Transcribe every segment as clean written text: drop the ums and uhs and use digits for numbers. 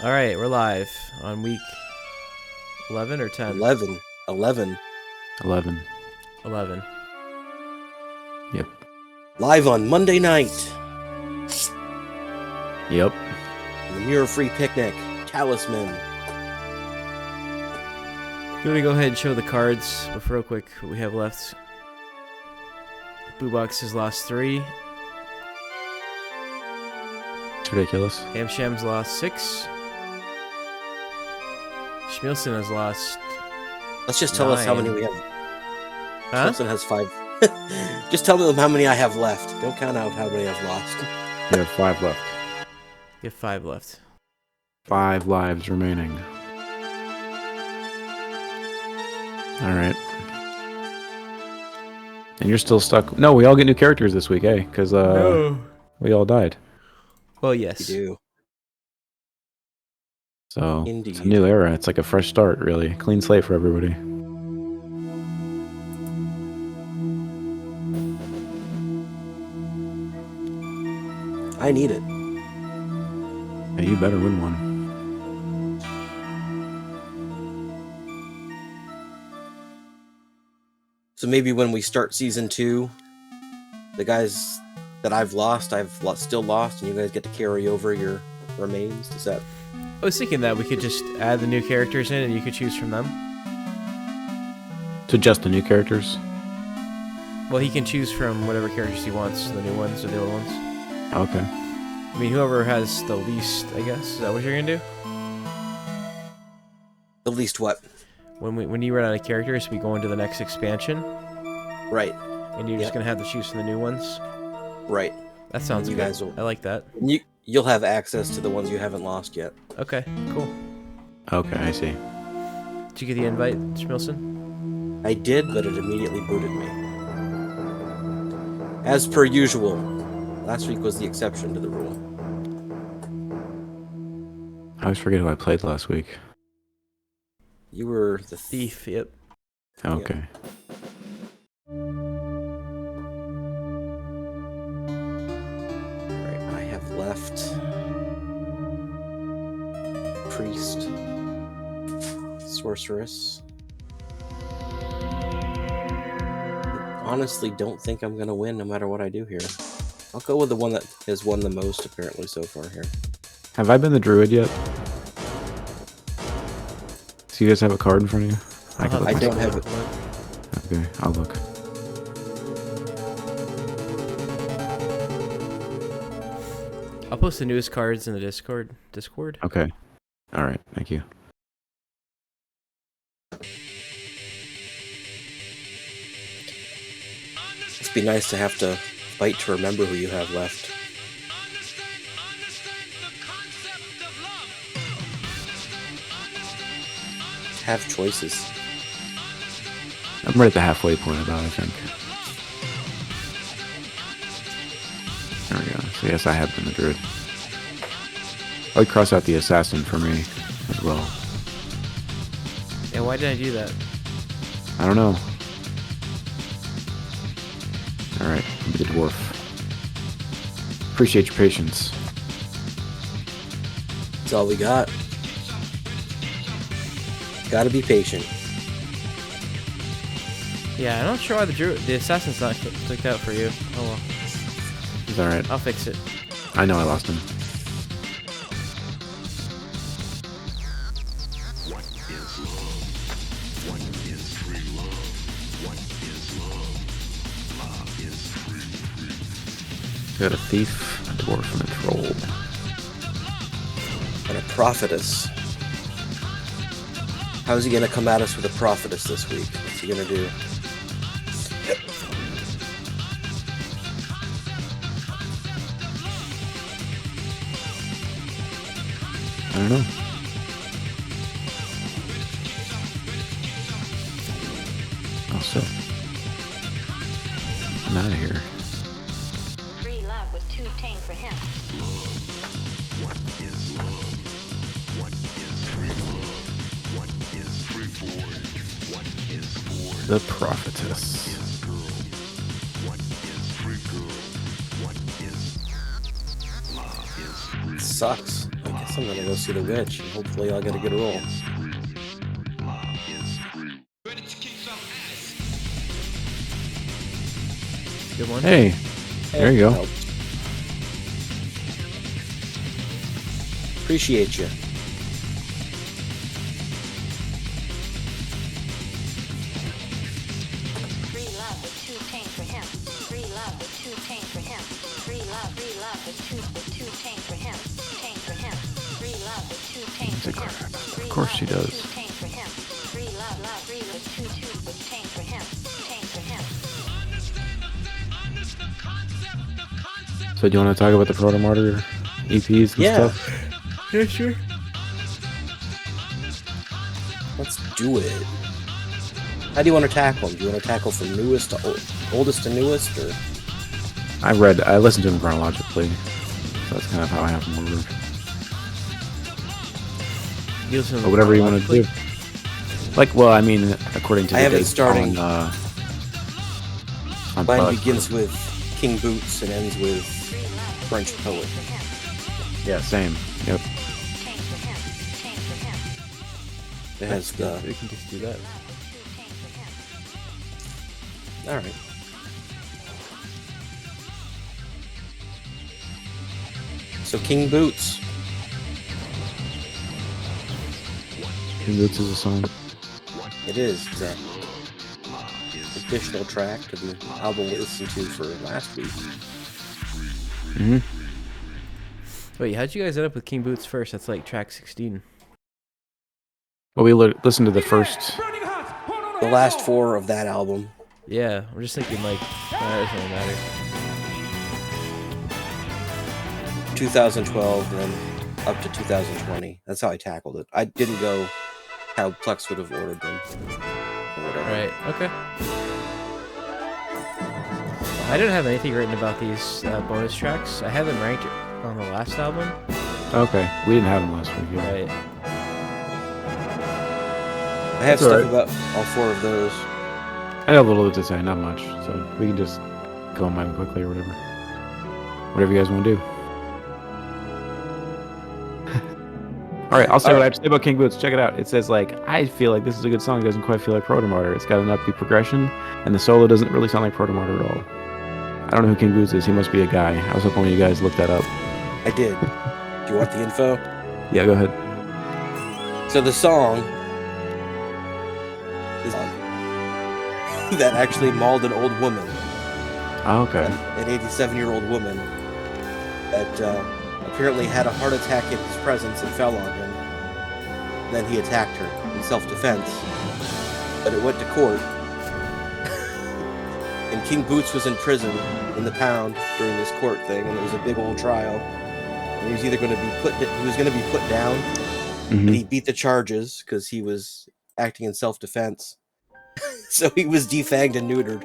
All right, we're live on week 11 or 10? 11. 11. 11. 11. Yep. Live on Monday night. Yep. Lemure Free Picnic. Talisman. I'm going to go ahead and show the cards, but real quick, what we have left. Boobox has lost 3. It's ridiculous. Hamsham's lost 6. Schmielson has lost Let's just tell us how 9. many we have. Huh? Schmielson has 5. Just tell them how many I have left. Don't count out how many I've lost. You have 5 left. You have 5 left. 5 lives remaining. Alright. And you're still stuck. No, we all get new characters this week, eh? Because we all died. Well, yes. You do. So Indeed. it's a new era. It's like a fresh start, really. Clean slate for everybody. I need it. Hey, you better win one. So maybe when we start season 2, the guys that I've lost, still lost, and you guys get to carry over your remains. Is that? I was thinking that we could just add the new characters in and you could choose from them. So just the new characters? Well, he can choose from whatever characters he wants, the new ones or the old ones. Okay. I mean, whoever has the least, I guess. Is that what you're going to do? The least what? When you run out of characters, we go into the next expansion, Right. and you're just going to have to choose from the new ones. Right. That sounds You good. guys will- I like that. You'll have access to the ones you haven't lost yet. Okay, cool. Okay, I see. Did you get the invite, Schmilson? I did, but it immediately booted me. As per usual. Last week was the exception to the rule. I always forget who I played last week. You were the Thief, yep. Okay. Right, I have left Priest, Sorceress. Honestly, don't think I'm gonna win no matter what I do here. I'll go with the one that has won the most apparently so far here. Have I been the druid yet? So you guys have a card in front of you? I don't have it. Okay, I'll look. I'll post the newest cards in the Discord. Okay. Alright, thank you. It'd be nice to have to fight to remember who you have left. Have choices. I'm right at the halfway point about, I think. There we go. So yes, I have been the druid. I would cross out the assassin for me as well. Yeah, why did I do that? I don't know. Alright, be the dwarf. Appreciate your patience. That's all we got. Gotta be patient. Yeah, I'm not sure why the assassin's not clicked out for you. Oh well. It's alright. I'll fix it. I know I lost him. Got a thief, a dwarf, and a troll. And a prophetess. How's he gonna come at us with a prophetess this week? What's he gonna do? I don't know. Oh, so. I'm out of here. Free love was too tame for him. What is love? What is free love? What is free boy? What is boy? The prophetess. What is free girl? What is love? Is free Sucks. guess I'm gonna go see the witch. And hopefully I'll get a good roll. Good one. Hey, there you go. Helps. Appreciate you. Free love with 2 tame for him. Free love with 2 tame for him. Free love with 2 tame for him. Tame for him. Free love with 2 tame for him. Of course she does. Tame for him. Free love with 2 with tame for him. Tame for him. So do you want to talk about the Protomartyr EPs and Yeah. stuff? Yeah, sure. Let's do it. How do you want to tackle them? Do you want to tackle from newest to oldest to newest, or? I listened to them chronologically, so that's kind of how I have them ordered. But whatever you want to do. Like, well, I mean, according to I the have it dates starting. on Mine Plus. begins with King Boots and ends with French Poet. Yeah, same. Yep. Tame for him. Tame for him. It has the. We can just do that. 2 tame for him. All right. So King Boots. King Boots is a song. It is. It's a additional track to the album we listened to for last week. Mm-hmm. Wait, how'd you guys end up with King Boots first? That's like track 16. Well, we listened to the first. The last 4 of that album. Yeah, I'm just thinking like, that doesn't really matter. 2012 and then up to 2020. That's how I tackled it. I didn't go how Plex would have ordered them. Or whatever. Right, okay. I didn't have anything written about these bonus tracks. I have them ranked on the last album. Okay, we didn't have them last week. Yeah. Right. I have That's stuff alright. about all 4 of those. I have a little bit to say, not much, so we can just go on mine quickly or whatever. Whatever you guys want to do. All right, I'll say what I have to say about King Boots. Check it out. It says, like, I feel like this is a good song. It doesn't quite feel like Protomartyr. It's got an upbeat progression, and the solo doesn't really sound like Protomartyr at all. I don't know who King Boots is. He must be a guy. I was hoping one of you guys looked that up. I did. Do you want the info? Yeah, go ahead. So the song is that actually mauled an old woman, Oh, okay. an 87-year-old woman that apparently had a heart attack in his presence and fell on him. Then he attacked her in self-defense, but it went to court. And King Boots was in prison in the pound during this court thing, and it was a big old trial. And he was either going to be put down, Mhm. but he beat the charges because he was acting in self-defense. So he was defanged and neutered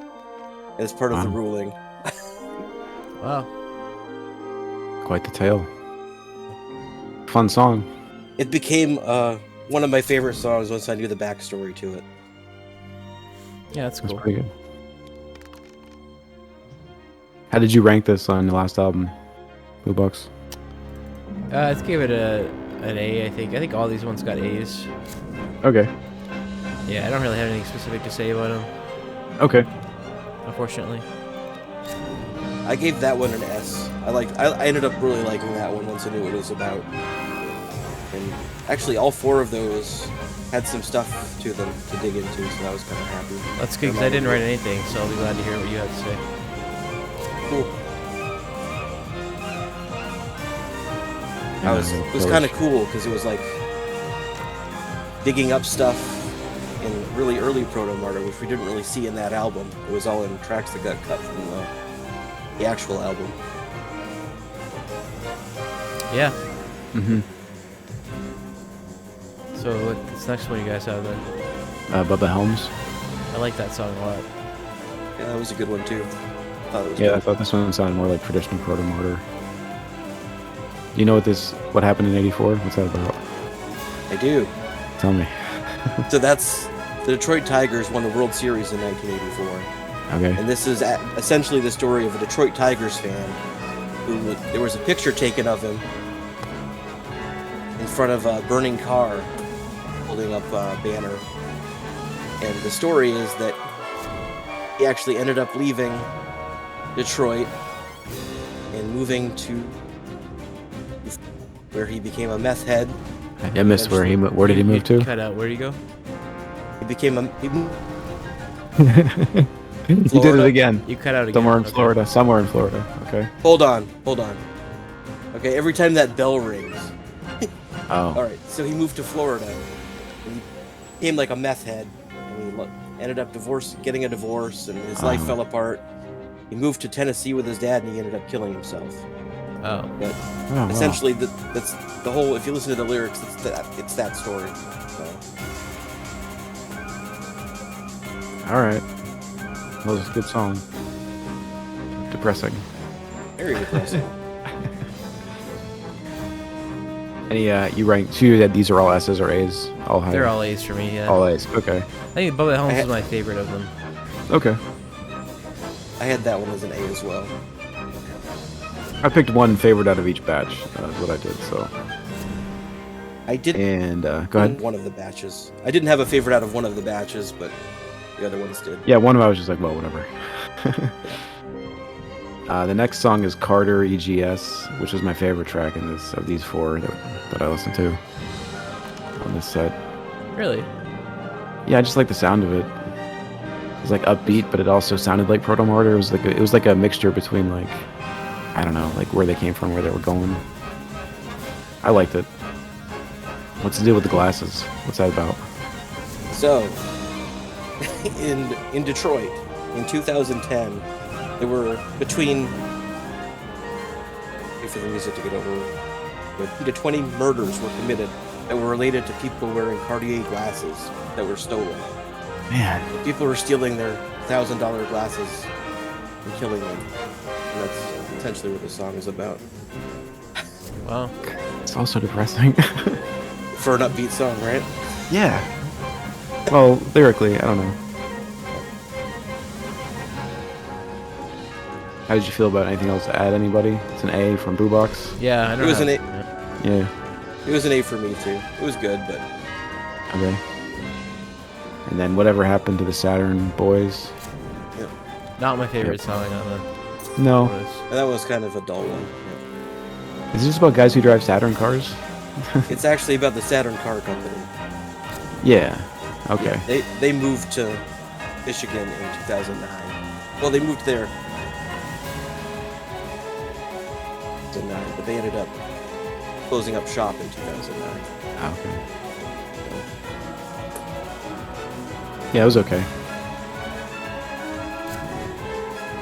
as part of the Wow. ruling. Wow. Quite the tale. Fun song. It became one of my favorite songs once I knew the backstory to it. Yeah, that's That's cool. pretty good. How did you rank this on the last album, Blue Box? Let's give it an A, I think. I think all these ones got A's. Okay. Yeah, I don't really have anything specific to say about them, Okay. unfortunately. I gave that one an S. I ended up really liking that one once I knew what it was about. And actually, all 4 of those had some stuff to them to dig into, so I was kind of happy. That's good, because I didn't write anything, so I'll be glad to hear what you have to say. Cool. Yeah, It was kind of cool because it was like digging up stuff in really early Protomartyr, which we didn't really see in that album. It was all in tracks that got cut from the actual album. Yeah. Mm-hmm. So what's the next one you guys have then? Bubba Helms. I like that song a lot. Yeah, that was a good one too. Thought it was Yeah, I good. thought this one sounded more like traditional Protomartyr. You know what happened in '84? What's that about? I do. Tell me. So that's the Detroit Tigers won the World Series in 1984. Okay. And this is essentially the story of a Detroit Tigers fan who there was a picture taken of him in front of a burning car, holding up a banner. And the story is that he actually ended up leaving Detroit and moving to where he became a meth head. I missed where did he move to? Cut out. Where do you go? He became a he moved He did it Florida. again. You cut out again. Somewhere in Okay. Florida. Somewhere in Florida. Okay. Hold on. Okay, every time that bell rings. Oh. All right, so he moved to Florida. And he became like a meth head. And he ended up getting a divorce, and his life fell apart. He moved to Tennessee with his dad, and he ended up killing himself. Oh. But Oh, wow. essentially, that's the whole. If you listen to the lyrics, it's that story. So, All right. Well, it's a good song. Depressing. very depressing. Any you rank? So you that these are all S's or A's? All high. They're all A's for me. Yeah. All A's. Okay. I think Bullet Helms is my favorite of them. Okay. I had that one as an A as well. I picked one favorite out of each batch. Is what I did. So. I did And go ahead. one of the batches. I didn't have a favorite out of one of the batches, but the other ones did. Yeah, one of them I was just like, well, whatever. The next song is Carter EGS, which is my favorite track in this of these four that I listened to on this set. Really? Yeah, I just like the sound of it. It was like upbeat, but it also sounded like Protomartyr. It was like a mixture between like, I don't know, like where they came from, where they were going. I liked it. What's the deal with the glasses? What's that about? So, in Detroit, in 2010, there were between, wait for the music to get over with, to 20 murders were committed that were related to people wearing Cartier glasses that were stolen. Man, People were stealing their $1,000 glasses and killing them. And that's essentially what the song is about. Wow. it's also depressing. For an upbeat song, right? Yeah. Well, lyrically, I don't know. How did you feel about anything else to add? Anybody? It's an A from Boo Box. Yeah, I don't It was have- an A. yeah. Yeah. It was an A for me too. It was good, but Okay. And then whatever happened to the Saturn Boys? Not my favorite song on the No. bonus. that was kind of a dull one. Is this about guys who drive Saturn cars? Yeah. It's actually about the Saturn Car Company. Yeah. Okay. They moved to Michigan in 2009. Well, they moved there in 2009, but they ended up closing up shop in 2009. Ah, okay. Yeah, it was okay.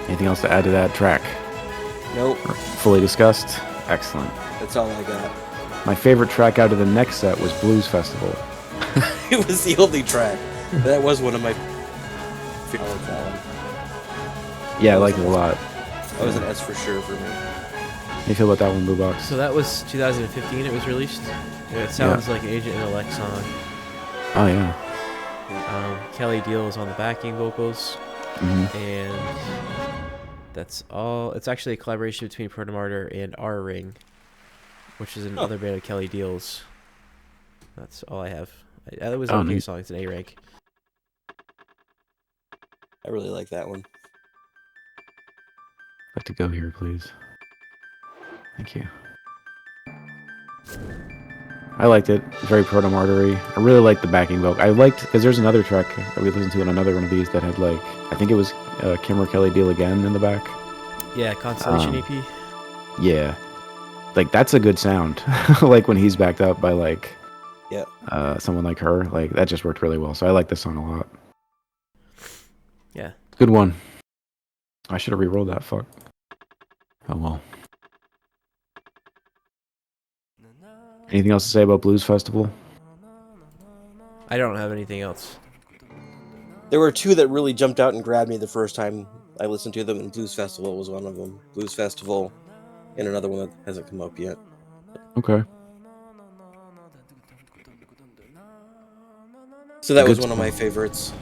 Anything else to add to that track? Nope, Or fully discussed? Excellent. that's all I got. My favorite track out of the next set was Blues Festival. It was the only track. That was one of my favorite. That one. Yeah, I liked it a lot. That was an S for sure for me. How do you feel about that one, Blue Box? So that was 2015 it was released. It sounds like an Agent Intellect song. Oh, yeah. Kelly Deal is on the backing vocals. Hmm. And that's all. It's actually a collaboration between Protomartyr and R Ring, which is another band of Kelly Deal's. That's all I have. That was Oh, an okay neat. song. It's an A rank. I really like that one. I'd like to go here, please. Thank you. I liked it. Very Protomartyr-y. I really liked the backing vocal. I liked, because there's another track that we listened to in another one of these that had like, I think it was Kim or Kelly Deal again in the back. Yeah, Constellation E EP. Yeah. Like, that's a good sound. Like when he's backed up by like Yeah. someone like her. Like, that just worked really well. So I like this song a lot. Yeah. Good one. I should have re-rolled that. Fuck. Oh well. Anything else to say about Blues Festival? I don't have anything else. There were two that really jumped out and grabbed me the first time I listened to them, and Blues Festival was one of them. Blues Festival, and another one that hasn't come up yet. Okay. So that Good was one of my song. favorites.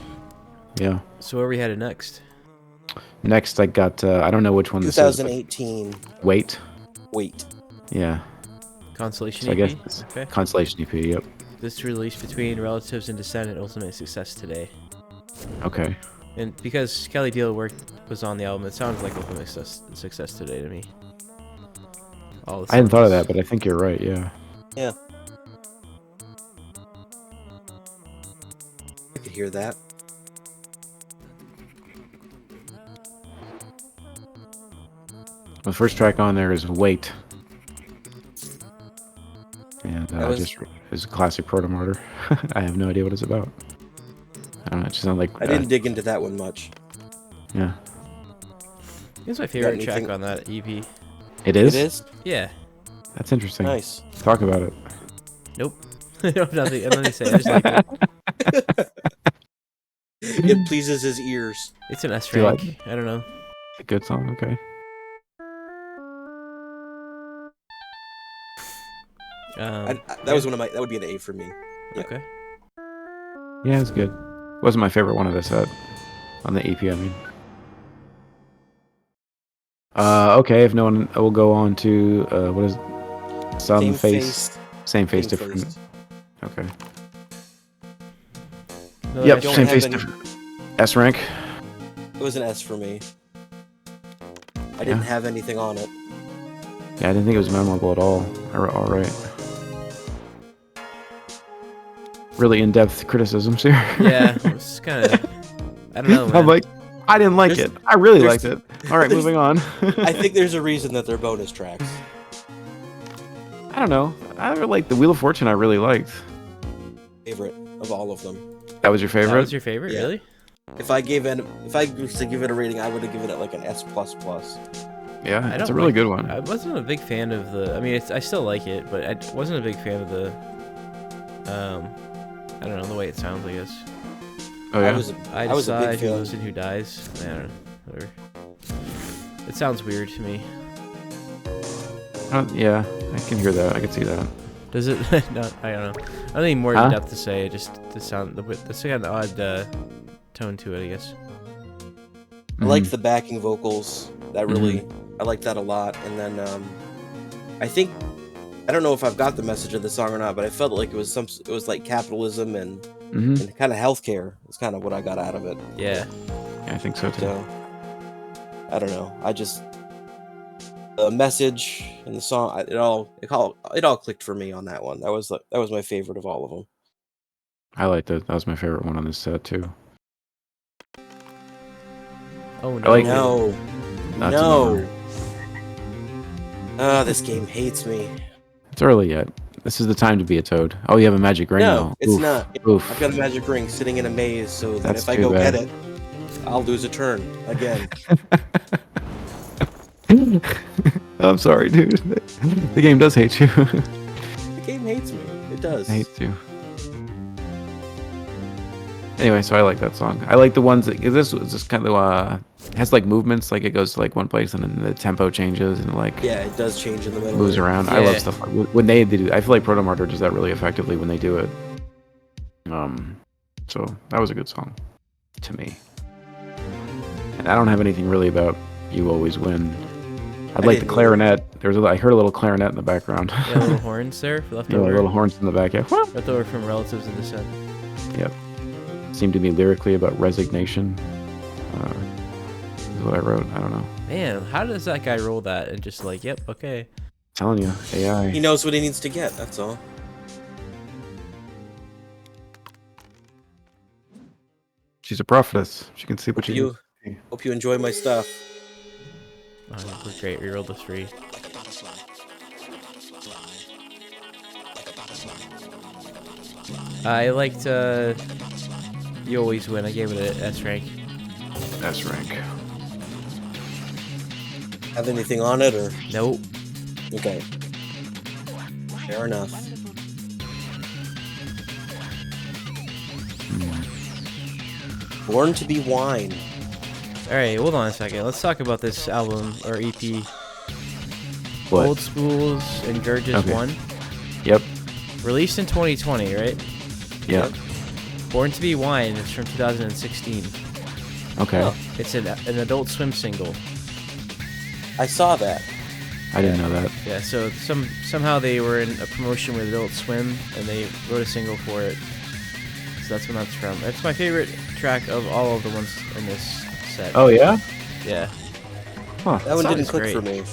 Yeah. So where are we headed next? Next, I got, I don't know which one this is. but 2018. Wait. Wait. Yeah. Constellation So I guess EP? it's Okay. Constellation EP. Yep. This release between Relatives and Descent and Ultimate Success today. Okay. And because Kelly Deal was on the album, it sounds like Ultimate Success today to me. All the I hadn't thought of songs. that, but I think you're right. Yeah. Yeah. I could hear that. The first track on there is Wait. And That was- just is a classic Protomartyr. I have no idea what it's about. I don't know. It just sounds like I didn't dig into that one much. Yeah. It's my favorite anything- track on that EP. It is. It is? Yeah. That's interesting. Nice. Talk about it. Nope. I don't have nothing to say. I just like it. It pleases his ears. It's an S Do you like rank. I don't know. A good song. Okay. That was one of my. That would be an A for me. Yeah. Okay. Yeah, it's good. Wasn't my favorite one of the set on the EP. I mean. Okay. If no one, we'll go on to what is it? Some face. Same face, different. face. Okay. No, Yep. I don't Same have face, any- different. S rank. It was an S for me. I didn't have anything on it. Yeah, I didn't think it was memorable at all. All right. Really in-depth criticisms here. Yeah, it's kind of. I don't know, man. I'm like, I didn't like There's- it. I really there's- liked it. All right, there's- moving on. I think there's a reason that they're bonus tracks. I don't know. I like the Wheel of Fortune. I really liked. Favorite of all of them. That was your favorite. That was your favorite, Yeah. really? If I was to give it a rating, I would have given it like an S++. Yeah, I it's a don't really like- good one. I wasn't a big fan of the. I mean, I still like it, but I wasn't a big fan of the. I don't know, the way it sounds, I guess. Oh yeah. I was I was a decide big who fan. lives and who dies. I don't know. Whatever. It sounds weird to me. Yeah, I can hear that. I can see that. Does it? No, I don't know. I don't need more Huh? in depth to say. Just the sound. That's kind of odd tone to it, I guess. I liked Mhm. the backing vocals. That really, I liked that a lot. And then I think I don't know if I've got the message of the song or not, but I felt like it was like capitalism and kind of healthcare. It's kind of what I got out of it. Yeah. Yeah, I think so too. So I don't know. The message and the song, it all clicked for me on that one. That was my favorite of all of them. I liked it. That was my favorite one on this set too. Oh I no. like it. No, Not to no. number. This game hates me. It's early yet. This is the time to be a toad. Oh, you have a magic ring No, now. it's Oof. not. Oof. I've got a magic ring sitting in a maze, so that That's if I too go bad. get it, I'll lose a turn again. I'm sorry, dude. The game does hate you. The game hates me. It does. I hate you. Anyway, so I like that song. I like the ones that this was just kind of has like movements, like it goes to like one place and then the tempo changes and like Yeah, it does change in the middle. moves around. I Yeah. love stuff like when they do. I feel like Protomartyr does that really effectively when they do it. So that was a good song to me. And I don't have anything really about You Always Win. I'd like the didn't clarinet. I heard a little clarinet in the background. Yeah, little horns there left You know, over. little horns in the back. Yeah. Left over from Relatives in Descent. Yep. Seemed to be lyrically about resignation. Is what I wrote. I don't know. Man, how does that guy roll that and just like, yep, okay. Telling you, AI. He knows what he needs to get. That's all. She's a prophetess. She can see what Hope you enjoy my stuff. Oh, we're great. We rolled a 3. I liked You Always Win. I gave it an S rank. S rank. Have anything on it or Nope. okay? Fair enough. Born to be wine. Alright, hold on a second. Let's talk about this album or EP. What? Old Spools and Gurgis Okay. 1. Yep. Released in 2020, right? Yep. Born to Be Wine is from 2016. Okay. Oh. It's an Adult Swim single. I saw that. I didn't know that. Yeah, so somehow they were in a promotion with Adult Swim, and they wrote a single for it. So that's what that's from. It's my favorite track of all of the ones in this set. Oh yeah. Yeah. Huh. That one song didn't is click great. for me.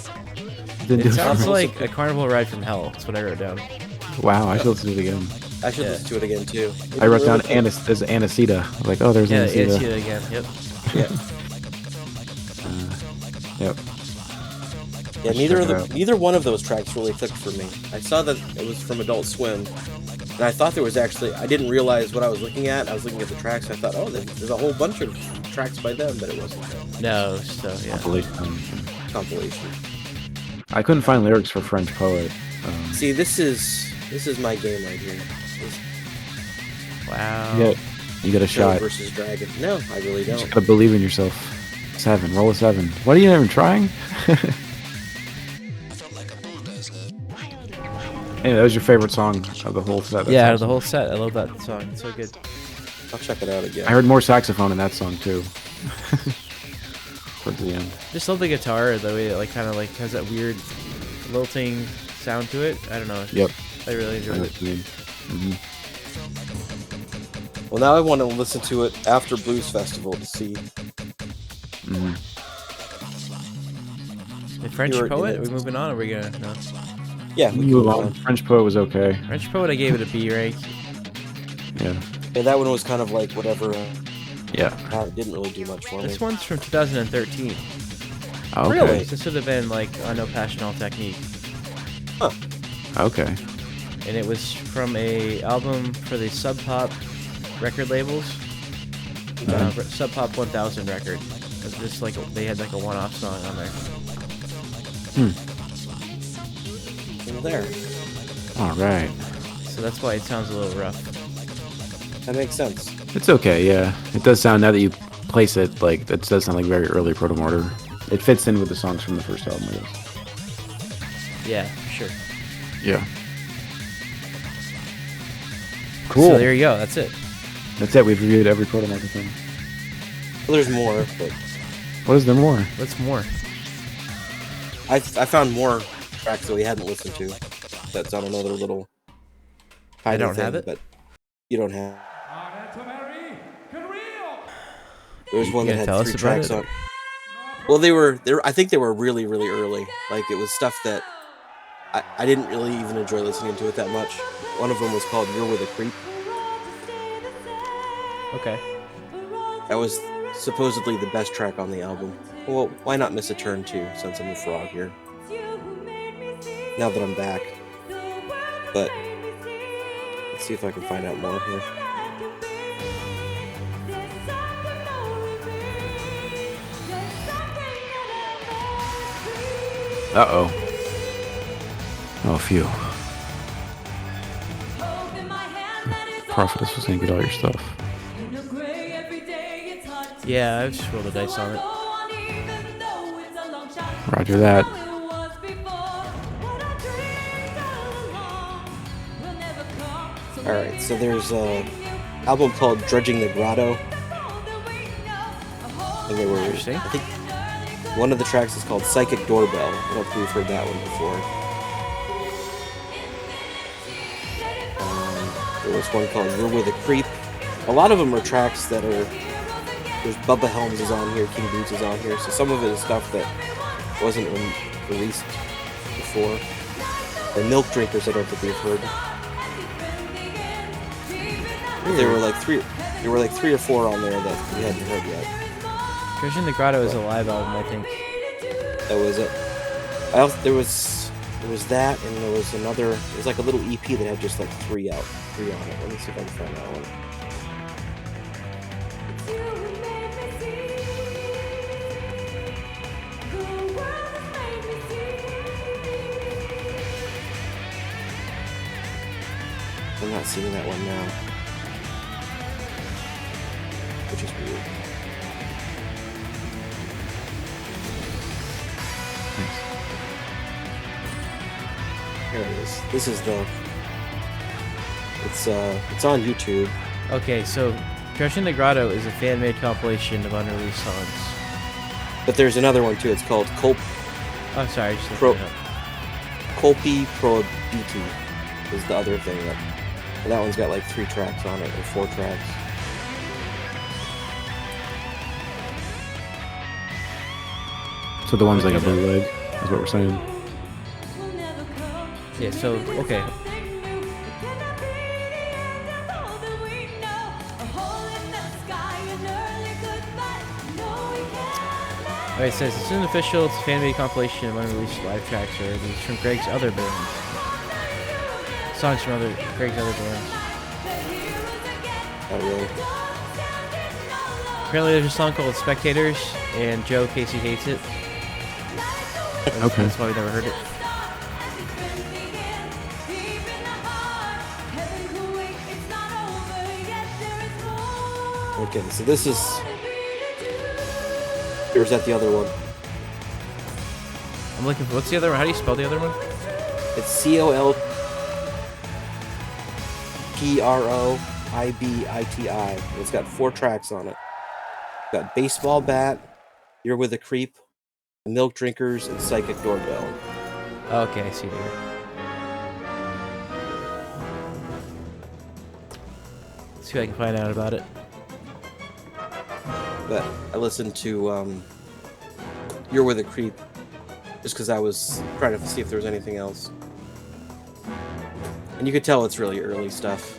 Didn't do It it sounds for me. like a carnival ride from hell. That's what I wrote down. Wow, I should listen to it again. I should Yeah. listen to it again too. I wrote down Really there's Anacita. Like, oh, there's Yeah, Anacita. see it again. Yep. Yeah. Yep. Yeah, Check it out. neither one of those tracks really clicked for me. I saw that it was from Adult Swim, and I thought there was actually, I didn't realize what I was looking at. I was looking at the tracks, and I thought, oh, there's a whole bunch of tracks by them, but it wasn't a No, so yeah. compilation. I couldn't find lyrics for French Poet. See, this is my game right here. This Wow. You got a Show shot. versus Dragon. No, I really You just don't. gotta believe in yourself. 7. Roll a 7. What are you even trying? Hey, that was your favorite song of the whole set. That's Yeah, out of awesome. the whole set. I love that song. It's so good. I'll check it out again. I heard more saxophone in that song too. Towards the end. Just love the guitar, the way it like kind of like has that weird lilting sound to it. I don't know. Yep. I really I enjoyed know it. what you mean. Mhm. Well, now I want to listen to it after Blues Festival to see. Mhm. The French You're in Poet? it. Are we moving on? Or are we gonna no? Yeah, we can Move on. French Poet was okay. French Poet, I gave it a B rank. Yeah. Yeah, that one was kind of like whatever. Yeah. It didn't really do much for me. This one's from 2013. Oh, okay. Really? This would have been like on No Passion, All Technique, Okay. and it was from a album for the Sub Pop record labels. Sub Pop 1000 record. It was just like they had like a one-off song on there. There. All right. So that's why it sounds a little rough. That makes sense. It's okay. Yeah. It does sound, now that you place it, like that does sound like very early Protomartyr. It fits in with the songs from the first album, I guess. Yeah, for sure. Yeah. So there you go. That's it. That's it. We've reviewed every Protomartyr thing. Well, there's more, but What is there more? What's more? I found more tracks that we hadn't listened to. That's on another little. I don't thing, have it? but you don't have. There was one You that gonna tell had us 3 about tracks it? on. Well, they were. I think they were really, really early. Like it was stuff that I didn't really even enjoy listening to it that much. One of them was called "You're With a Creep." Okay. That was supposedly the best track on the album. Well, why not miss a turn too, since I'm a frog here? Now that I'm back. But let's see if I can find out more here. Uh-oh. Oh, phew. Prophetess was gonna get all your stuff. Yeah, I just rolled the dice on it. Roger that. Alright, so there's a album called Dredging the Grotto. And they were, Interesting. I think one of the tracks is called Psychic Doorbell. I don't know if we've heard that one before. There was one called You're With a Creep. A lot of them are tracks that are... There's Bubba Helms is on here, King Boots is on here, so some of it is stuff that wasn't released before. The Milk Drinkers, I don't think we've heard. There were like three or four on there that we hadn't heard yet. Dredging the Grotto is a live album, I think. That was it. There was that, and there was another. It was like a little EP that had just like three on it. Let me see if I can find that one. I'm not seeing that one now, which is weird. Here it is. This is the. It's on YouTube. Okay, so Dredging the Grotto is a fan-made compilation of unreleased songs. But there's another one too. It's called Culp. Oh, sorry, I just looked Pro- it up. Trollpe Pro BT is the other thing. And that one's got like 3 tracks on it, or 4 tracks. So the one's like a bootleg, is what we're saying. Yeah, so, okay. Alright, it says it's unofficial, it's a fan-made compilation of unreleased live tracks or released from Greg's other bands. Songs from Greg's other bands. Oh, really? Apparently there's a song called Spectators, and Joe Casey hates it. Okay. That's why we never heard it. Okay, so this is... Or is that the other one? I'm looking for, what's the other one? How do you spell the other one? It's COLPROIBITI. It's got 4 tracks on it. It's got Baseball Bat, You're With a Creep, Milk Drinkers, and Psychic Doorbell. Okay, I see it here. Let's see what I can find out about it. But I listened to You're With a Creep just because I was trying to see if there was anything else. And you could tell it's really early stuff.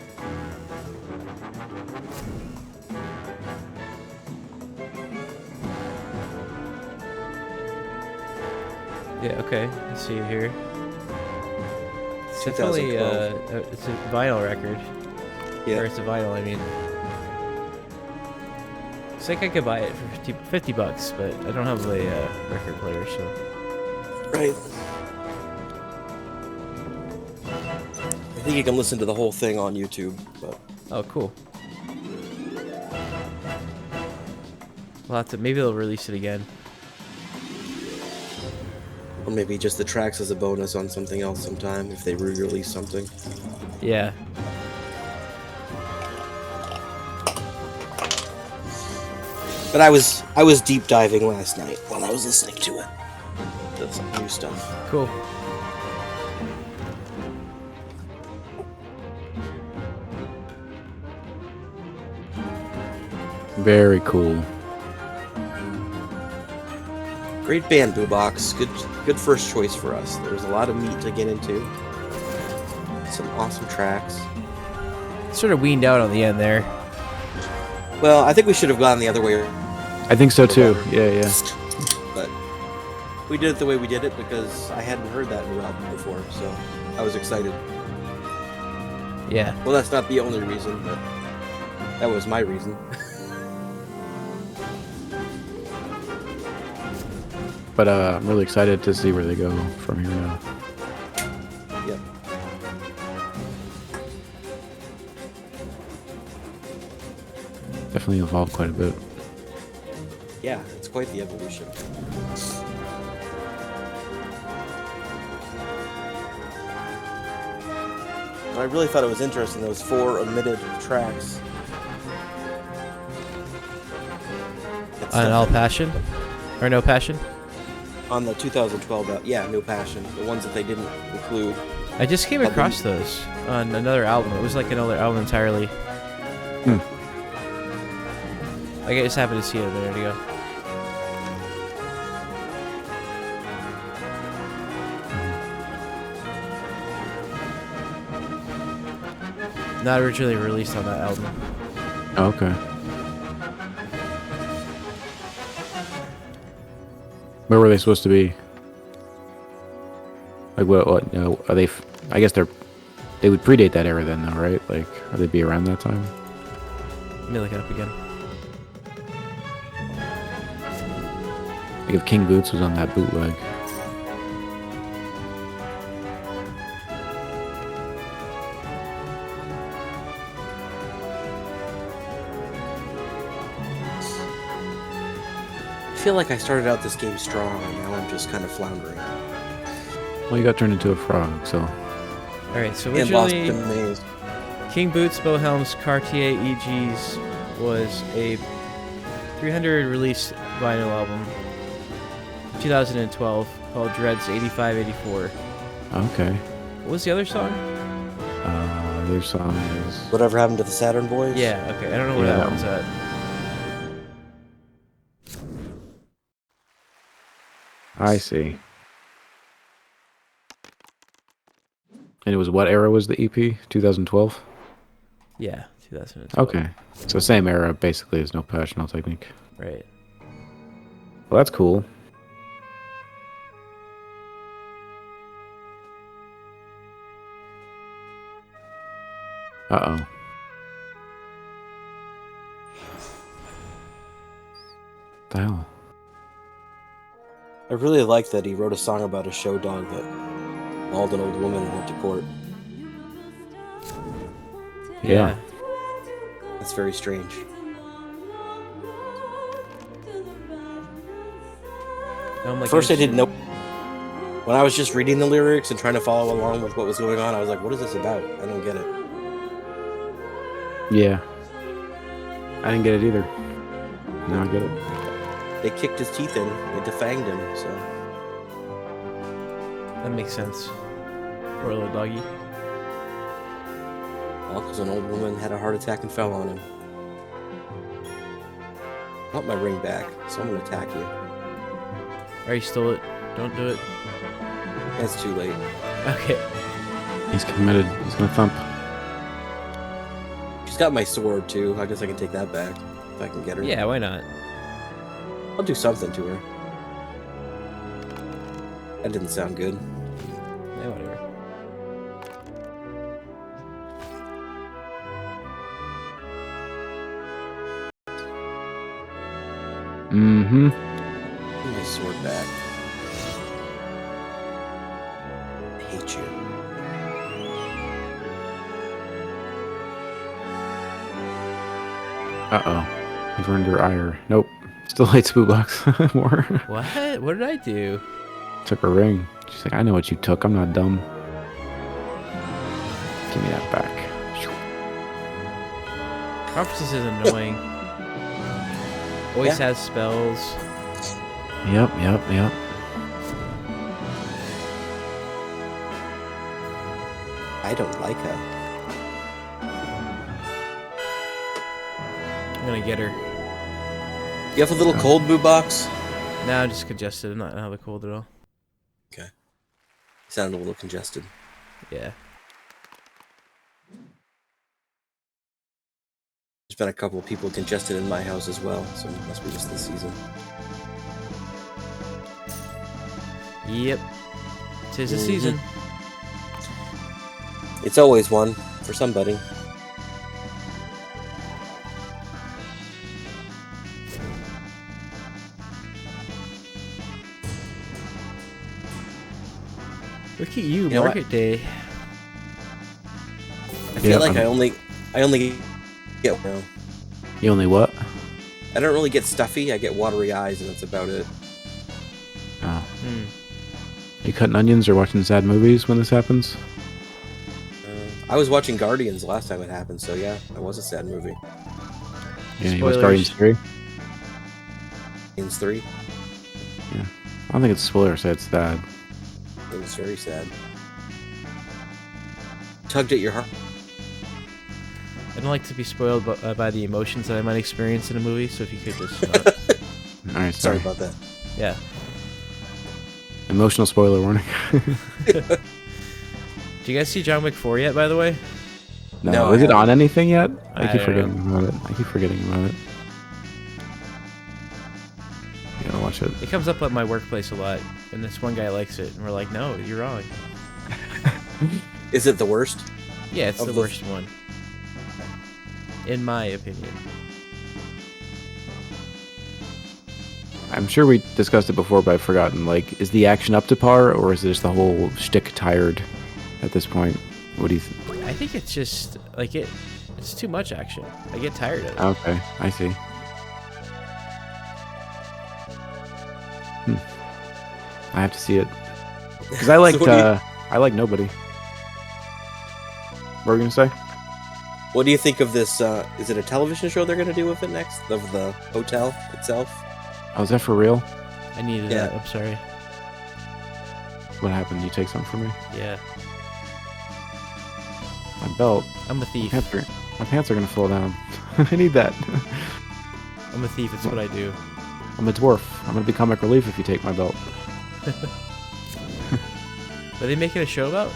Yeah, okay, I see it here. It's definitely, it's a vinyl record. Yeah. Or it's a vinyl, I mean. It's like I could buy it for $50, but I don't have a record player, so. Right. I think you can listen to the whole thing on YouTube, but... Oh, cool. We'll have to, maybe they'll release it again. Or maybe just the tracks as a bonus on something else sometime, if they re-release something. Yeah. But I was deep diving last night while I was listening to it. That's some new stuff. Cool. Very cool. Great band, Boobox. Good first choice for us. There's a lot of meat to get into. Some awesome tracks. Sort of weaned out on the end there. Well, I think we should have gone the other way. I think so too. Yeah. But we did it the way we did it because I hadn't heard that new album before, so I was excited. Yeah. Well, that's not the only reason, but that was my reason. But I'm really excited to see where they go from here now. Yep. Definitely evolved quite a bit. Yeah, it's quite the evolution. I really thought it was interesting, those 4 omitted tracks. On All Passion? Or No Passion? On the 2012, yeah, No Passion. The ones that they didn't include. I just came across those on another album. It was like another album entirely. I just happened to see it a minute ago. Not originally released on that album. Oh, okay. Where were they supposed to be? Like what? You know, are they? I guess they would predate that era then, though, right? Like, would they be around that time? Let me look it up again. Like if King Boots was on that bootleg. I feel like I started out this game strong, and now I'm just kind of floundering. Well, you got turned into a frog, so. Alright, so And lost originally, in the maze. King Boots, Bohelm's, Cartier EGs was a 300 release vinyl album, 2012, called Dread's 8584. Okay. What was the other song? Their song is. Whatever happened to the Saturn Boys? Yeah, okay. I don't know where Yeah, that that one's at. I see. And it was what era was the EP? 2012? Yeah, 2012. Okay. So same era, basically, as No Passional Technique. Right. Well, that's cool. Uh-oh. The hell? I really like that he wrote a song about a show dog that mauled an old woman and went to court. Yeah. That's very strange. I'm First, I didn't know. When I was just reading the lyrics and trying to follow along with what was going on, I was like, what is this about? I don't get it. Yeah. I didn't get it either. Now I get it. They kicked his teeth in, they defanged him, so. That makes sense. Poor little doggy. All because an old woman had a heart attack and fell on him. I want my ring back, so I'm gonna attack you. I already stole it. Don't do it. It's too late. Okay. He's committed. He's gonna thump. She's got my sword too. I guess I can take that back if I can get her. Yeah, why not? I'll do something to her. That didn't sound good. Yeah, whatever. Mm-hmm. Give my sword back. I hate you. Uh-oh. You've earned your ire. Nope. Still hates Boo Box more. What? What did I do? Took her ring. She's like, I know what you took. I'm not dumb. Give me that back. Conferences is annoying. Always has spells. Yep. I don't like her. I'm gonna get her. You have a little cold boo box? Nah, I'm just congested. I'm not having cold at all. Okay. Sounded a little congested. Yeah. There's been a couple of people congested in my house as well, so it must be just this season. Yep. 'Tis the season. It's always one for somebody. Look at you, know Market Day. I feel like I only get You only what? I don't really get stuffy. I get watery eyes, and that's about it. Oh. Are you cutting onions or watching sad movies when this happens? I was watching Guardians last time it happened, so yeah, that was a sad movie. Yeah, you watched Spoilers. Guardians 3? Guardians 3. Yeah. I don't think it's a spoiler, so it's sad. It was very sad. Tugged at your heart. I don't like to be spoiled by the emotions that I might experience in a movie, so if you could just stop. Alright, Sorry sorry. about that. Yeah. Emotional spoiler warning. Do you guys see John Wick 4 yet, by the way? No, Is I it on haven't. anything yet? I I keep don't forgetting about it. I keep forgetting about it. You gotta watch it. It comes up at my workplace a lot, and this one guy likes it, and we're like, no, you're wrong. Is it the worst? Yeah, it's Of the the- worst one. In my opinion. I'm sure we discussed it before, but I've forgotten. Like, is the action up to par, or is it just the whole shtick tired at this point? What do you think? I think it's just, like, it's too much action. I get tired of it. Okay, I see. I have to see it. Because I liked, So what do you- I like Nobody. What were we gonna say? What do you think of this? Is it a television show they're going to do with it next? Of the hotel itself? Oh, is that for real? I needed Yeah. that. I'm sorry. What happened? You take something from me? Yeah. My belt. I'm a thief. My pants are gonna fall down. I need that. I'm a thief. It's what I do. I'm a dwarf. I'm gonna be comic relief if you take my belt. Are they making a show about?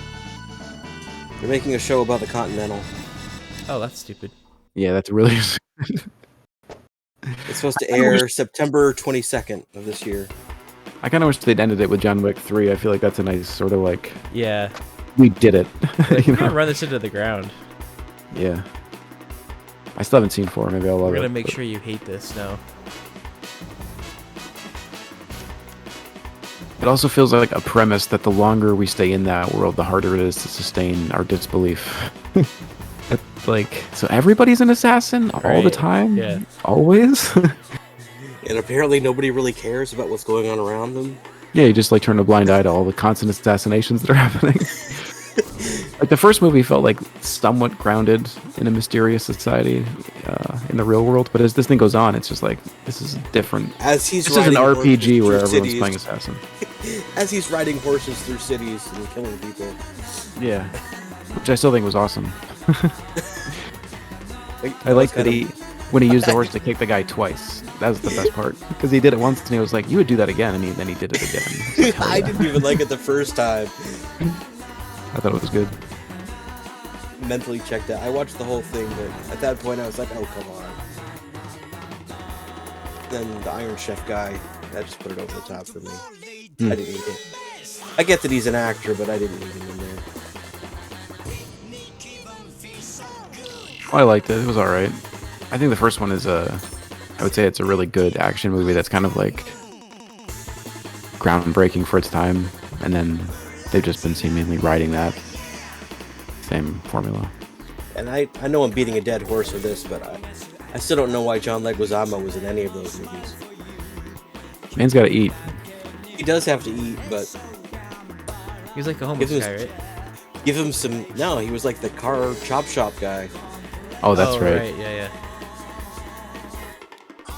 They're making a show about the Continental. Oh, that's stupid. Yeah, that's really. It's supposed to air September 22nd of this year. I kind of wish they'd ended it with John Wick 3. I feel like that's a nice sort of like Yeah. we did it. Like, You we're gonna know? run this into the ground. Yeah. I still haven't seen 4. Maybe I'll love We're it. gonna make but- sure you hate this now. It also feels like a premise that the longer we stay in that world, the harder it is to sustain our disbelief. It's like, so everybody's an assassin all the Right, time? yeah. Always? And apparently nobody really cares about what's going on around them. Yeah, you just like turn a blind eye to all the constant assassinations that are happening. Like the first movie felt like somewhat grounded in a mysterious society in the real world, but as this thing goes on, it's just like this is different. As he's This is an riding horses RPG where through everyone's cities- playing assassin. As he's riding horses through cities and killing people. Yeah, which I still think was awesome. I like that when he used the horse to kick the guy twice. That was the best part because he did it once and he was like, "You would do that again," and then he did it again. It's like, hell I yeah. didn't even like it the first time. I thought it was good. Mentally checked out. I watched the whole thing, but at that point I was like, oh, come on. Then the Iron Chef guy, that just put it over the top for me. I didn't need it. I get that he's an actor, but I didn't need him in there. I liked it. It was all right. I think the first one is I would say it's a really good action movie that's kind of like groundbreaking for its time, and then they've just been seemingly riding that same formula. And I know I'm beating a dead horse with this, but I still don't know why John Leguizamo was in any of those movies. Man's got to eat. He does have to eat, but He was like the homeless Give guy, us- right? give him some... No, he was like the car chop shop guy. Oh, that's right. Yeah, yeah.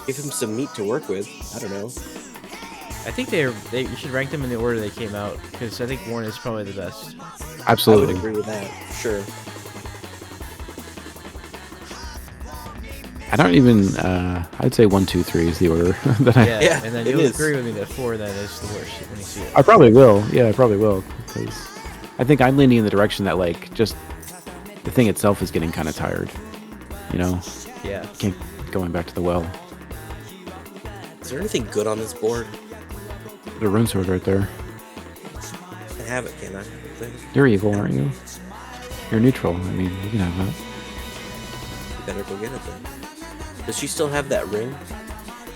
Give him some meat to work with. I don't know. I think you should rank them in the order they came out because I think 1 is probably the best. I would Absolutely. agree with that. Sure. I don't even. I'd say 1, 2, 3 is the order that I. Yeah, Yeah, and then it you'll is. agree with me that 4 then is the worst when you see it. I probably will. Yeah, I probably will. Because I think I'm leaning in the direction that like just the thing itself is getting kind of tired. You know, Yeah. can't going back to the well. Is there anything good on this board? The rune sword right there. I can have it, can I? You're evil, aren't you? You're neutral. I mean, you can have that. You better go get it then. Does she still have that ring?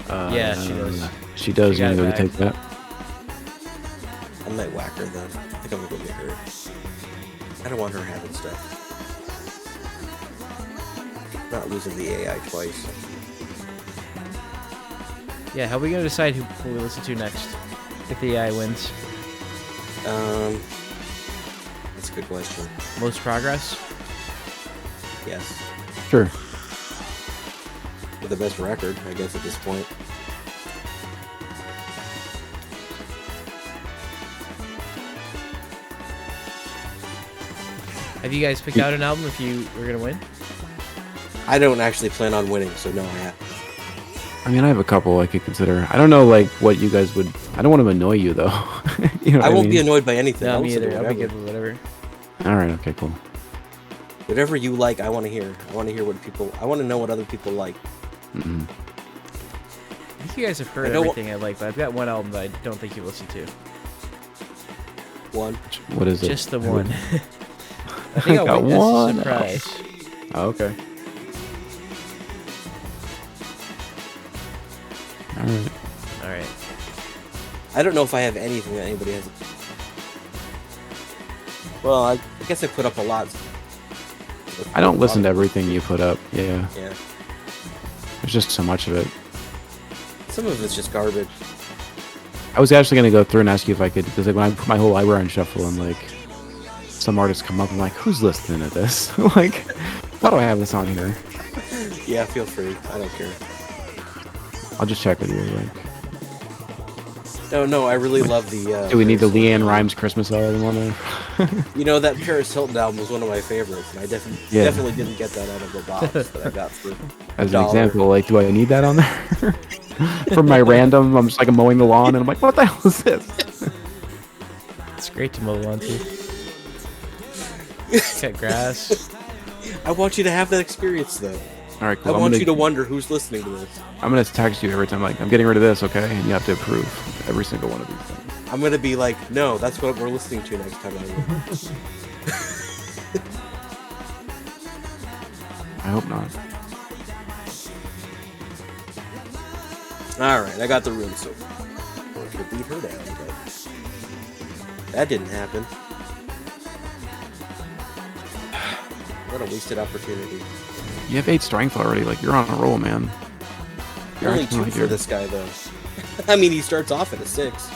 Yeah, she does. She does. She You got know, it go take that. I might whack her then. I think I'm gonna go get her. I don't want her having stuff. Not losing the AI twice. Yeah, how are we gonna decide who we listen to next if the AI wins? That's a good question. Most progress? Yes. Sure. With the best record, I guess, at this point. Have you guys picked out an album if you were gonna win? I don't actually plan on winning, so no, I have. I mean, I have a couple I could consider. I don't know, like, what you guys would. I don't want to annoy you, though. You know what I won't be mean? annoyed by anything. No, I'll me listen to either. I'll be whatever. good with whatever. All right. Okay. Cool. Whatever you like, I want to hear. I want to hear what people. I want to know what other people like. Mm-mm. I think you guys have heard I know everything I like, but I've got one album that I don't think you listen to. One. What is it? Just the one. I think I'll Got wait. one. That's a surprise. Oh, okay. All right. All right. I don't know if I have anything that anybody has. Well, I guess I put up a lot. I don't listen to everything you put up. Yeah. Yeah. There's just so much of it. Some of it's just garbage. I was actually gonna go through and ask you if I could, because like when I put my whole library on shuffle and like some artists come up, I'm like, who's listening to this? Like, why do I have this on here? Yeah, feel free. I don't care. I'll just check with you. Like, No, I really love the. Do we need the Leanne Rimes Christmas album on there? You know, that Paris Hilton album was one of my favorites, and I definitely didn't get that out of the box that I got for As an $1. example, like, do I need that on there? From my random, I'm just like mowing the lawn, and I'm like, what the hell is this? It's great to mow the lawn too. Cut grass. I want you to have that experience, though. All right, cool. I want you to wonder who's listening to this. I'm gonna text you every time, like, I'm getting rid of this, okay? And you have to approve every single one of these things. I'm gonna be like, no, that's what we're listening to next time. I hope not. All right, I got the room so I could beat her down, but that didn't happen. What a wasted opportunity. You have 8 strength already. Like, you're on a roll, man. You're Only acting 2 like for you're- this guy, though. I mean, he starts off at a 6.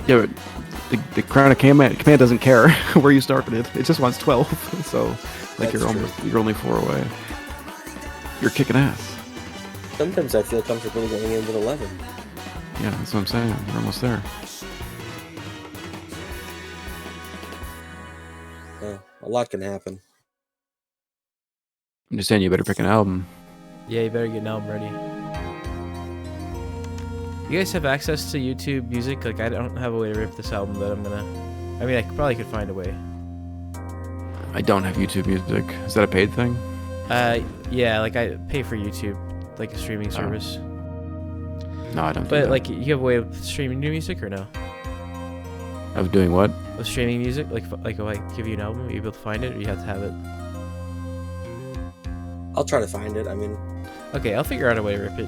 Yeah, but the Crown of Command doesn't care where you started. It just wants 12. So, like, That's you're only 4 away. You're kicking ass. Sometimes I feel comfortable going in with 11. Yeah, that's what I'm saying. You're almost there. A lot can happen. I'm just saying you better pick an album. Yeah, you better get an album ready. You guys have access to YouTube Music? Like, I don't have a way to rip this album, but I'm gonna... I mean, I probably could find a way. I don't have YouTube Music. Is that a paid thing? Yeah, like, I pay for YouTube, like a streaming service. No, I don't. do But, that. like, you have a way of streaming new music, or no? Of doing what? Of streaming music? Like if I give you an album, are you able to find it, or you have to have it? I'll try to find it. I mean, Okay, I'll figure out a way to rip it.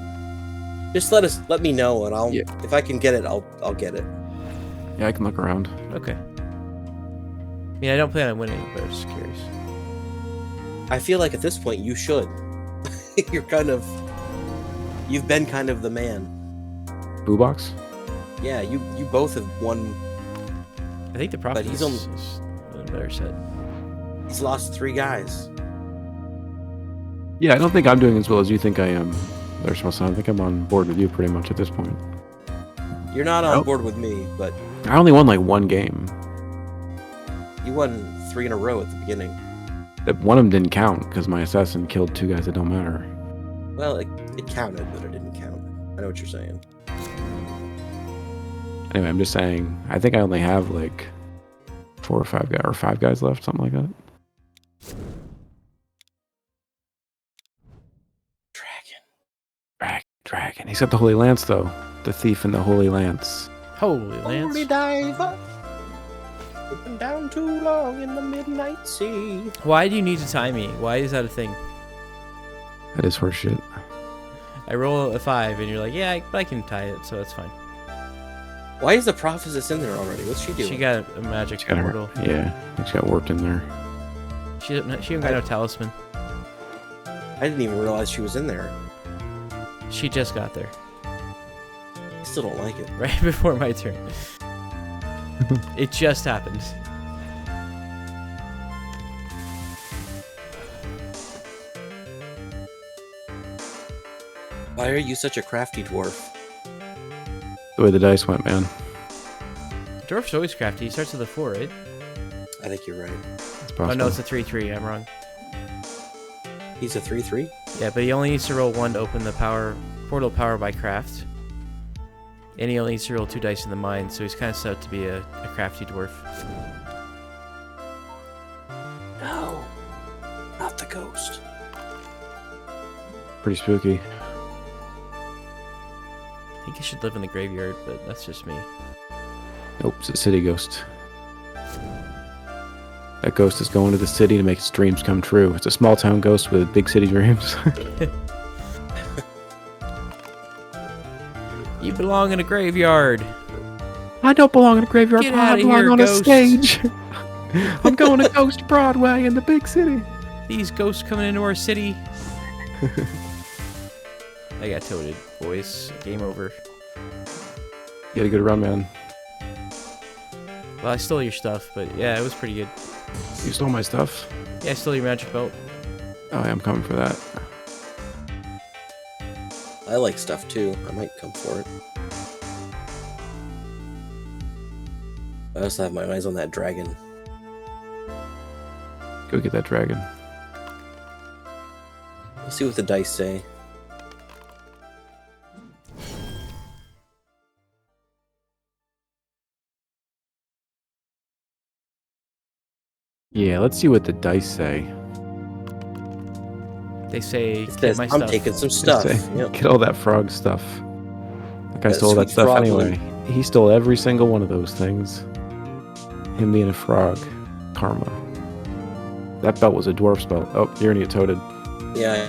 just let me know, and I'll if I can get it, I'll get it. Yeah, I can look around. Okay. I mean, I don't plan on winning, but I'm just curious. I feel like at this point you should. You've been kind of the man. Boobox? Yeah, you both have won. I think the Prophet he's is a better set. He's lost 3 guys. Yeah, I don't think I'm doing as well as you think I am. There's my son. I think I'm on board with you pretty much at this point. You're not on board with me, but I only won like 1 game. you won 3 in a row at the beginning. One of them didn't count because my assassin killed 2 guys that don't matter. Well, it counted, but it didn't count. I know what you're saying. Anyway, I'm just saying, I think I only have like 4 or 5 guys, or 5 guys left, something like that. Dragon. He's got the Holy Lance though. The thief and the Holy Lance. Holy Lance. Holy diver, we've been down too long in the midnight sea. Why do you need to tie me? Why is that a thing? That is horse shit. I roll a 5, and you're like, yeah, I can tie it, so that's fine. Why is the prophetess in there already? What's she doing? She got a magic She got her, portal. yeah, I think she got warped in there. She even got no talisman. I didn't even realize she was in there. She just got there. I still don't like it. Right before my turn. It just happened. Why are you such a crafty dwarf? The way the dice went, man. Dwarf's always crafty. He starts with a 4, right? I think you're right. It's possible. Oh, no, it's a 3-3. I'm wrong. He's a 3/3. Yeah, but he only needs to roll 1 to open the portal power by craft. And he only needs to roll 2 dice in the mine, so he's kind of set up to be a crafty dwarf. No, not the ghost. Pretty spooky. I think he should live in the graveyard, but that's just me. Nope, it's a city ghost. That ghost is going to the city to make its dreams come true. It's a small town ghost with big city dreams. You belong in a graveyard. I don't belong in a graveyard. Get I outta belong here, on ghost. a stage. I'm going to Ghost Broadway in the big city. These ghosts coming into our city. I got toted, boys. Game over. You had a good run, man. Well, I stole your stuff, but yeah, it was pretty good. You stole my stuff. Yeah, I stole your magic belt. Oh, yeah, I'm coming for that. I like stuff too. I might come for it. I also have my eyes on that dragon. Go get that dragon. Let's see what the dice say. Yeah, let's see what the dice say. They say, It "Get says, my I'm stuff." taking some They stuff. say, Yep. get all that frog stuff. That guy That stole that sweet stuff frog anyway. He stole every single one of those things. Him being a frog. Karma. That belt was a dwarf spell. Oh, you're gonna get toted. Yeah,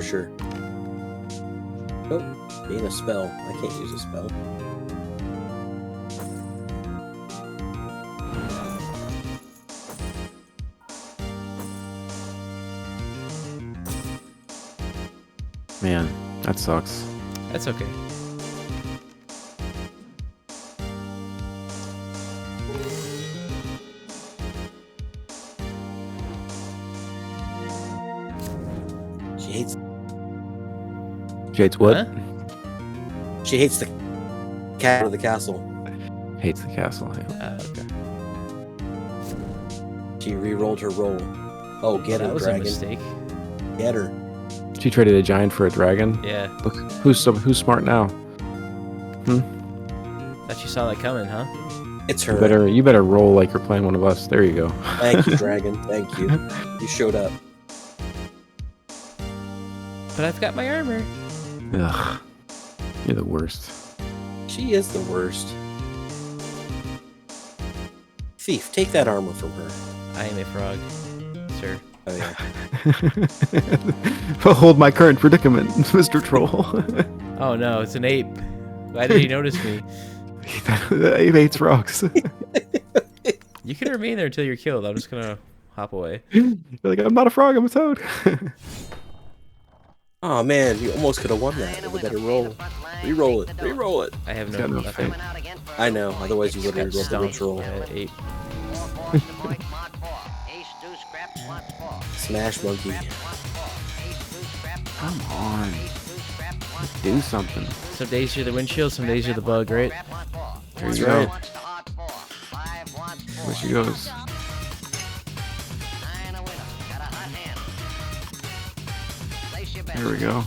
sure. Oh, being a spell. I can't use a spell. Man, that sucks. That's okay. She hates. Jade's what? Huh? She hates the cat of the castle. Hates the castle. Yeah. Okay. She re-rolled her roll. Oh, get That her, was a dragon. mistake. Get her. She traded a giant for a dragon. Yeah. Look, who's smart now? Thought you saw that coming, huh? It's her. You better roll like you're playing one of us. There you go. Thank you, dragon. Thank you. You showed up. But I've got my armor. Ugh, you're the worst. She is the worst. Thief, take that armor from her. I am a frog, sir. Oh yeah. Behold my current predicament, Mr. Troll. Oh no, it's an ape. Why did he notice me? Ape hates frogs. You can remain there until you're killed. I'm just gonna hop away. You're like, I'm not a frog, I'm a toad. Oh man, you almost could have won that with a better roll. Re-roll it. Re-roll it. I have He's got no nothing. fate. I know. Otherwise, you would Got have rolled the stomped rich roll. by an ape. Smash monkey. Come on. Do something. Some days you're the windshield, some days you're the bug, right? There That's you go. right. There she goes. There we go.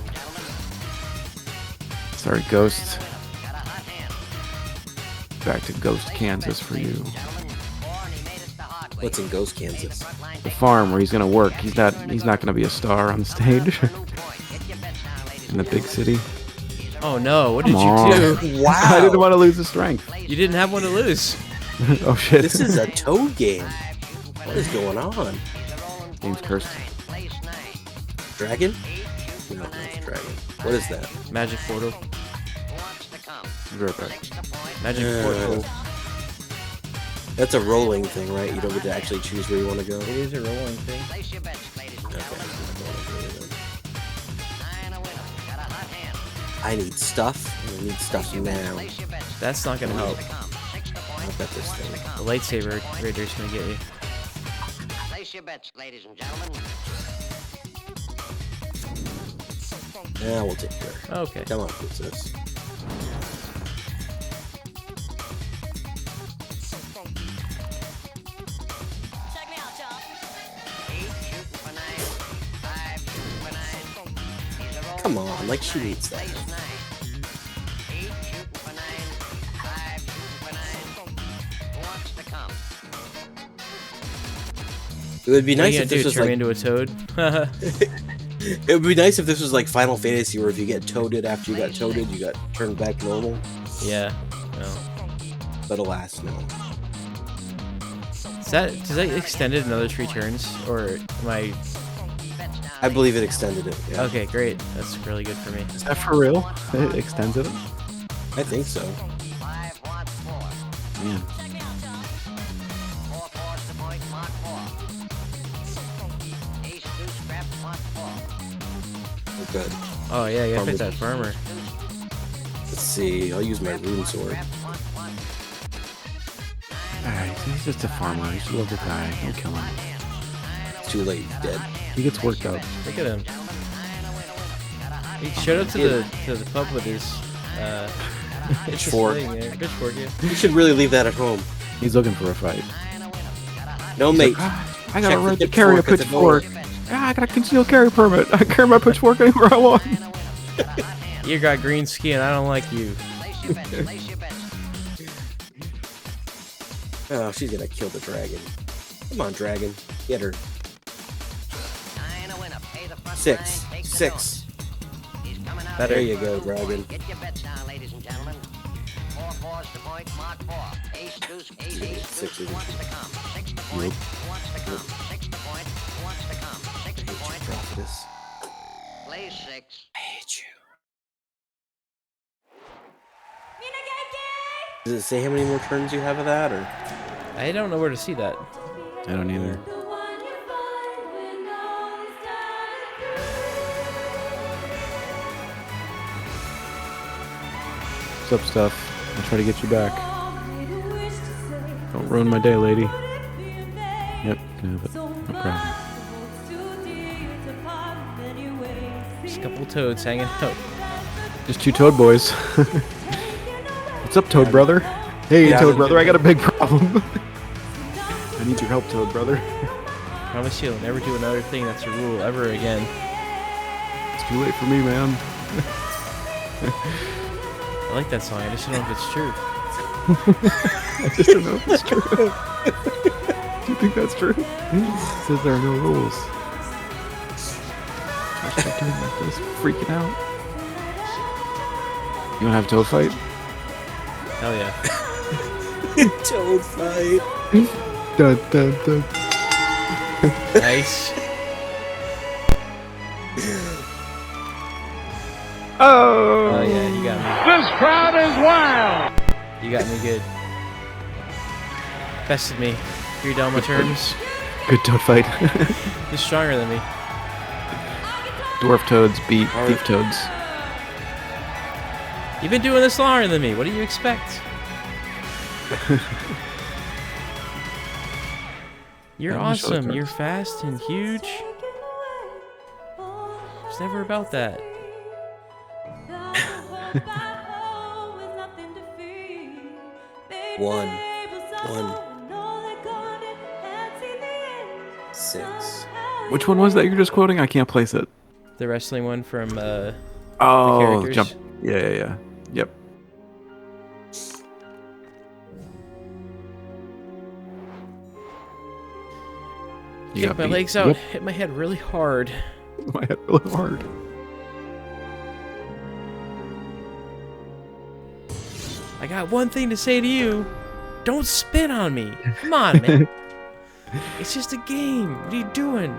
Sorry, Ghost. Back to Ghost, Kansas for you. What's in Ghost, Kansas? The farm where he's gonna work. He's not gonna be a star on the stage. In the big city. Oh no, what did Come you on. do? Wow. I didn't want to lose the strength. You didn't have one to lose. Oh shit. This is a toad game. What is going on? Game's cursed. Dragon? No, it's dragon. What is that? Magic portal. Be right back. Magic portal. That's a rolling thing, right? You don't get to actually choose where you want to go. It is a rolling thing. I need stuff, and I need stuff now. That's not gonna help. I'll bet this thing. The lightsaber raider's gonna get you. Place your bets, ladies and gentlemen. Yeah, we'll take care. Okay. Come on, princess. Check me out, y'all. Come on, like she needs that. It would be What are nice you if gonna this do? was Turn me like. into a toad? It would be nice if this was like Final Fantasy, where if you get toaded after you got toaded, you got turned back normal. Yeah. No. But alas, no. Does that extend it another 3 turns, or am I believe it extended it. Yeah. Okay, great. That's really good for me. Is that for real? It extends it? I think so. Man. Oh, good. Oh yeah, you have to hit that Farmer's- farmer. Let's see. I'll use my rune sword. Alright, he's just a farmer. He's a little guy. Don't kill him. It's too late. He's dead. He gets worked up. Look at him. He showed up to the pub with his Pitchfork. thing, yeah, pitchfork. Yeah. You should really leave that at home. He's looking for a fight. No, mate. I gotta Check ride the to carry a pitchfork at the pitchfork. I got a concealed carry permit. I carry my pitchfork anywhere I want. You got green skin. I don't like you. Oh, she's gonna kill the dragon. Come on, dragon. Get her. 6. 6. Better. There you go, dragon. Get your bets down, ladies and gentlemen. 4 fours to point, mark 4. Ace, deuce, ace, ace, Six deuce, is- who wants to come? 6 to point, who wants to come? 6 to point, who wants to come? 6 to point, Prophetess. play 6. I hate you. Does it say how many more turns you have of that, or? I don't know where to see that. I don't either. What's up, stuff? I'll try to get you back. Don't ruin my day, lady. Yep, can have it. No problem. Just a couple toads hanging out. Just 2 toad boys. What's up, toad brother? Hey, Yeah, toad brother, I got a big problem. I need your help, toad brother. Promise you'll never do another thing that's a rule ever again. It's too late for me, man. I like that song. I just don't know if it's true. I just don't know if it's true. Do you think that's true? It says there are no rules. I should be doing like this, freaking out. You wanna have a toad fight? Hell yeah. Toad fight. Dun, dun, dun. Nice. Oh! Oh yeah, you got me. This crowd is wild! You got me good. Bested me. 3 Dalma terms. Good toad fight. You're stronger than me. Dwarf toads beat thief toads. You've been doing this longer than me. What do you expect? You're I'm gonna show awesome. the You're cards. fast and huge. It's never about that. One. 6. Which one was that you're just quoting? I can't place it. The wrestling one from Oh, characters. jump. Yeah. Yep. You kick got my beat. legs out, Yep. hit my head really hard. My head really hard. I got one thing to say to you. Don't spit on me. Come on, man. It's just a game. What are you doing?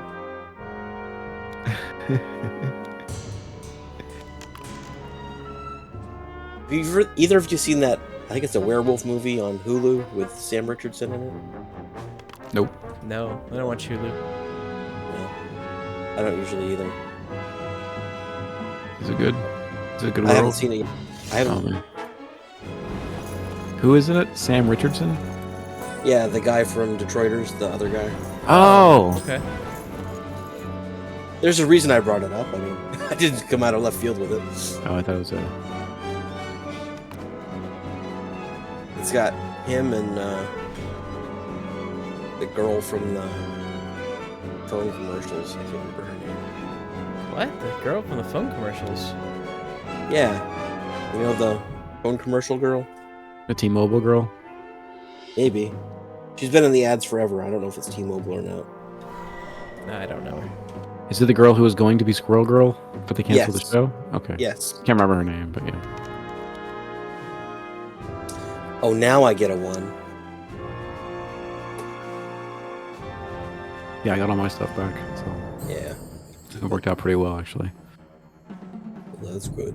Have you either of you seen that? I think it's a werewolf movie on Hulu with Sam Richardson in it. Nope. No, I don't want Hulu. No, I don't usually either. Is it good? Is it a good I haven't world? seen it yet. I Oh, haven't. man. Who is in it? Sam Richardson? Yeah, the guy from Detroiters, the other guy. Oh! Okay. There's a reason I brought it up. I mean, I didn't come out of left field with it. Oh, I thought it was a... It's got him and the girl from the phone commercials. I can't remember her name. What? The girl from the phone commercials? Yeah, you know the phone commercial girl? A T-Mobile girl? Maybe. She's been in the ads forever. I don't know if it's T-Mobile or not. No, I don't know her. Is it the girl who was going to be Squirrel Girl, but they canceled Yes. the show? Okay. Yes. Can't remember her name, but yeah. Oh, now I get a 1. Yeah, I got all my stuff back, so Yeah, it worked out pretty well, actually. well, that's good.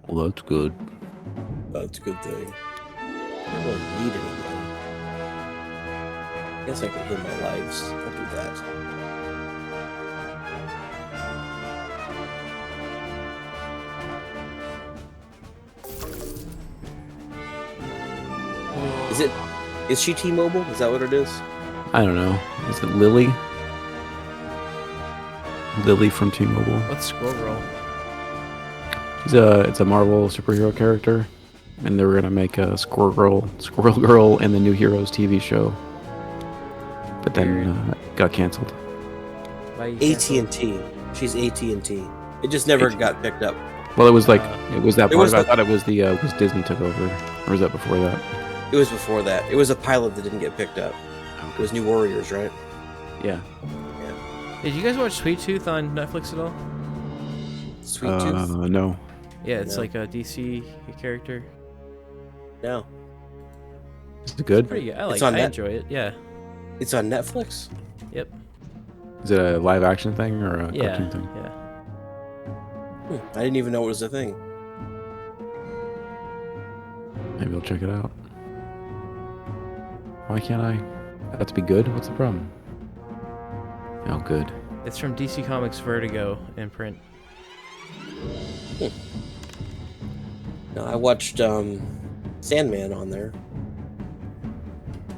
Well, that's good. That's a good thing. I don't need anything. I guess I can heal my lives. I'll do that. Is she T-Mobile? Is that what it is? I don't know. Is it Lily? Lily from T-Mobile. What's Squirrel Girl? It's a Marvel superhero character. and they were gonna make a Squirrel Girl, and the New Heroes TV show, but then got canceled. AT&T. She's AT&T. It just never got picked up. Well, it was like it was that it part. was I the- thought it was the was Disney took over, or was that before that? It was before that. It was a pilot that didn't get picked up. It was New Warriors, right? Yeah. Did you guys watch Sweet Tooth on Netflix at all? Sweet Tooth? No. Yeah, it's No. like a DC character. No. Is it good? Pretty good. It's on I Net- enjoy it. Yeah. It's on Netflix? Yep. Is it a live action thing or a Yeah. cartoon thing? Yeah. I didn't even know it was a thing. Maybe I'll check it out. Why can't I? That to be good? What's the problem? Oh, good. It's from DC Comics Vertigo in print. No, I watched Sandman on there.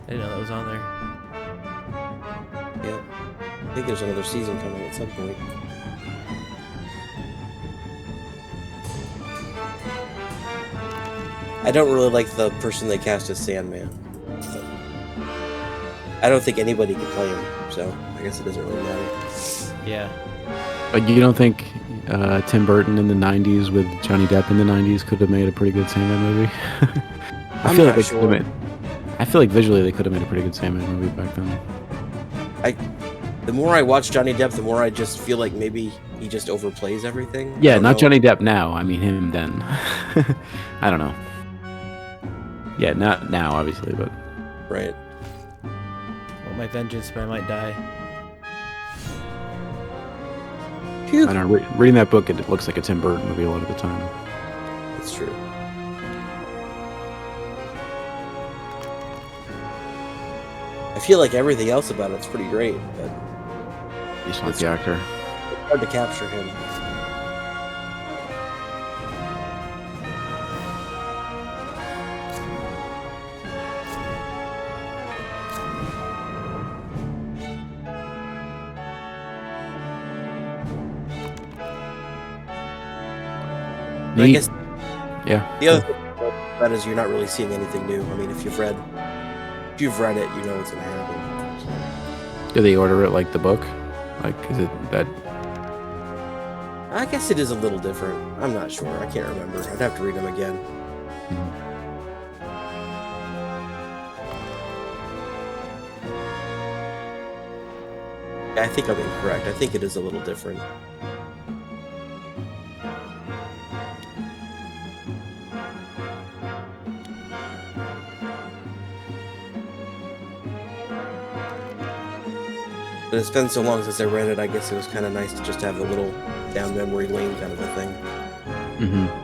I didn't know that was on there. Yeah. I think there's another season coming at some point. I don't really like the person they cast as Sandman. I don't think anybody could play him, so I guess it doesn't really matter. Yeah. But you don't think Tim Burton in the 90s with Johnny Depp in the 90s could have made a pretty good Sandman movie? I'm not they sure. could have made, I feel like visually they could have made a pretty good Sandman movie back then. The more I watch Johnny Depp, the more I just feel like maybe he just overplays everything. Yeah, I don't not know. Johnny Depp now. I mean him then. I don't know. Yeah, not now, obviously, but Right. Well, my vengeance, but I might die. Phew. I don't know. Reading that book, it looks like a Tim Burton movie a lot of the time. That's true. I feel like everything else about it's pretty great, but You just like the actor. it's hard to capture him. But I Neat. guess Yeah. the other thing about that is you're not really seeing anything new. I mean, if you've read it, you know what's gonna happen. Do they order it like the book? Like, is it that? I guess it is a little different. I'm not sure. I can't remember. I'd have to read them again. I think I'm incorrect. I think it is a little different. But it's been so long since I read it, I guess it was kind of nice to just have a little down memory lane kind of a thing. Mm-hmm.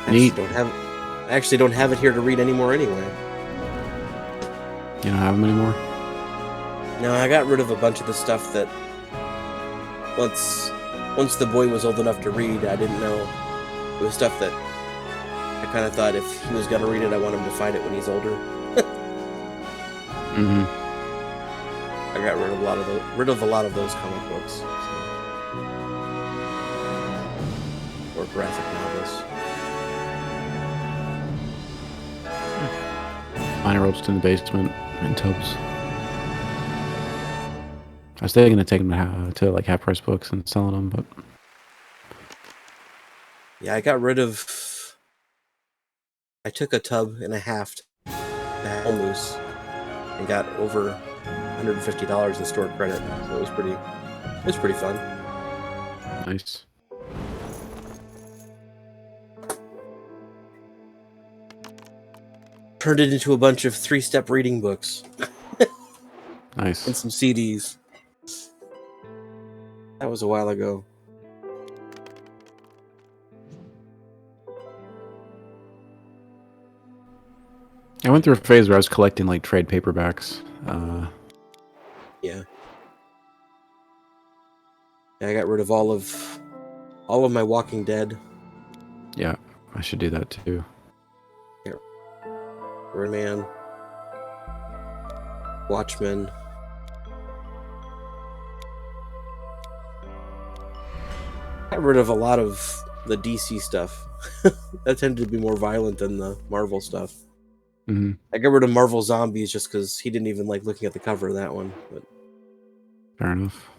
Neat. I actually don't have it here to read anymore anyway. You don't have them anymore? No, I got rid of a bunch of the stuff that once the boy was old enough to read, I didn't know. It was stuff that I kind of thought if he was gonna read it, I want him to find it when he's older. Mm-hmm. I got rid of a lot of those comic books, so. Or graphic novels. Mine are just in the basement in tubs. I was thinking of taking them to like half price books and selling them, but Yeah, I got rid of. I took a tub and a half to Moose and got over $150 in store credit, so it was pretty fun. nice. Turned it into a bunch of 3-step reading books Nice. and some CDs. That was a while ago. I went through a phase where I was collecting like trade paperbacks. Yeah. Yeah, I got rid of all of my Walking Dead. Yeah, I should do that too. Rayman, Watchmen. Got rid of a lot of the DC stuff. That tended to be more violent than the Marvel stuff. Hmm. I got rid of Marvel Zombies just because he didn't even like looking at the cover of that one. But Fair enough.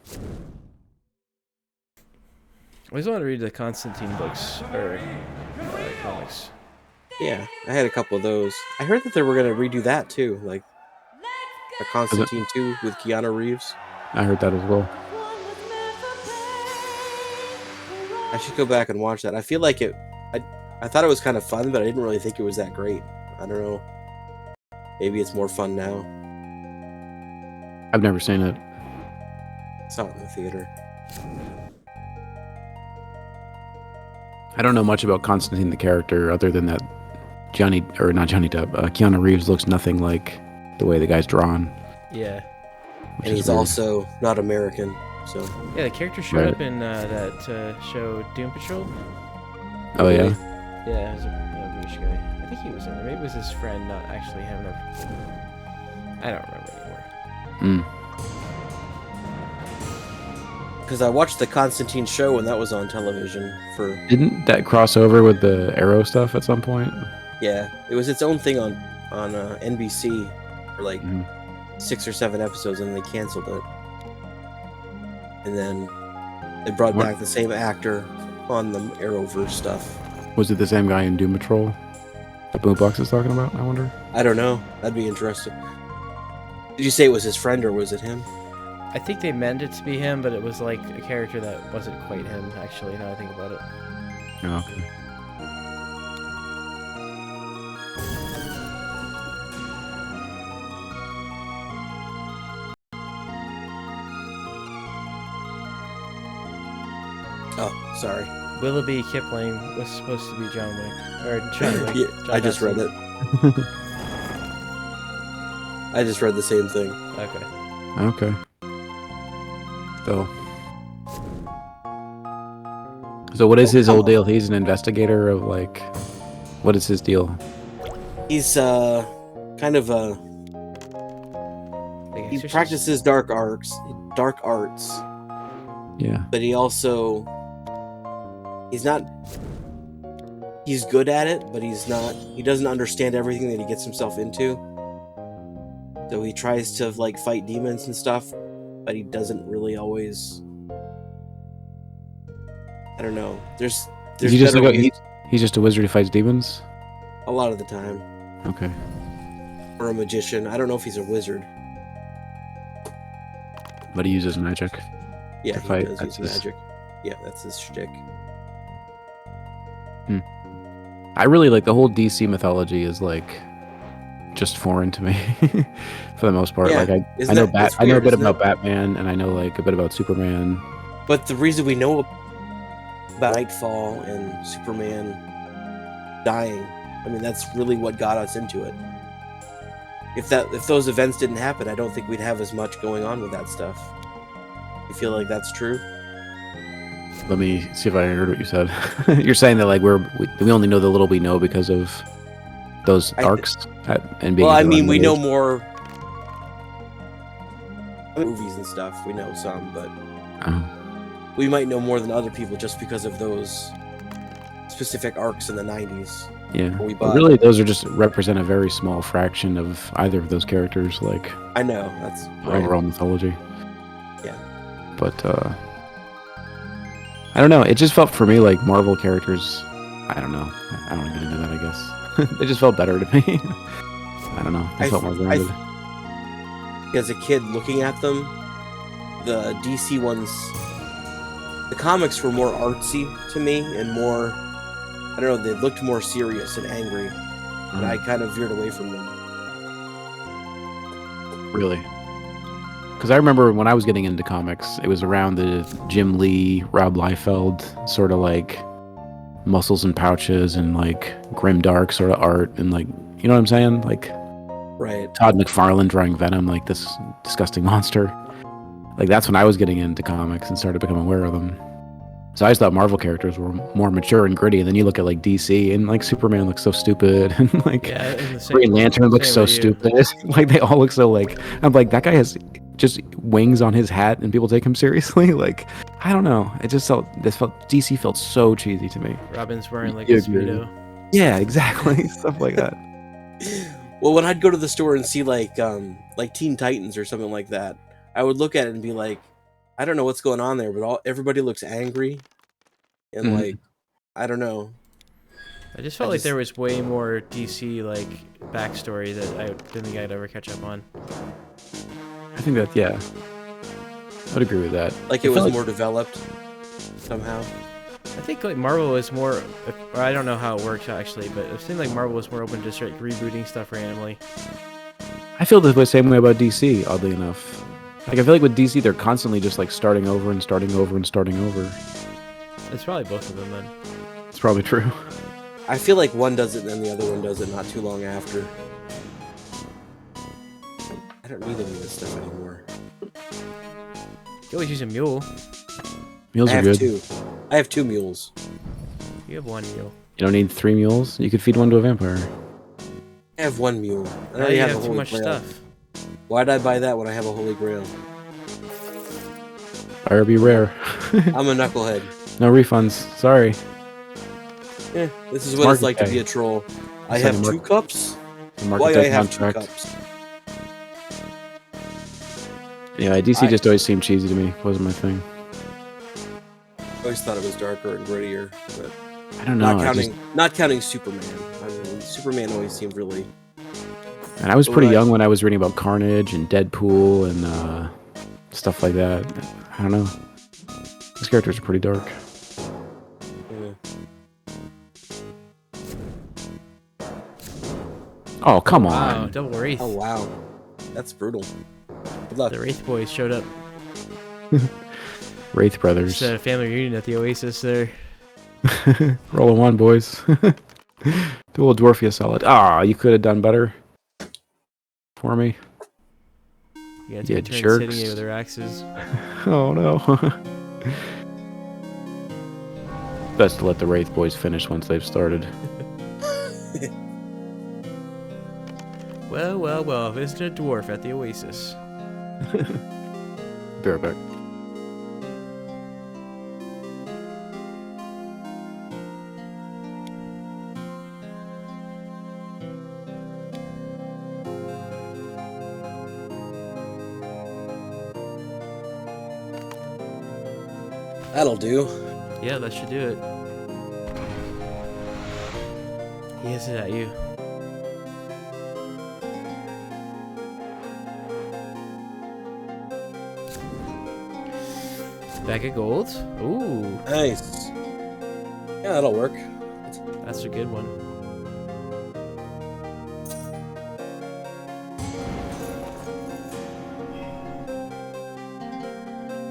I always wanted to read the Constantine books or comics. yeah, I had a couple of those. I heard that they were gonna redo that too, like a Constantine 2 with Keanu Reeves. I heard that as well. I should go back and watch that. I feel like it. I thought it was kind of fun, but I didn't really think it was that great. I don't know. Maybe it's more fun now. I've never seen it. Saw it in the theater. I don't know much about Constantine the character other than that Keanu Reeves looks nothing like the way the guy's drawn. Yeah. Which And is he's weird. also not American, so Yeah, the character showed Right. up in that show Doom Patrol. Oh yeah. Yeah, it was a British guy. I think he was in there. Maybe it was his friend, not actually him. I don't remember anymore. because I watched the Constantine show when that was on television for Didn't that cross over with the Arrow stuff at some point? yeah, it was its own thing on NBC for like Mhm. 6 or 7 episodes, and they canceled it. And then they brought What? back the same actor on the Arrowverse stuff. Was it the same guy in Doom Patrol that Boombox is talking about? I wonder. I don't know. That'd be interesting. Did you say it was his friend or was it him? I think they meant it to be him, but it was like a character that wasn't quite him, actually, now I think about it. Oh, okay. Oh, sorry. Willoughby Kipling was supposed to be John Wick. Or John Wick. Yeah, John I just read Hudson. it. I just read the same thing. Okay. Okay. So what is his whole deal? He's an investigator of like, what is his deal? He's kind of a Like he exorcist? practices dark arts, Yeah. but he also he's good at it, but he doesn't understand everything that he gets himself into. So he tries to like fight demons and stuff, but he doesn't really always. I don't know. There's He's just better like ways he's just a wizard who fights demons. a lot of the time, Okay. or a magician. I don't know if he's a wizard. But he uses magic. Yeah, To he fight, does that's use his- magic. Yeah, that's his shtick. I really like the whole DC mythology is like just foreign to me for the most part. Yeah, Like I isn't know that- it's I know a weird, bit isn't about it? Batman and I know like a bit about Superman. But the reason we know about Nightfall and Superman dying, I mean, that's really what got us into it. If those events didn't happen, I don't think we'd have as much going on with that stuff. You feel like that's true? Let me see if I heard what you said. You're saying that like we only know the little we know because of those arcs and being. Well, I into mean, we know age. more movies and stuff. We know some, but Oh. we might know more than other people just because of those specific arcs in the 90s. Yeah. We But bought. really, those are just represent a very small fraction of either of those characters, like I know that's right. overall mythology. Yeah. But I don't know. It just felt for me like Marvel characters. I don't know. I don't even know that. I guess they just felt better to me. I don't know. They I felt more th- I grounded. As a kid looking at them, the DC ones, the comics were more artsy to me and more, I don't know, they looked more serious and angry, and I kind of veered away from them. Really? Because I remember when I was getting into comics, it was around the Jim Lee, Rob Liefeld sort of like muscles and pouches and like grimdark sort of art and like, you know what I'm saying? Like Right. Todd McFarlane drawing Venom like this disgusting monster. Like that's when I was getting into comics and started becoming aware of them. So I just thought Marvel characters were more mature and gritty. And then you look at like DC and like Superman looks so stupid and like Yeah, in the same, Green Lantern looks same so with you. stupid. Like they all look so like I'm like that guy has just wings on his hat and people take him seriously. Like I don't know. It just felt DC felt so cheesy to me. Robin's wearing like You a agree. Speedo. Yeah, exactly. Stuff like that. Well, when I'd go to the store and see like Teen Titans or something like that, I would look at it and be like, I don't know what's going on there, but everybody looks angry and Mhm. like I don't know. I just felt like there was way more DC like backstory that I didn't think I'd ever catch up on. I think that yeah. I would agree with that. Like I it was feel like- more developed somehow. I think like Marvel was more, or I don't know how it works actually, but it seemed like Marvel was more open to just like rebooting stuff randomly. I feel the same way about DC, oddly enough. Like I feel like with DC they're constantly just like starting over and starting over and starting over. It's probably both of them then. It's probably true. I feel like one does it and then the other one does it not too long after. I don't need any of this stuff anymore. You always use a mule. Mules I are have good. two. I have 2 mules. You have one mule. You don't need 3 mules. You could feed one to a vampire. I have 1 mule. I Now already you have have a too Holy much Grail. stuff. Why'd I buy that when I have a Holy Grail? Fire be rare. I'm a knucklehead. No refunds. Sorry. Yeah, this is what Market it's like to day. be a troll. I It's have like a 2 cups? The market Why day I have 2 contract. cups? Yeah, DC I- just always seemed cheesy to me. Wasn't my thing. I always thought it was darker and grittier, but I don't know. not counting Superman. I mean, Superman always seemed really. And I was pretty Right. young when I was reading about Carnage and Deadpool and stuff like that. I don't know. These characters are pretty dark. Oh, come Wow, on. double Wraith. Oh wow, that's brutal. Good luck. The Wraith boys showed up. Wraith Brothers. Just a family reunion at the Oasis there. Roll a 1, boys. Do a little Dwarfia solid. Ah, you could have done better for me. You got Yeah, to turns jerks. hitting you with their axes. Oh, no. Best to let the Wraith boys finish once they've started. Well, well, well. Visited a dwarf at the Oasis. Be right back. That'll do. Yeah, that should do it. He hits it at you. Bag of gold. Ooh, Nice. Yeah, that'll work. that's a good one.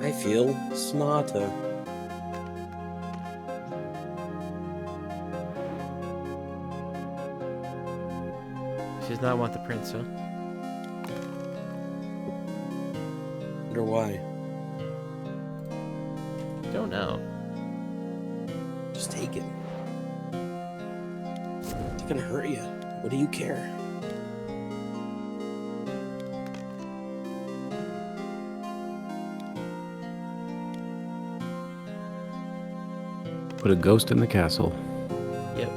I feel smarter. She does not want the prince, huh? Wonder why. Don't know. Just take it. It's gonna hurt you. What do you care? Put a ghost in the castle. Yep.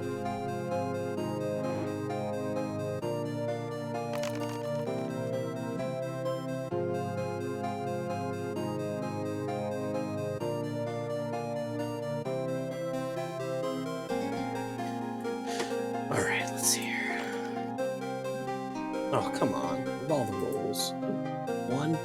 Alright, let's see here. Oh, come on. With all the rolls. 1.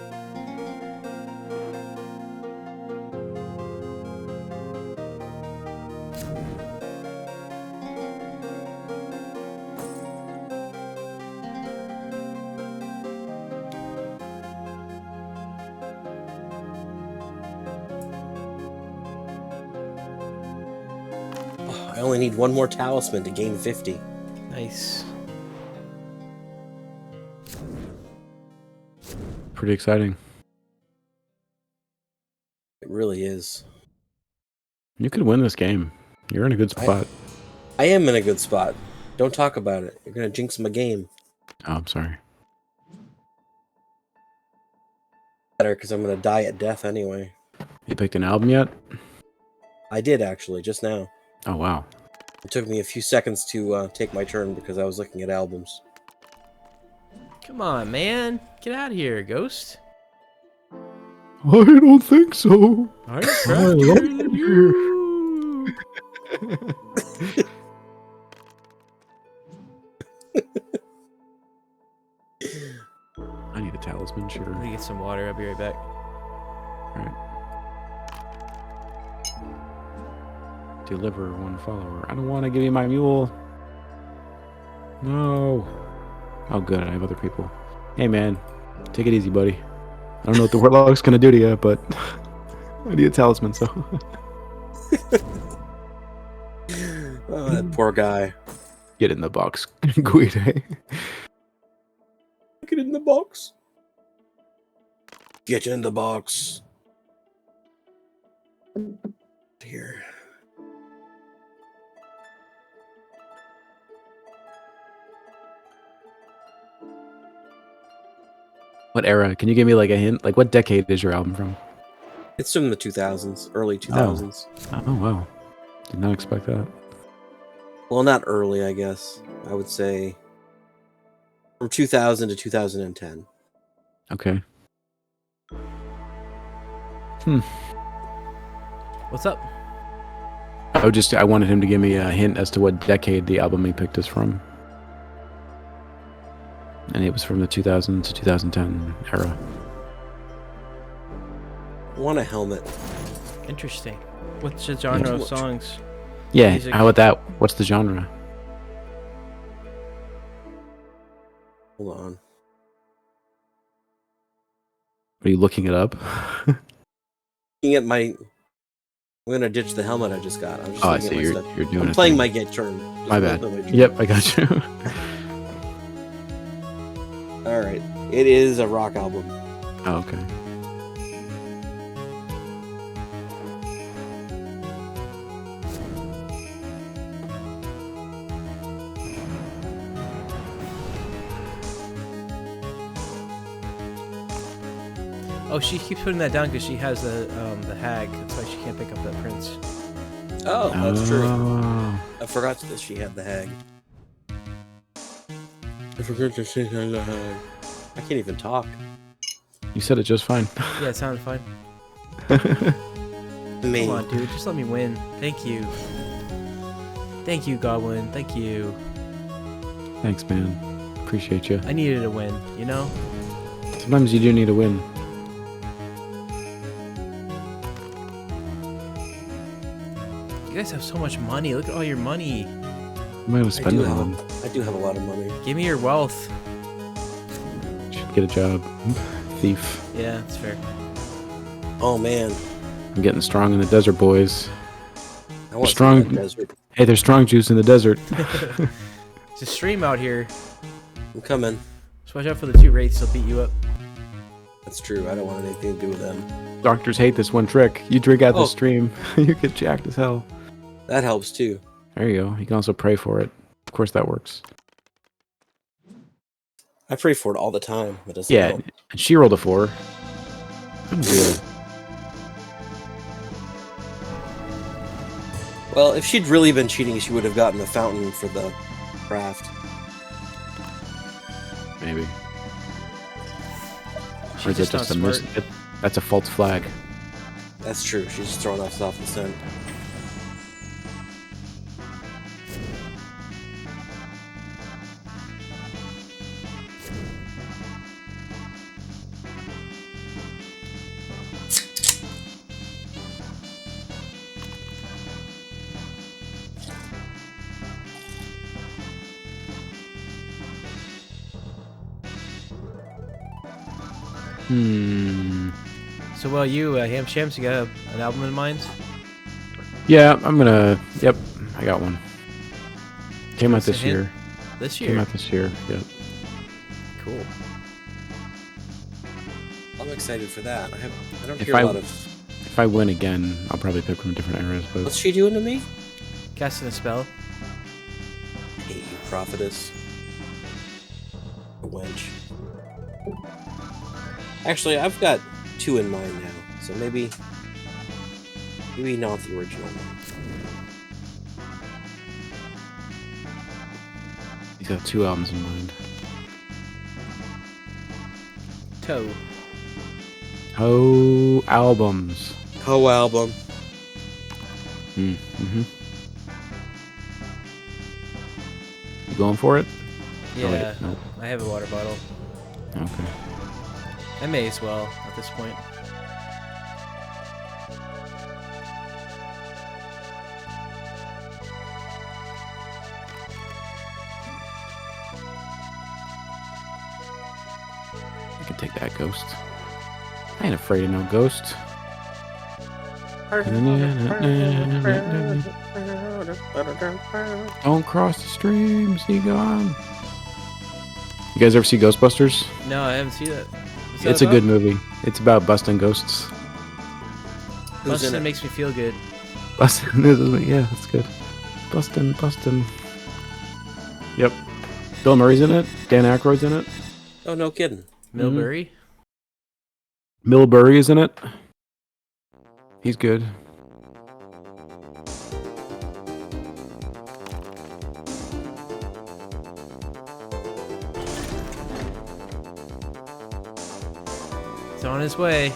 Oh, I only need 1 more talisman to gain 50. Nice. Pretty exciting. It really is. You could win this game. You're in a good spot. I am in a good spot. Don't talk about it. You're gonna jinx my game. Oh, I'm sorry. Better, because I'm gonna die at death anyway. You picked an album yet? I did actually, just now. Oh, wow. It took me a few seconds to take my turn because I was looking at albums. Come on, man. Get out of here, Ghost. I don't think so. I'm craftier than you. I need a talisman, sure. Let me get some water. I'll be right back. Alright. Deliver one follower. I don't want to give you my mule. No. Oh, good. I have other people. Hey, man. Take it easy, buddy. I don't know what the warlock's going to do to you, but I need a talisman, so. Oh, that poor guy. Get in the box, Guide. Get in the box. Get in the box. Here. What era? Can you give me like a hint? Like, what decade is your album from? It's from the 2000s, early 2000s. Oh, wow. Did not expect that. Well, not early, I guess. I would say from 2000 to 2010. Okay. What's up? I wanted him to give me a hint as to what decade the album he picked is from. And it was from the 2000 to 2010 era. I want a helmet. Interesting. What's the genre of songs? Yeah, Music. how about that? What's the genre? Hold on. Are you looking it up? Looking at my... I'm gonna ditch the helmet I just got. I'm just Oh, I looking see. at my You're stuff. doing I'm a playing thing. my get turn. Just My bad. play my turn. Yep, I got you. Alright. It is a rock album. Oh, okay. Oh, she keeps putting that down because she has the hag. That's why she can't pick up that prince. Oh, that's true. Oh. I forgot that she had the hag. I forgot that she had the hag. I can't even talk. You said it just fine. Yeah, it sounded fine. Me. Come on, dude. Just let me win. Thank you. Thank you, Godwin. Thank you. Thanks, man. Appreciate you. I needed a win, you know? Sometimes you do need a win. You guys have so much money. Look at all your money. You might have spent it on. I do have a lot of money. Give me your wealth. Should get a job. Thief. Yeah, that's fair. Oh man. I'm getting strong in the desert, boys. I want strong. some of that desert. Hey, there's strong juice in the desert. It's a stream out here. I'm coming. Just watch out for the two wraiths. They'll beat you up. That's true. I don't want anything to do with them. Doctors hate this one trick. You drink out Oh. the stream, you get jacked as hell. That helps too. There you go. You can also pray for it. Of course, that works. I pray for it all the time. It doesn't Yeah, help. and she rolled a 4. I'm good. Well, if she'd really been cheating, she would have gotten the fountain for the craft. Maybe. She's Or is it just not just a smart. That's a false flag. That's true. She's just throwing us off the scent. So, well, you, Ham Shams, you got an album in mind? Yeah, I'm gonna. Yep, I got one. Came out us a this hint? year. This Came year? out this year. Yep. Cool. I'm excited for that. I don't If hear I- a lot of. If if I win again, I'll probably pick from different eras. But What's she doing to me? Casting a spell. I hate you, prophetess. A wench. Actually, I've got 2 in mind now, so maybe not the original one. he's got 2 albums in mind. Toe. Oh, albums. Co-album. Mm-hmm. You going for it? Yeah. wait, no. I have a water bottle. Okay. I may as well at this point. I can take that ghost. I ain't afraid of no ghost. Don't cross the stream, see gone. You guys ever see Ghostbusters? No, I haven't seen that. What's that It's a about? good movie. It's about busting ghosts. Who's in Bustin' it? makes me feel good. Busting, yeah, that's good. Bustin'. Yep. Bill Murray's in it. Dan Aykroyd's in it. Oh, no kidding. Milbury? Bill Murray is in it. He's good. It's on his way.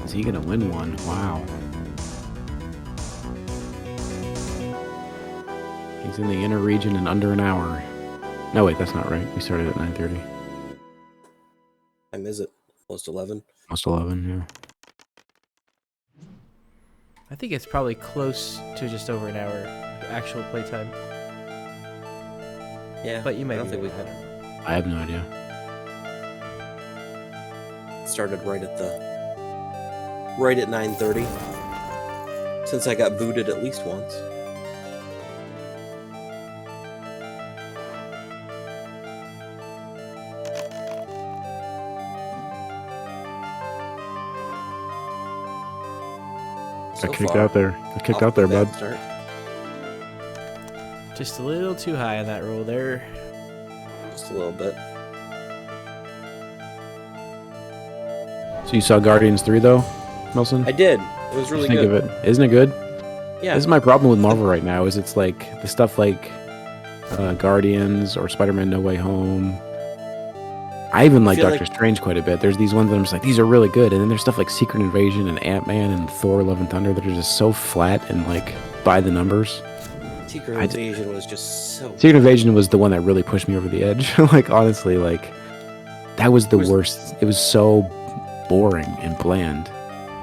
Is he gonna win one? Wow. He's in the inner region in under an hour. No, wait, that's not right. We started at 9:30. Time is it? Almost 11. Almost 11, yeah. I think it's probably close to just over an hour actual playtime. Yeah, But you might I don't be think we right. had I have no idea. started right at 9:30. Since I got booted at least once. Got kicked out there. Got kicked out there, bud. Start. Just a little too high on that roll there. Just a little bit. So you saw Guardians 3 though, Nelson? I did. It was really Think good. of it. Isn't it good? Yeah. This is my problem with Marvel right now. Is it's like the stuff like Guardians or Spider-Man: No Way Home. I even like feel Doctor like- Strange quite a bit. There's these ones that I'm just like, these are really good, and then there's stuff like Secret Invasion and Ant-Man and Thor: Love and Thunder that are just so flat and like by the numbers. Secret I d- Invasion was just so. Secret Invasion was the one that really pushed me over the edge. Like honestly, like that was the worst. It was so boring and bland.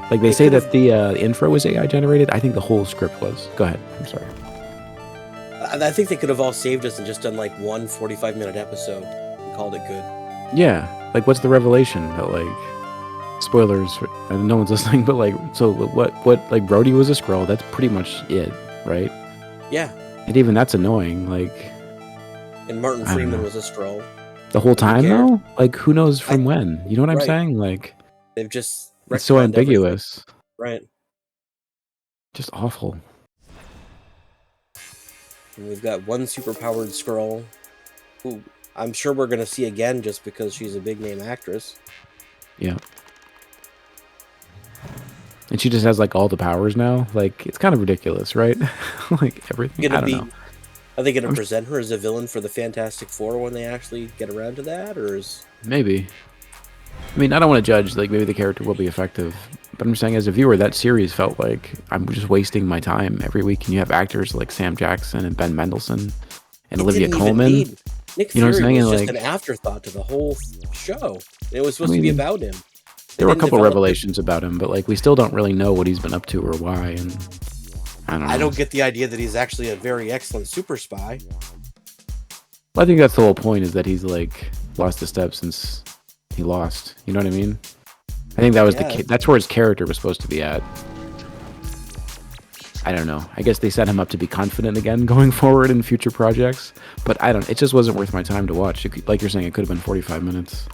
Like they They say could've- that the intro was AI generated. I think the whole script was. Go ahead. I'm sorry. I think they could have all saved us and just done like one 45-minute episode and called it good. Yeah, like what's the revelation that like spoilers? No one's listening, but like, so what? Like Brody was a Skrull. That's pretty much it, right? Yeah. And even that's annoying. Like And Martin I don't Freeman know. was a Skrull. the whole time cared. though. Like who knows from when? You know what I'm Right. saying? Like They've just. it's so retconned ambiguous. everything. Right. Just awful. And we've got one superpowered Skrull, who I'm sure we're going to see again just because she's a big name actress. Yeah. And she just has like all the powers now. Like it's kind of ridiculous, right? Like everything. I don't know. Are they going to present her as a villain for the Fantastic Four when they actually get around to that, or is? Maybe. I mean, I don't want to judge. Like maybe the character will be effective, but I'm saying as a viewer, that series felt like I'm just wasting my time every week. And you have actors like Sam Jackson and Ben Mendelsohn and It Olivia didn't even Colman. need- Nick You know Fury what I'm saying? was just Like- an afterthought to the whole show. It was supposed to be mean, about him. There were a didn't couple develop it. revelations about him, but like we still don't really know what he's been up to or why. And I don't know. I don't get the idea that he's actually a very excellent super spy. Well, I think that's the whole point, is that he's like lost a step since he lost. You know what I mean? I think that was Yeah. that's where his character was supposed to be at. I don't know. I guess they set him up to be confident again going forward in future projects. But I don't. It just wasn't worth my time to watch. Like you're saying, it could have been 45 minutes.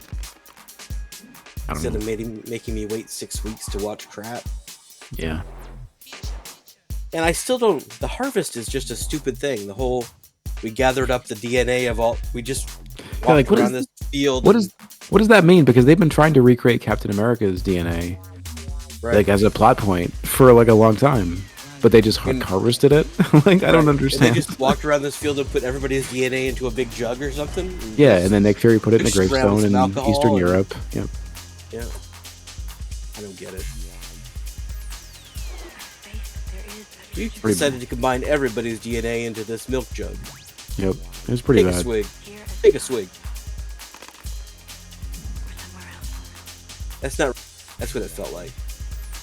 I don't Instead know. of making me wait 6 weeks to watch crap. Yeah. And I still don't. The harvest is just a stupid thing. The whole we gathered up the DNA of all. We just walked like, what around is- this field. What does that mean? Because they've been trying to recreate Captain America's DNA, right? like as a plot point for like a long time, but they just harvested it. Like I don't Right. understand. And they just walked around this field and put everybody's DNA into a big jug or something. Yeah, and then Nick Fury put it in a mixed around with gravestone in some alcohol Eastern and- Europe. Yep. Yeah. I don't get it. We decided to combine everybody's DNA into this milk jug. Yep. It was pretty Take a bad. swig. Take a swig. That's what it felt like.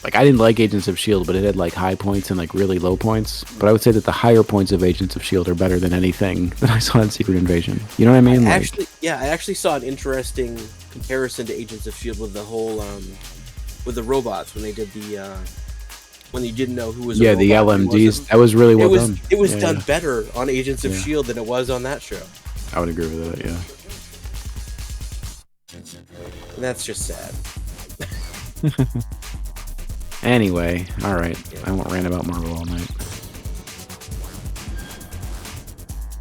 Like I didn't like Agents of Shield, but it had like high points and like really low points. But I would say that the higher points of Agents of Shield are better than anything that I saw in Secret Invasion. You know what I mean? I Like, actually saw an interesting comparison to Agents of Shield with the whole with the robots when they did the when you didn't know who was a yeah, robot the and who LMDs. wasn't. That was really well it was done. it was Yeah, done yeah. better on Agents of Yeah. Shield than it was on that show, I would agree with that. Yeah. and that's just sad. Anyway, all right. I won't rant about Marvel all night.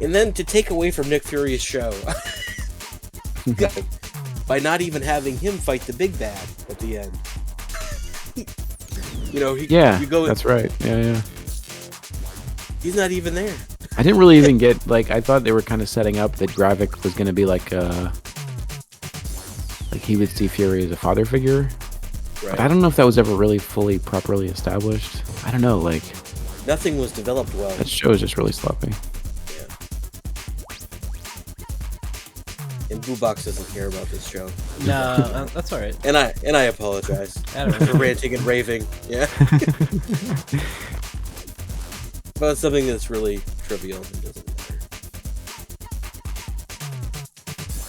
And then to take away from Nick Fury's show by not even having him fight the big bad at the end. Yeah, you go. that's right. Yeah. He's not even there. I didn't really even get like I thought they were kind of setting up that Gravik was going to be like he would see Fury as a father figure. Right. But I don't know if that was ever really fully properly established. I don't know. Like Nothing was developed well. that show is just really sloppy. And Boo Box doesn't care about this show. No, that's all right. And I apologize I don't for know. ranting and raving. Yeah. About something that's really trivial and doesn't matter.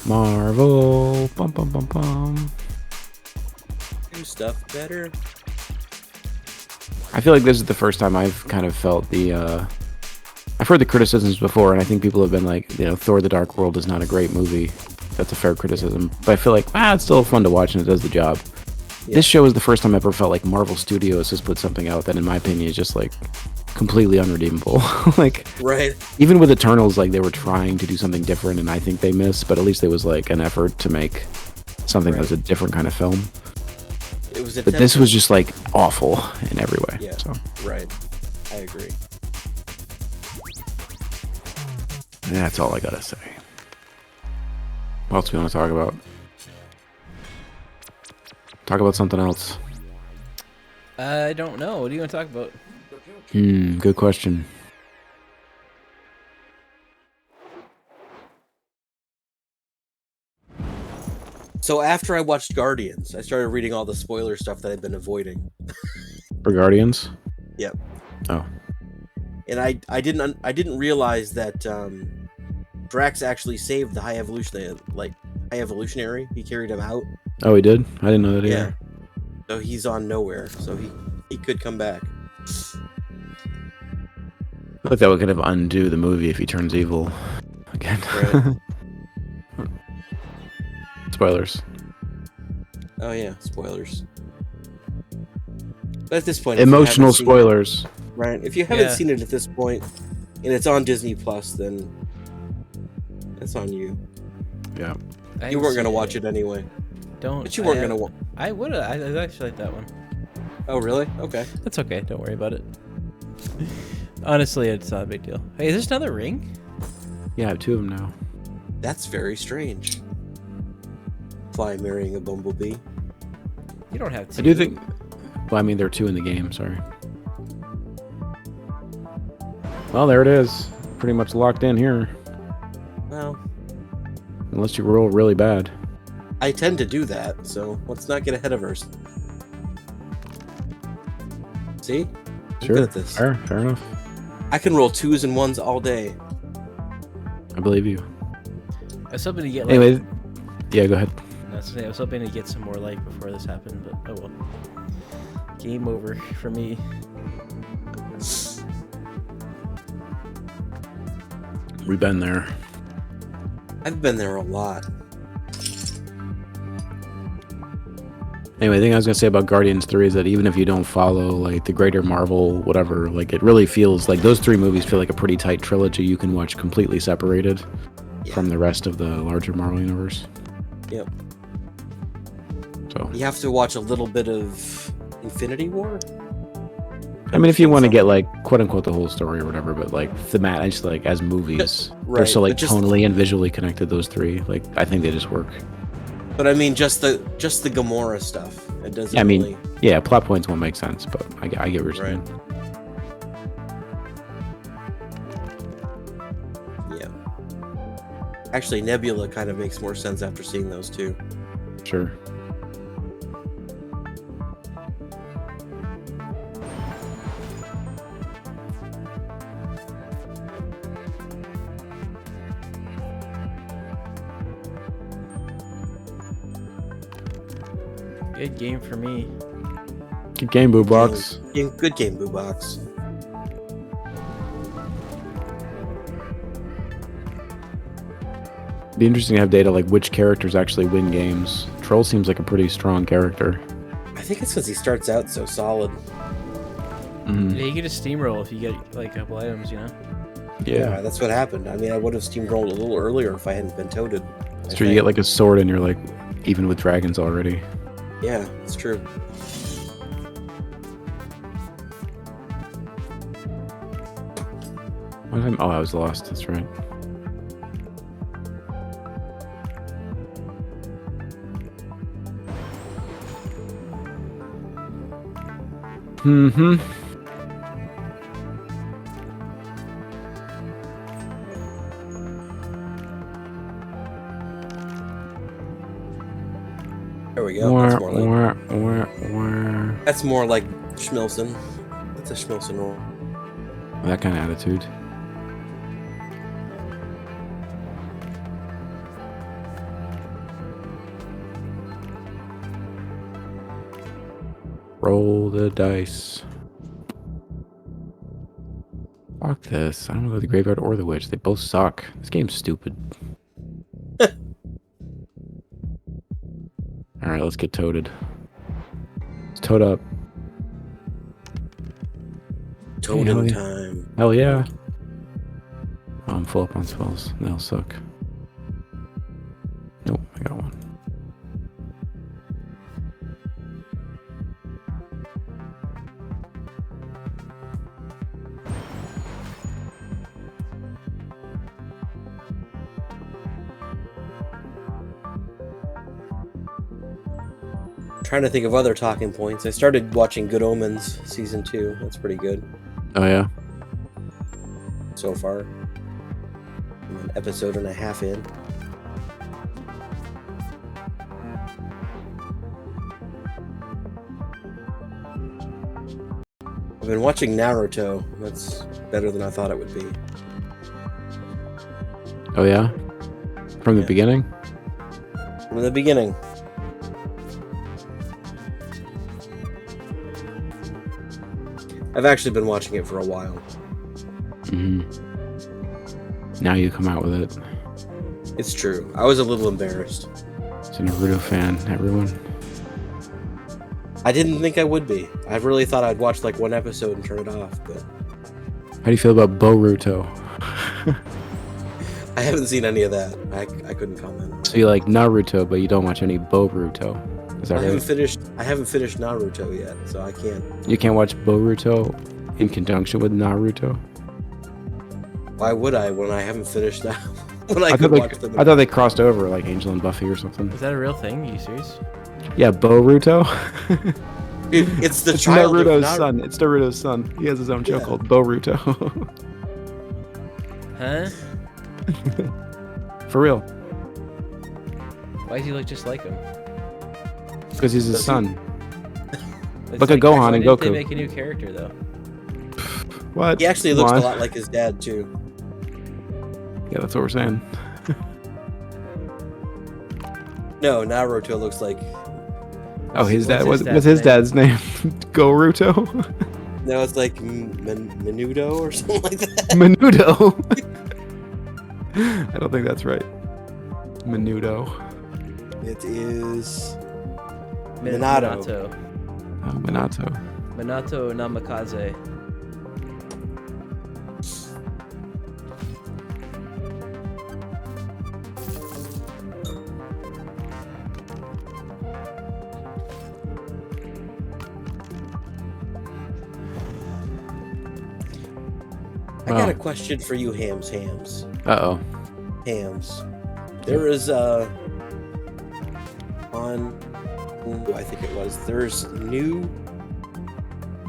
Marvel. Bum bum bum bum. Do stuff better. I feel like this is the first time I've kind of felt the. I've heard the criticisms before, and I think people have been like, Thor: The Dark World is not a great movie. That's a fair criticism, but I feel like it's still fun to watch and it does the job. Yeah. This show is the first time I ever felt like Marvel Studios has put something out that, in my opinion, is just like completely unredeemable. Like Right. even with Eternals, like they were trying to do something different, and I think they missed. But at least there was like an effort to make something that was a different kind of film. It was. But this was just like awful in every way. Yeah. So Right. I agree. that's all I gotta say. What else we want to talk about? Talk about something else. I don't know. What do you want to talk about? Good question. So after I watched Guardians, I started reading all the spoiler stuff that I'd been avoiding. For Guardians? Yep. Oh. And I didn't realize that Drax actually saved the High Evolutionary. He carried him out. Oh, he did? I didn't know that Yeah. either. So he's on nowhere. So he could come back. I thought that would kind of undo the movie if he turns evil again. Right. Spoilers. Oh yeah, spoilers. But at this point, if you Emotional haven't seen it- spoilers. right? If you haven't Yeah. seen it at this point, and it's on Disney Plus, then that's on you. Yeah. You weren't gonna watch it anyway. Don't. But you weren't gonna. I would have. I actually like that one. Oh really? Okay. That's okay. Don't worry about it. Honestly, it's not a big deal. Hey, is this another ring? Yeah, I have two of them now. That's very strange. Fly marrying a bumblebee. You don't have to. I do think... Well, I mean, there are two in the game, sorry. Well, there it is. Pretty much locked in here. Well, Unless you roll really bad. I tend to do that, so let's not get ahead of ours. See? I'm Sure. good at this. Fair enough. I can roll 2s and 1s all day. I believe you. I was hoping to get like. Anyway, yeah, go ahead. I was hoping to get some more light before this happened, but oh well. Game over for me. We've been there. I've been there a lot. Anyway, the thing I was gonna say about Guardians 3 is that even if you don't follow like the greater Marvel, whatever, like it really feels like those three movies feel like a pretty tight trilogy you can watch completely separated from the rest of the larger Marvel universe. Yep. So You have to watch a little bit of Infinity War. I mean, if you want to get like quote unquote the whole story or whatever, but like thematic, like as movies, they're Right, so like but just- tonally and visually connected. Those three, like I think they just work. But I mean, just the Gamora stuff. It doesn't. I mean, really... yeah, plot points won't make sense, but I get what you're saying. Yeah. Actually, Nebula kind of makes more sense after seeing those two. Sure. Good game for me. Good game, Boo Box. Good game, Boo Box. Be interesting to have data like which characters actually win games. Troll seems like a pretty strong character. I think it's because he starts out so solid. Mhm. Yeah, you get a steamroll if you get like a couple items, you know. Yeah. That's what happened. I mean, I would have steamrolled a little earlier if I hadn't been toted. It's true. You get like a sword and you're like even with dragons already. Yeah, it's true. What time? Oh, I was lost. That's right. Mm-hmm. There we go. Wah. That's more like Schmilson. That's a Schmilson roll. That kind of attitude. Roll the dice. Fuck this. I don't know the graveyard or the witch. They both suck. This game's stupid. Alright, let's get toted. Let's toad up. Totem yeah. time. Hell yeah. Oh, I'm full up on spells. They'll suck. Nope, I got one. Trying to think of other talking points. I started watching Good Omens season 2. That's pretty good Oh yeah? so far. I'm an episode and a half in. I've been watching Naruto. That's better than I thought it would be. Oh yeah? From the Yeah. beginning? From the beginning. I've actually been watching it for a while. Mm-hmm. Now you come out with it. It's true. I was a little embarrassed. It's a Naruto fan, everyone. I didn't think I would be. I really thought I'd watch like one episode and turn it off, but How do you feel about Boruto? I haven't seen any of that. I couldn't comment. So you like Naruto, but you don't watch any Boruto. Is that I haven't right? finished Naruto yet, so I can't. You can't watch Boruto in conjunction with Naruto? Why would I when I haven't finished now? When I I could thought, watch them. I thought they crossed over like Angel and Buffy or something. Is that a real thing? Are you serious? Yeah, Boruto. It's the It's child of Naruto's Naruto. son. It's Naruto's son. He has his own show Yeah. called Boruto. Huh? For real. Why does he look just like him? Because he's his Does he? son. It's Look at Gohan why and didn't They Goku. make a new character though. What? He actually Come looks on. a lot like his dad too. Yeah, that's what we're saying. No, Naruto looks like. Oh, his dad. What's What's his his dad's name? Goruto? No, it's like Menudo or something like that. Menudo. I don't think that's right. Menudo. It is Minato. Minato. Minato Namikaze. I got a question for you, Hams. Uh-oh. Hams. There is on I think it was there's new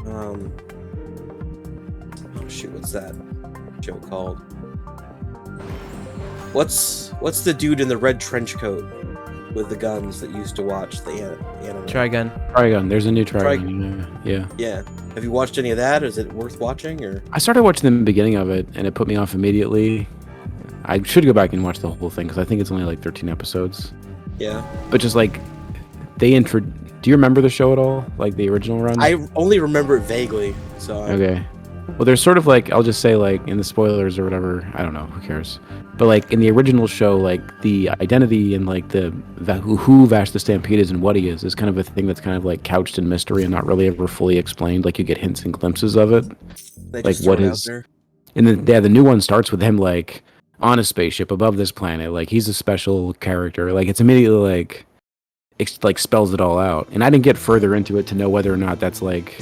oh shoot, what's that show called? What's the dude in the red trench coat with the guns that used to watch the anime? Trigun. There's a new Trigun. Yeah. Yeah. Have you watched any of that? Is it worth watching? Or I started watching the beginning of it, and it put me off immediately. I should go back and watch the whole thing, because I think it's only like 13 episodes. Yeah. But just like, do you remember the show at all? Like the original run? I only remember it vaguely, so... Okay. Well, there's sort of like, I'll just say like, in the spoilers or whatever, I don't know, who cares? But like, in the original show, like, the identity and like who Vash the Stampede is and what he is kind of a thing that's kind of like couched in mystery and not really ever fully explained. Like, you get hints and glimpses of it. They like, just what throw it is... out there. And the new one starts with him like on a spaceship above this planet. Like, he's a special character. Like, it's immediately like spells it all out. And I didn't get further into it to know whether or not that's like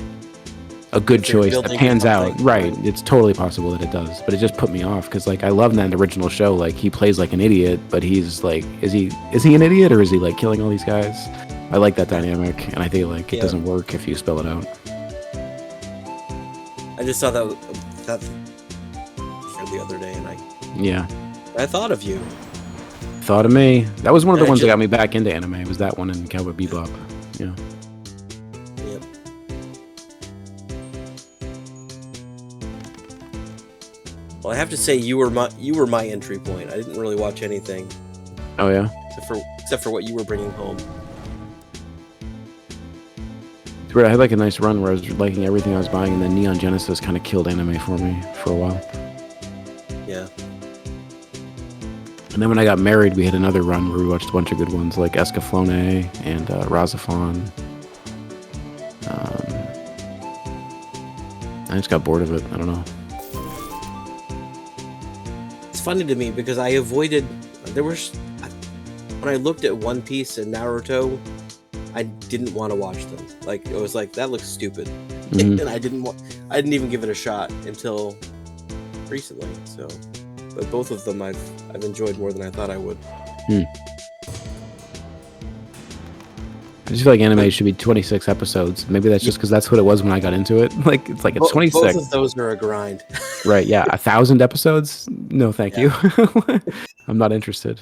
a good choice that pans out. Right. It's totally possible that it does. But it just put me off because like I love that original show. Like, he plays like an idiot, but he's like, is he an idiot or is he like killing all these guys? I like that dynamic, and I think like it doesn't work if you spell it out. I just saw that the other day, and I thought of you. Thought of me. That was one of the ones that got me back into anime. It was that one in Cowboy Bebop. Yeah. Yep. Well, I have to say you were my entry point. I didn't really watch anything. Oh yeah. Except for what you were bringing home. It's weird. I had like a nice run where I was liking everything I was buying, and then Neon Genesis kind of killed anime for me for a while. Yeah. And then when I got married, we had another run where we watched a bunch of good ones like Escaflowne and Razafon. I just got bored of it. I don't know. It's funny to me because I avoided. When I looked at One Piece and Naruto, I didn't want to watch them. Like, it was like, that looks stupid, and I didn't even give it a shot until recently. So, but both of them I've enjoyed more than I thought I would. I just feel like anime should be 26 episodes. Maybe that's just because that's what it was when I got into it. Like, it's 26. Both of those are a grind. Right? Yeah, 1,000 episodes? No, thank you. I'm not interested.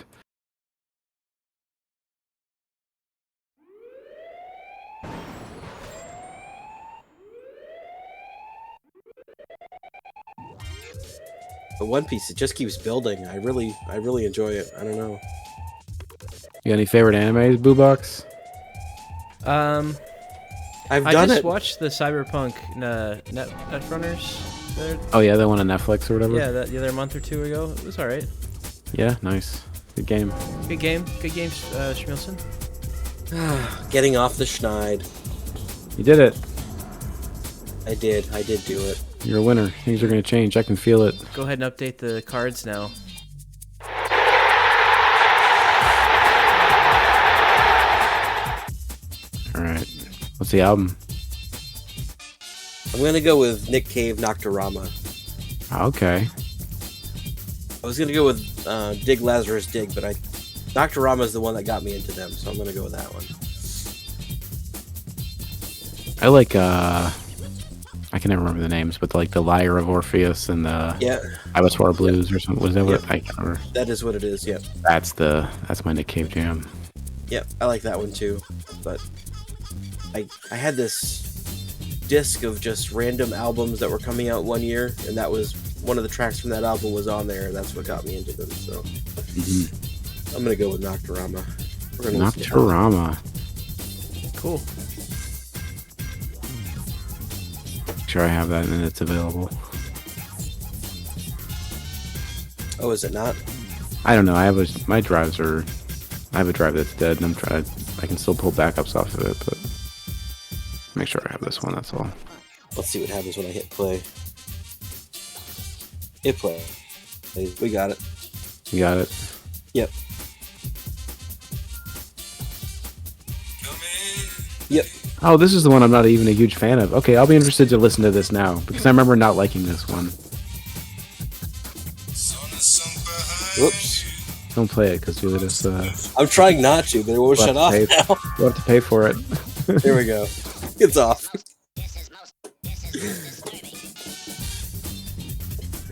But One Piece, it just keeps building. I really enjoy it. I don't know. You got any favorite animes, Boobox? I just watched the Cyberpunk Netrunners. Oh yeah, that one on Netflix or whatever. Yeah, the other month or two ago. It was all right. Yeah, nice. Good game. Good game, Schmielson. Getting off the schneid. You did it. I did do it. You're a winner. Things are going to change. I can feel it. Go ahead and update the cards now. All right. What's the album? I'm gonna go with Nick Cave Nocturama. Okay. I was gonna go with Dig Lazarus Dig, but Nocturama is the one that got me into them, so I'm gonna go with that one. I like I can never remember the names, but like the Lyre of Orpheus and the Abattoir Blues or something. Was that what I can't remember? That is what it is. Yeah. That's my Nick Cave jam. Yep, I like that one too. But I had this disc of just random albums that were coming out one year, and that was one of the tracks from that album was on there, and that's what got me into them. So I'm gonna go with Nocturama. Nocturama. Cool. Sure, I have that and it's available. Oh, is it not? I don't know. I have my drives are. I have a drive that's dead, and I'm trying to. I can still pull backups off of it, but make sure I have this one. That's all. Let's see what happens when I hit play. Hit play. We got it. You got it. Yep. Yep. Oh, this is the one I'm not even a huge fan of. Okay, I'll be interested to listen to this now because I remember not liking this one. Whoops. Don't play it because you'll just. I'm trying not to, but it won't shut off now. We'll have to pay for it. There we go. It's off. This is disturbing.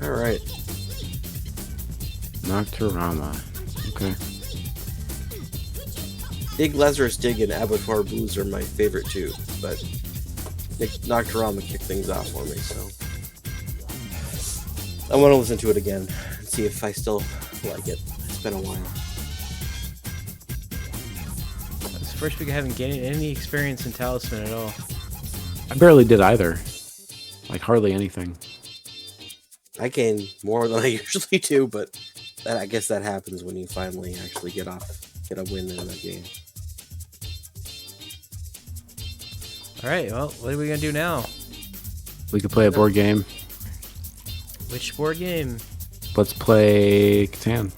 All right. Nocturama. Okay. Dig, Lazarus Dig, and Abattoir Blues are my favorite too, but Nocturama kicked things off for me, so I want to listen to it again and see if I still like it. It's been a while. It's the first week I haven't gained any experience in Talisman at all. I barely did either. Like hardly anything. I gain more than I usually do, but I guess that happens when you finally actually get a win in a game. Alright, well, what are we gonna do now? We could play a board game. Which board game? Let's play Catan.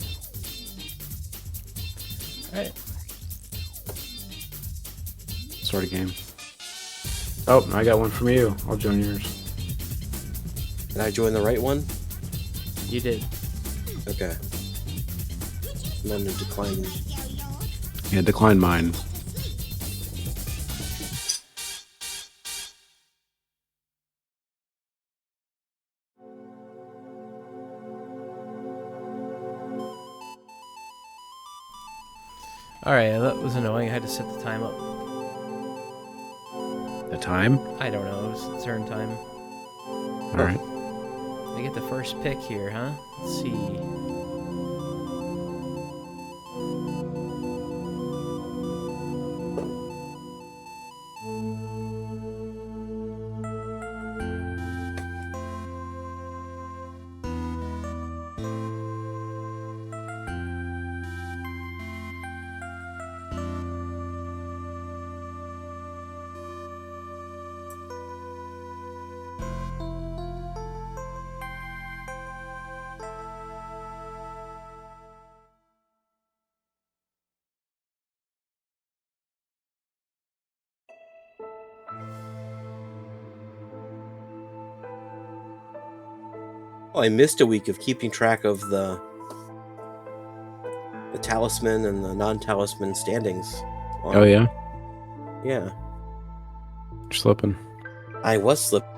Alright. Start a game. Oh, I got one from you. I'll join yours. Did I join the right one? You did. Okay. I'm going to decline. Yeah, decline mine. Alright, that was annoying. I had to set the time up. The time? I don't know, it was turn time. Alright. I get the first pick here, huh? Let's see. Oh, I missed a week of keeping track of the Talisman and the Non-Talisman Standings. Oh, yeah? Yeah. You're slipping. I was slipping.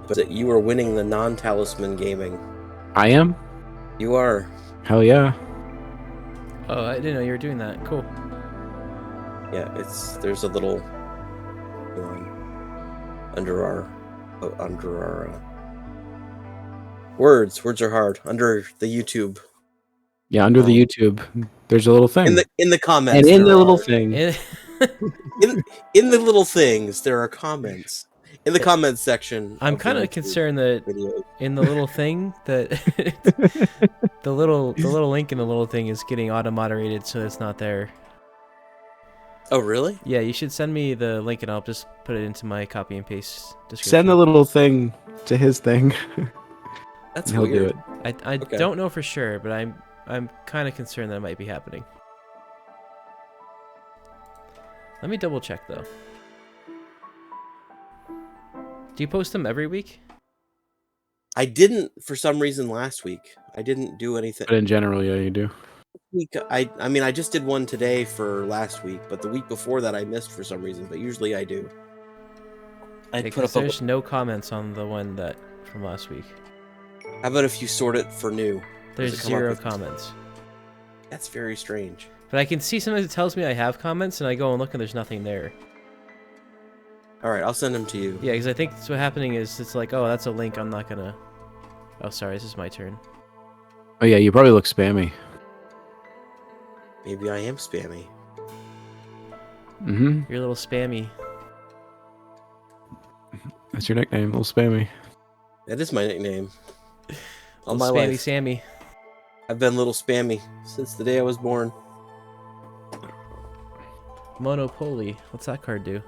But you were winning the Non-Talisman gaming. I am? You are. Hell yeah. Oh, I didn't know you were doing that. Cool. Yeah, there's a little under our words are hard under the YouTube. Yeah, under the YouTube, there's a little thing. In the comments. And in the there little are- thing. Eh, in the little things there are comments. In the comments section. I'm of the kind of YouTube concerned that video. in the little thing that the little link in the little thing is getting auto moderated, so it's not there. Oh really? Yeah, you should send me the link and I'll just put it into my copy and paste description. Send the little thing to his thing. That's and he'll weird. do it. I Okay. don't know for sure, but I'm kind of concerned that might be happening. Let me double check though. Do you post them every week? I didn't for some reason last week. I didn't do anything. But in general, yeah, you do. I mean I just did one today for last week, but the week before that I missed for some reason, but usually I do. I put Because up there's no comments on the one that from last week. How about if you sort it for new? There's Does it come up 0 with- comments. That's very strange. But I can see sometimes it tells me I have comments, and I go and look and there's nothing there. All right, I'll send them to you. Yeah, because I think what's happening is it's like, oh, that's a link. I'm not gonna. Oh, sorry, this is my turn. Oh, yeah, you probably look spammy. Maybe I am spammy. Mm-hmm. You're a little spammy. That's your nickname, little spammy. That is my nickname. all my Spammy life. Sammy. I've been little spammy since the day I was born. Monopoly. What's that card do?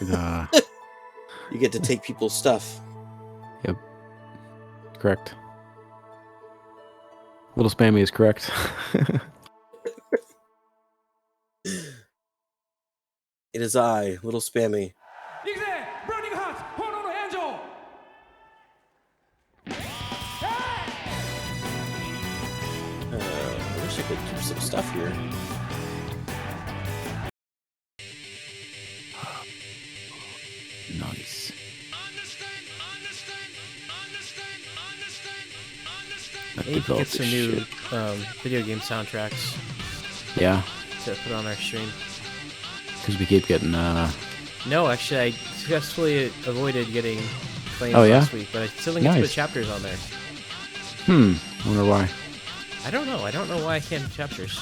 You get to take people's stuff. Yep. Correct. Little spammy is correct. It is I, little spammy. I wish I could keep some stuff here. Nice. We need to get some new video game soundtracks Yeah, to put on our stream. because we keep getting No, actually, I successfully avoided getting claims Oh, yeah? last week, but I still didn't get to put Nice. chapters on there. wonder why. I don't know. I don't know why I can't have chapters.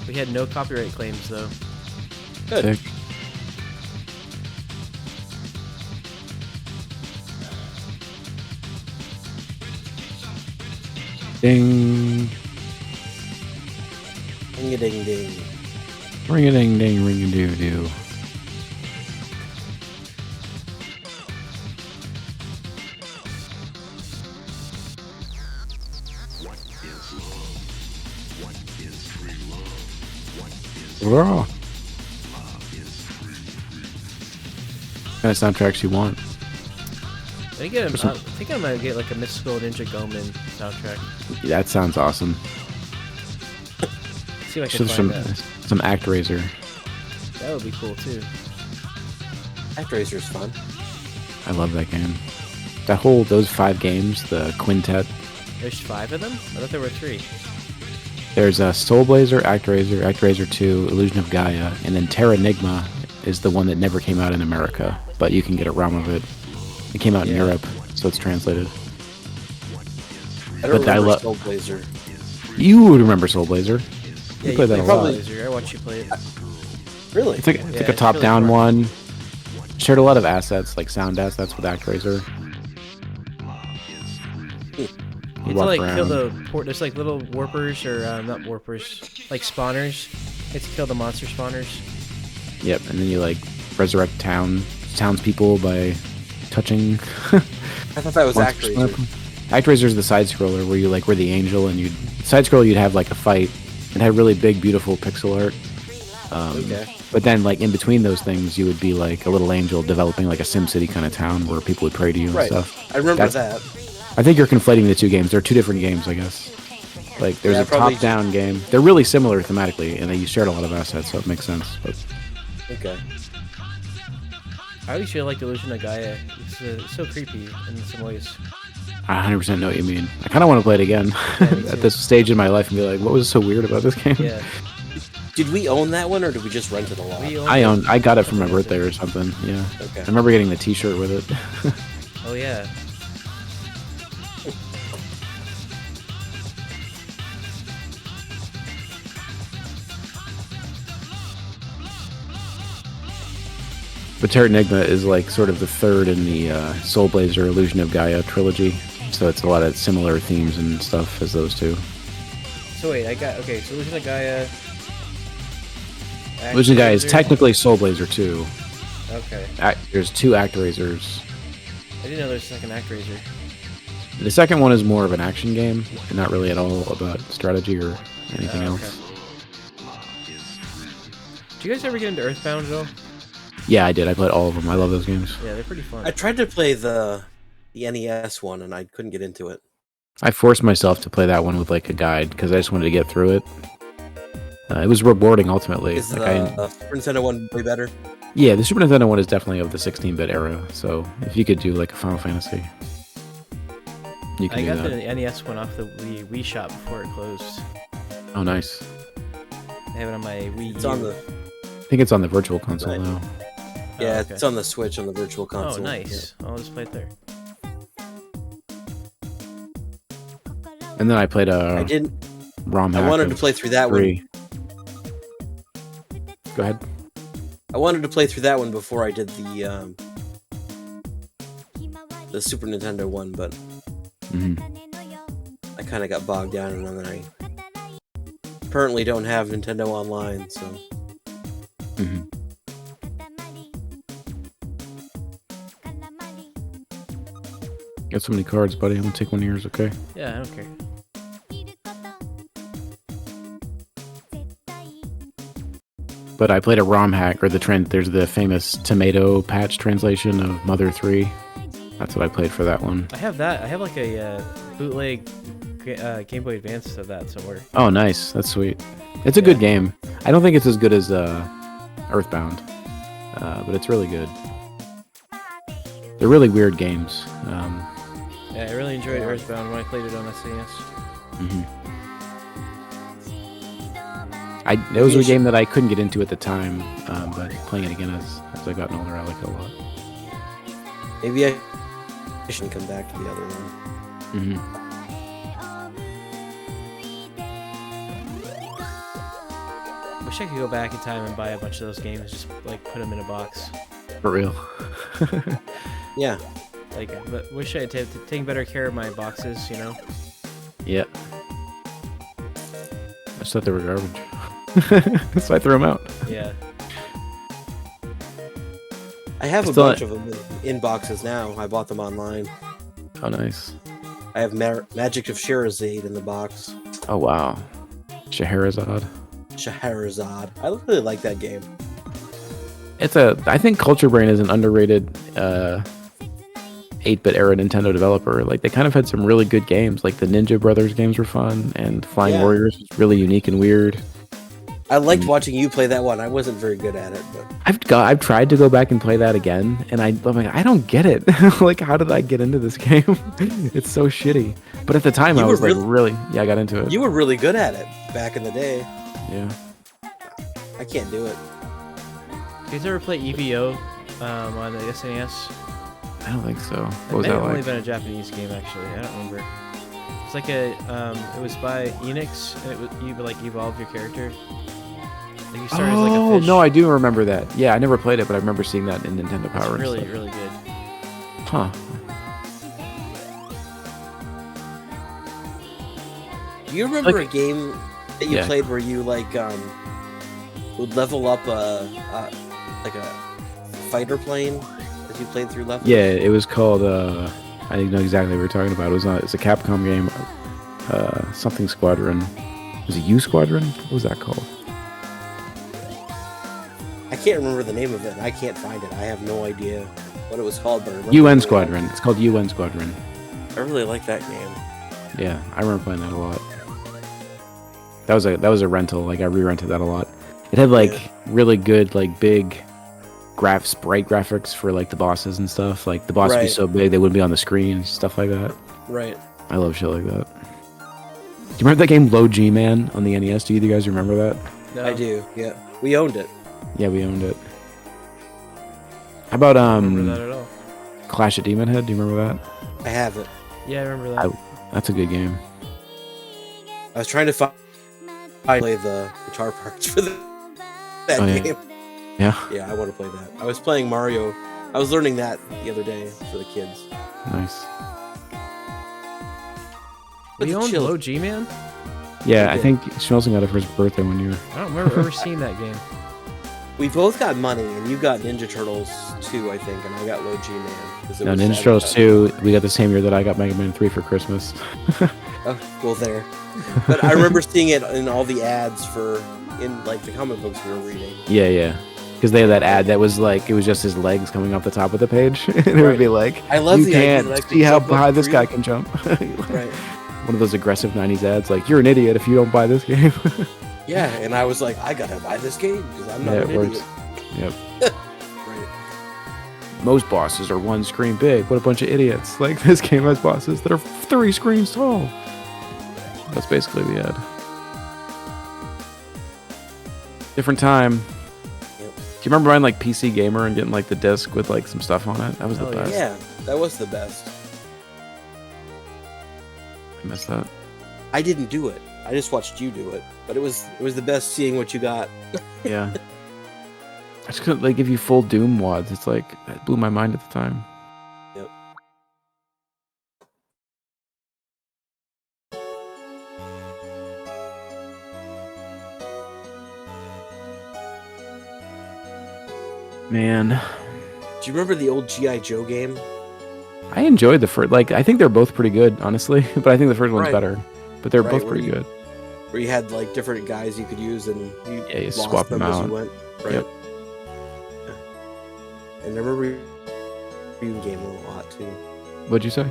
We had no copyright claims, though. Good. Sick. Ding. Ring a ding ding. Ring a ding ding, ring a doo doo. What is love? What is free love? What is Raw. love is free? What kind of soundtracks you want? I think I'm gonna get like a Mystical Ninja Gomen soundtrack. That sounds awesome. See if I can find that. Some ActRaiser. That would be cool too. ActRaiser's fun. I love that game. Those 5 games, the quintet. There's 5 of them? I thought there were 3. There's Soul Blazer, ActRaiser, ActRaiser 2, Illusion of Gaia, and then Terranigma is the one that never came out in America, but you can get a ROM of it. It came out in Europe, so it's translated. I don't But I remember love- Soul Blazer. You would remember Soul Blazer. Yeah, You played that a probably lot. I watched you play it. Really? It's like, Yeah, a it's top-down really fun. one. Shared a lot of assets, like sound assets with ActRaiser. You have to walk like kill around. the there's like little warpers or not warpers, like spawners. You have to kill the monster spawners. Yep, and then you like resurrect townspeople by touching. I thought that was ActRaiser. ActRaiser is the side scroller where you like were the angel and side scroll you'd have like a fight. It had really big, beautiful pixel art. Okay. But then like in between those things, you would be like a little angel developing like a SimCity kind of town where people would pray to you and Right. stuff. I remember That's- that. I think you're conflating the two games. They're two different games, I guess. Like there's Yeah, a probably- top-down game. They're really similar thematically, and they shared a lot of assets, so it makes sense. But Okay. I always feel like Illusion of Gaia. It's so creepy in some ways. I 100% know what you mean. I kind of want to play it again Yeah, me at too. this stage in my life and be like, what was so weird about this game? Yeah. Did we own that one or did we just rent it a lot? I got it for my birthday or something. Yeah. Okay. I remember getting the T-shirt with it. Oh yeah. But Terranigma is like sort of the third in the Soul Blazer Illusion of Gaia trilogy. So it's a lot of similar themes and stuff as those two. So wait, so Illusion of Gaia. Illusion of Gaia is ActRaiser? technically Soul Blazer 2. Okay. There's 2 ActRaisers. I didn't know there was like an ActRaiser. The second one is more of an action game and not really at all about strategy or anything Oh, else. Do you guys ever get into Earthbound at all? Yeah, I did. I played all of them. I love those games. Yeah, they're pretty fun. I tried to play the NES one and I couldn't get into it. I forced myself to play that one with like a guide because I just wanted to get through it. It was rewarding ultimately. Is Like the Super Nintendo one way better? yeah, the Super Nintendo one is definitely of the 16-bit era. So if you could do like a Final Fantasy, you can I do got that. the NES one off the Wii shop before it closed. Oh, nice. I have it on my Wii It's U. on the I think it's on the Virtual Console Right. now. yeah, okay. it's on the Switch on the Virtual Console. Oh, nice. I'll just play it there. And then I played I a didn't. ROM I hack wanted to of play through that one. 3. Go ahead. I wanted to play through that one before I did the the Super Nintendo one, but Mhm. I kind of got bogged down in them, and I currently don't have Nintendo Online, so Mhm. Got so many cards, buddy. I'm gonna take one of yours, okay? Yeah, I don't care. But I played a ROM hack, or there's the famous tomato patch translation of Mother 3. That's what I played for that one. I have that. I have like a bootleg Game Boy Advance of that somewhere. Oh, nice. That's sweet. It's a good game. I don't think it's as good as Earthbound, but it's really good. They're really weird games. Yeah, I really enjoyed Earthbound when I played it on SNES. Mm-hmm. It was a game that I couldn't get into at the time, but playing it again as I've gotten older, I like it a lot. maybe I should come back to the other one. Mm-hmm. Wish I could go back in time and buy a bunch of those games, just like put them in a box. For real. Yeah, Like, but wish I had taken better care of my boxes, you know? Yeah. I just thought they were garbage. So I threw them out. Yeah. I have a Still- bunch of them in boxes now. I bought them online. Oh, nice. I have Magic of Scheherazade in the box. Oh, wow. Scheherazade. Scheherazade. I really like that game. I think Culture Brain is an underrated 8-bit era Nintendo developer. Like, they kind of had some really good games. Like, the Ninja Brothers games were fun, and Flying Yeah. Warriors was really unique and weird. I liked watching you play that one. I wasn't very good at it, but I've tried to go back and play that again, and I'm like, I don't get it. Like, how did I get into this game? It's so shitty. But at the time, You I were was like, really, yeah, I got into it. you were really good at it back in the day. Yeah. I can't do it. You guys ever play EVO on the SNES? I don't think so. It What was may that have only like? been a Japanese game, actually. I don't remember. It's like it was by Enix, and you would like evolve your character. Like you start as like a Oh, fish. no, I do remember that. Yeah, I never played it, but I remember seeing that in Nintendo Power. It's and really, stuff. really good. Huh. Do you remember Like- a game that you Yeah. played where you like would level up like a fighter plane as you played through levels? Yeah, it was called, I know exactly what you're talking about. It's a Capcom game, something Squadron. Was it U Squadron? What was that called? I can't remember the name of it. I can't find it. I have no idea what it was called, but I remember UN really Squadron. It's called UN Squadron. I really like that game. Yeah, I remember playing that a lot. That was a rental. Like, I re-rented that a lot. It had like really good, like, big sprite graphics for like the bosses and stuff. Like, the boss would be Right. so big they wouldn't be on the screen, stuff like that. Right. I love shit like that. Do you remember that game Low G Man on the NES? Do you guys remember that? No. I do. Yeah. We owned it. Yeah, we owned it. How about I don't remember that at all. Clash of Demon Head? Do you remember that? I have it. Yeah, I remember that. That's a good game. I was trying to play the guitar parts for that Oh, yeah. game. Yeah, Yeah, I want to play that. I was playing Mario. I was learning that the other day for the kids. nice. But We the owned chill- Low G Man? Yeah, I did. think Schmelzen got it for his birthday one year. I don't remember ever seeing that game. We both got money, and you got Ninja Turtles 2, I think, and I got Low G Man. 'cause it No, was Ninja Saturday. Turtles 2, we got the same year that I got Mega Man 3 for Christmas. Oh, well, there. But I remember seeing it in all the ads in like the comic books we were reading. Yeah. Because they had that ad that was like, it was just his legs coming off the top of the page. And it would Right. be like, I love you the idea can't that I could see how jump up high this through- guy can jump. Right. One of those aggressive 90s ads, like, you're an idiot if you don't buy this game. Yeah, and I was like, I gotta buy this game because I'm not Yeah, an it works. idiot. Yep. Right. Most bosses are one screen big. What a bunch of idiots. Like, this game has bosses that are 3 screens tall. That's basically the ad. Different time. Yep. Do you remember buying like PC Gamer and getting like the disc with like some stuff on it? That was the Hell yeah. best. Yeah, that was the best. I missed that. I didn't do it. I just watched you do it. But it was the best seeing what you got. Yeah. I just couldn't like give you full Doom wads. It's like, that blew my mind at the time. Man, Do you remember the old G.I. Joe game? I enjoyed the first. Like, I think they're both pretty good, honestly. But I think the first one's Right. better. But they're Right, both where pretty you- good. Where you had like different guys you could use and you Yeah, you lost swap them as out. you went. Right. Yep. Yeah. And I remember you game a lot too. What'd you say?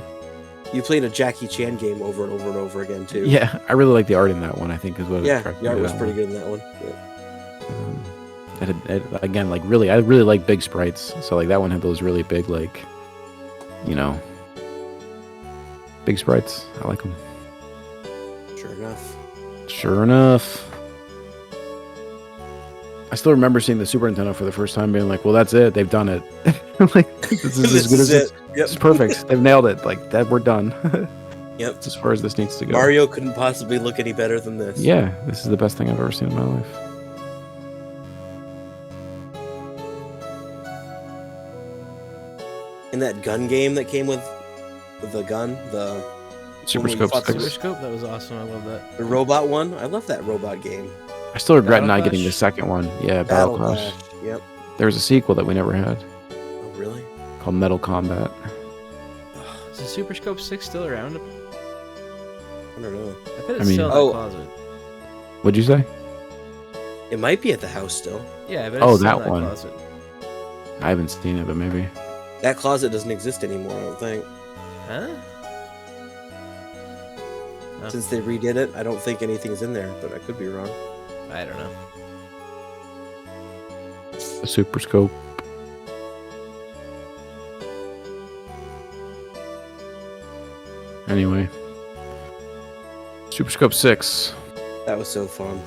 You played a Jackie Chan game over and over and over again too. Yeah, I really like the art in that one. I think is what. Yeah, attracted the art me to was that pretty one. good in that one. Yeah. Again, like really, I really like big sprites. So like that one had those really big, like, big sprites. I like them. Sure enough. Sure enough. I still remember seeing the Super Nintendo for the first time, being like, "Well, that's it. They've done it. Like, this is as good as it. This is perfect. They've nailed it. Like that, we're done. Yep. That's as far as this needs to go." Mario couldn't possibly look any better than this. Yeah, this is the best thing I've ever seen in my life. And that gun game that came with the gun, the Super When we Scope fought 6. Super Scope, that was awesome. I love that. the robot one. I love that robot game. I still regret Battle not Clash? getting the second one. Yeah, Battle Clash. Yep. There was a sequel that we never had Oh really? called Metal Combat. Is the Super Scope 6 still around? I don't know. I bet it's I mean- still in Oh. the closet. What'd you say? It might be at the house still. Yeah, I bet Oh, it's still that in one. closet. I haven't seen it, but maybe. That closet doesn't exist anymore, I don't think. Huh? No, Since they redid it, I don't think anything's in there, but I could be wrong. I don't know. The Super Scope. Anyway. Super Scope 6. That was so fun.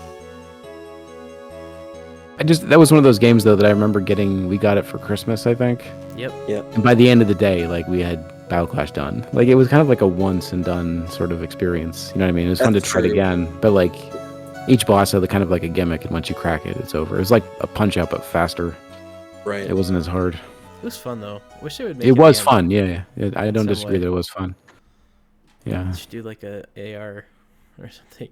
That was one of those games though that I remember getting. We got it for Christmas, I think. Yep. And by the end of the day, like we had Battle Clash done. Like it was kind of like a once and done sort of experience. You know what I mean? It was fun to That's try it true. again, but like each boss had kind of like a gimmick, and once you crack it, it's over. It was like a Punch Out but faster. Right. It wasn't as hard. It was fun though. Wish they would make It was again. fun. Yeah. I don't Some disagree way. that it was fun. Yeah. Should do like a AR or something.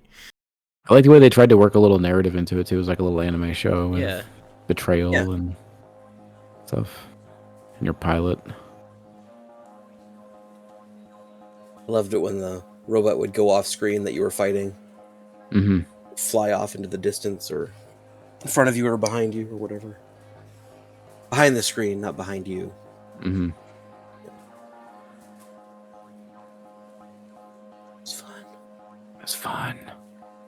I like the way they tried to work a little narrative into it too. It was like a little anime show with Yeah. betrayal Yeah. and stuff. And your pilot. I loved it when the robot would go off screen that you were fighting, Mm-hmm. fly off into the distance, or in front of you or behind you, or whatever. Behind the screen, not behind you. Mm-hmm. It's fun. It's fun.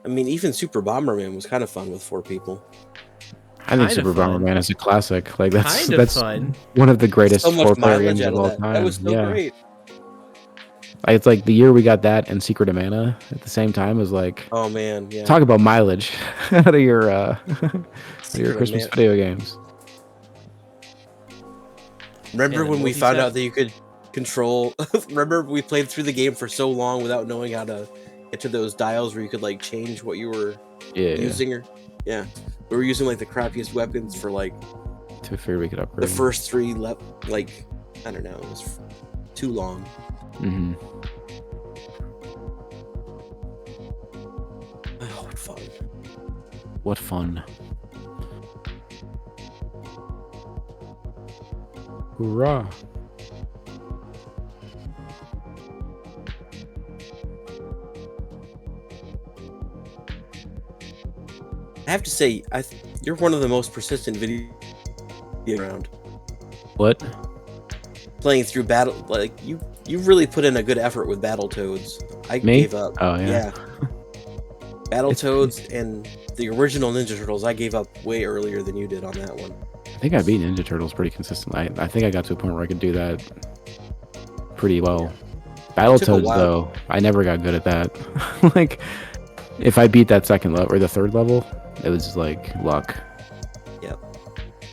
I mean, even Super Bomberman was kind of fun with 4 people. I think Kinda Super fun. Bomberman is a classic. Like that's Kind of that's fun. one of the greatest So much 4-player mileage games out of of all that. time. That was so yeah. great. It's like the year we got that and Secret of Mana at the same time was like Oh man, yeah. talk about mileage out of your Secret of Christmas Mana. video games. Remember Yeah, the when we found multi-set. out that you could control? Remember we played through the game for so long without knowing how to get to those dials where you could like change what you were Yeah. using, or yeah, we were using like the crappiest weapons for like To figure we could upgrade. the first 3 like I don't know, it was too long. Mm-hmm. Oh, what fun! What fun. Hoorah. I have to say, you're one of the most persistent video around. What? Playing through battle, like you really put in a good effort with Battletoads. I Me? gave up. Oh, yeah. Battletoads and the original Ninja Turtles, I gave up way earlier than you did on that one. I think I beat Ninja Turtles pretty consistently. I think I got to a point where I could do that pretty well. took a Battletoads, while. though, I never got good at that. Like, if I beat that second level or the third level, it was like luck.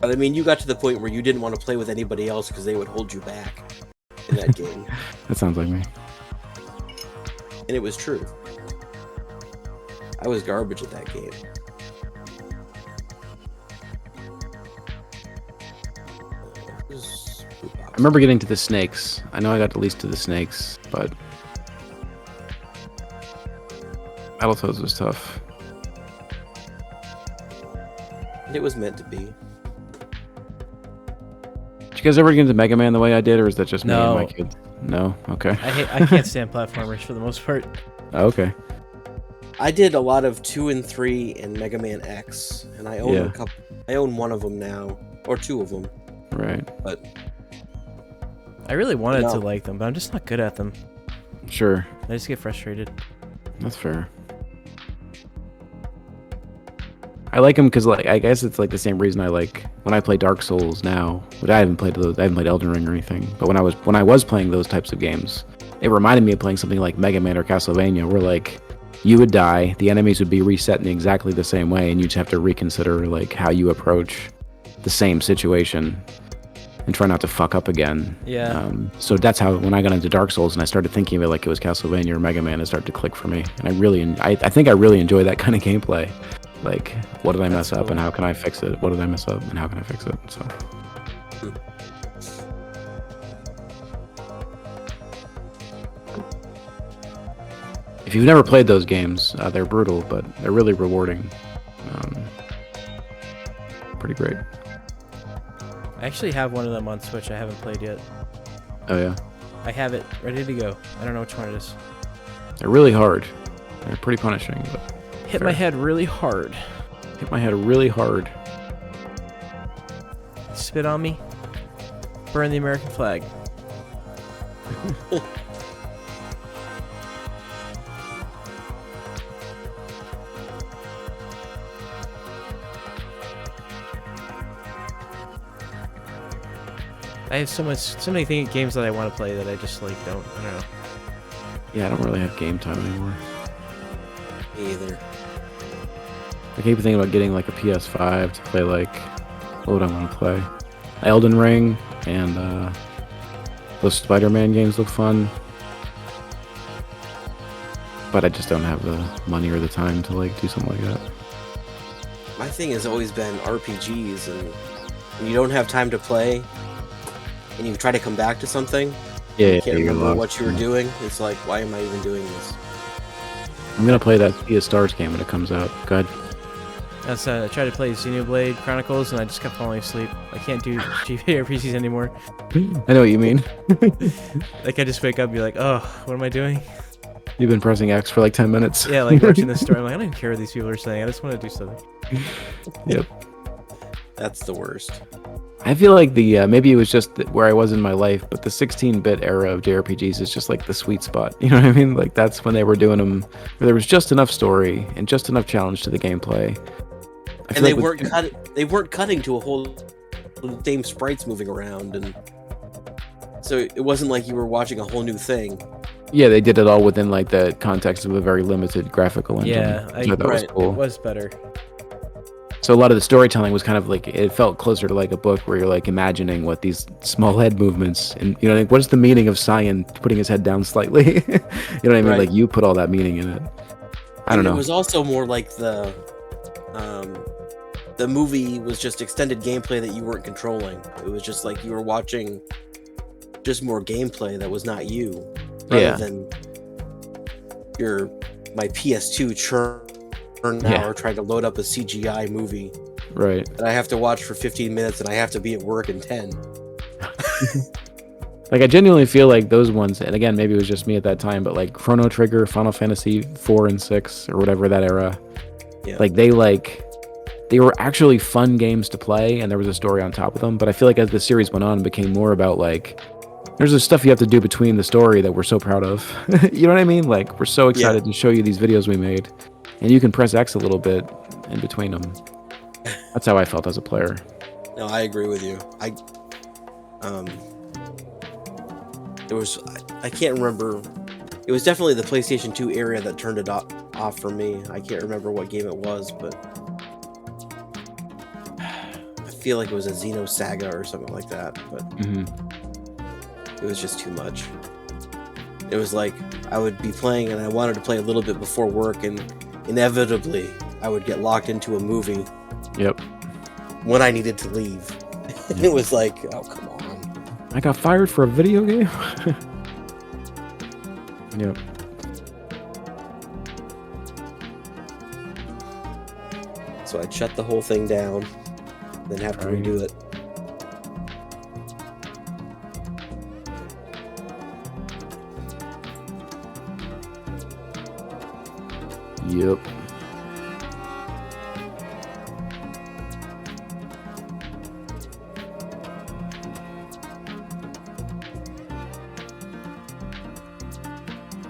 But I mean, you got to the point where you didn't want to play with anybody else because they would hold you back in that game, That sounds like me. and it was true. I was garbage at that game. I remember getting to the snakes. I know I got at least to the snakes, but Battletoads was tough. It was meant to be. guys ever get into Mega Man the way I did, or is that just me No. and my kids? No. Okay. I can't stand platformers for the most part. Okay. I did a lot of 2 and 3 and Mega Man X, and I own Yeah. a couple. I own one of them now, or 2 of them. Right. But I really wanted No. to like them, but I'm just not good at them. Sure. I just get frustrated. That's fair. I like them because, like, I guess it's like the same reason I like when I play Dark Souls now. But I haven't played those. I haven't played Elden Ring or anything. But when I was playing those types of games, it reminded me of playing something like Mega Man or Castlevania, where like you would die, the enemies would be reset in exactly the same way, and you'd have to reconsider like how you approach the same situation and try not to fuck up again. Yeah. So that's how when I got into Dark Souls and I started thinking of it like it was Castlevania or Mega Man, it started to click for me. And I think I really enjoy that kind of gameplay. Like, what did I mess up and how can I fix it? What did I mess up and how can I fix it? So. If you've never played those games, they're brutal, but they're really rewarding. Pretty great. I actually have one of them on Switch I haven't played yet. Oh yeah, I have it ready to go. I don't know which one it is. they're really hard. They're pretty punishing, but Hit my head really hard. hit my head really hard. Spit on me. Burn the American flag. I have so many games that I want to play that I just like don't. I don't know. Yeah, I don't really have game time anymore. me either. I keep thinking about getting like a PS5 to play like, what would I want to play? Elden Ring and those Spider-Man games look fun. But I just don't have the money or the time to like do something like that. My thing has always been RPGs, and when you don't have time to play, and you try to come back to something, Yeah, you can't you're remember lost. what you were doing. It's like, why am I even doing this? I'm gonna play that Sea of Stars game when it comes out. Go ahead. That's I tried to play Xenoblade Chronicles and I just kept falling asleep. I can't do JRPGs anymore. I know what you mean. Like I just wake up and be like, oh, what am I doing? You've been pressing X for like 10 minutes. Yeah, like watching this story. I'm like, I don't even care what these people are saying. I just want to do something. Yep. That's the worst. I feel like the maybe it was just where I was in my life, but the 16-bit era of JRPGs is just like the sweet spot. You know what I mean? Like that's when they were doing them, where there was just enough story and just enough challenge to the gameplay. I feel And they like weren't weren't cutting to a whole same sprites moving around, and so it wasn't like you were watching a whole new thing. Yeah, they did it all within like the context of a very limited graphical engine. Yeah, which I thought was right. cool. It was better. So a lot of the storytelling was kind of like, it felt closer to like a book where you're like imagining what these small head movements and, you know, like what's the meaning of Cyan putting his head down slightly? You know what I mean? Right. Like you put all that meaning in it. I don't And know. It was also more like the movie was just extended gameplay that you weren't controlling. It was just like you were watching just more gameplay that was not you, rather Yeah. than my PS2 churn now Yeah. or trying to load up a CGI movie Right. that I have to watch for 15 minutes and I have to be at work in 10. Like I genuinely feel like those ones, and again, maybe it was just me at that time, but like Chrono Trigger, Final Fantasy 4 and 6 or whatever that era, Yeah. they were actually fun games to play and there was a story on top of them. But I feel like as the series went on, it became more about like, there's this stuff you have to do between the story that we're so proud of. You know what I mean? Like we're so excited to show you these videos we made, and you can press X a little bit in between them. That's how I felt as a player. No, I agree with you. I can't remember. It was definitely the PlayStation 2 area that turned it off for me. I can't remember what game it was, but I feel like it was a Xenosaga or something like that, but it was just too much. It was like I would be playing and I wanted to play a little bit before work, and inevitably I would get locked into a movie Yep. when I needed to leave. It was like, oh, come on. I got fired for a video game? Yep. So I'd shut the whole thing down, then have to Right. redo it. Yep.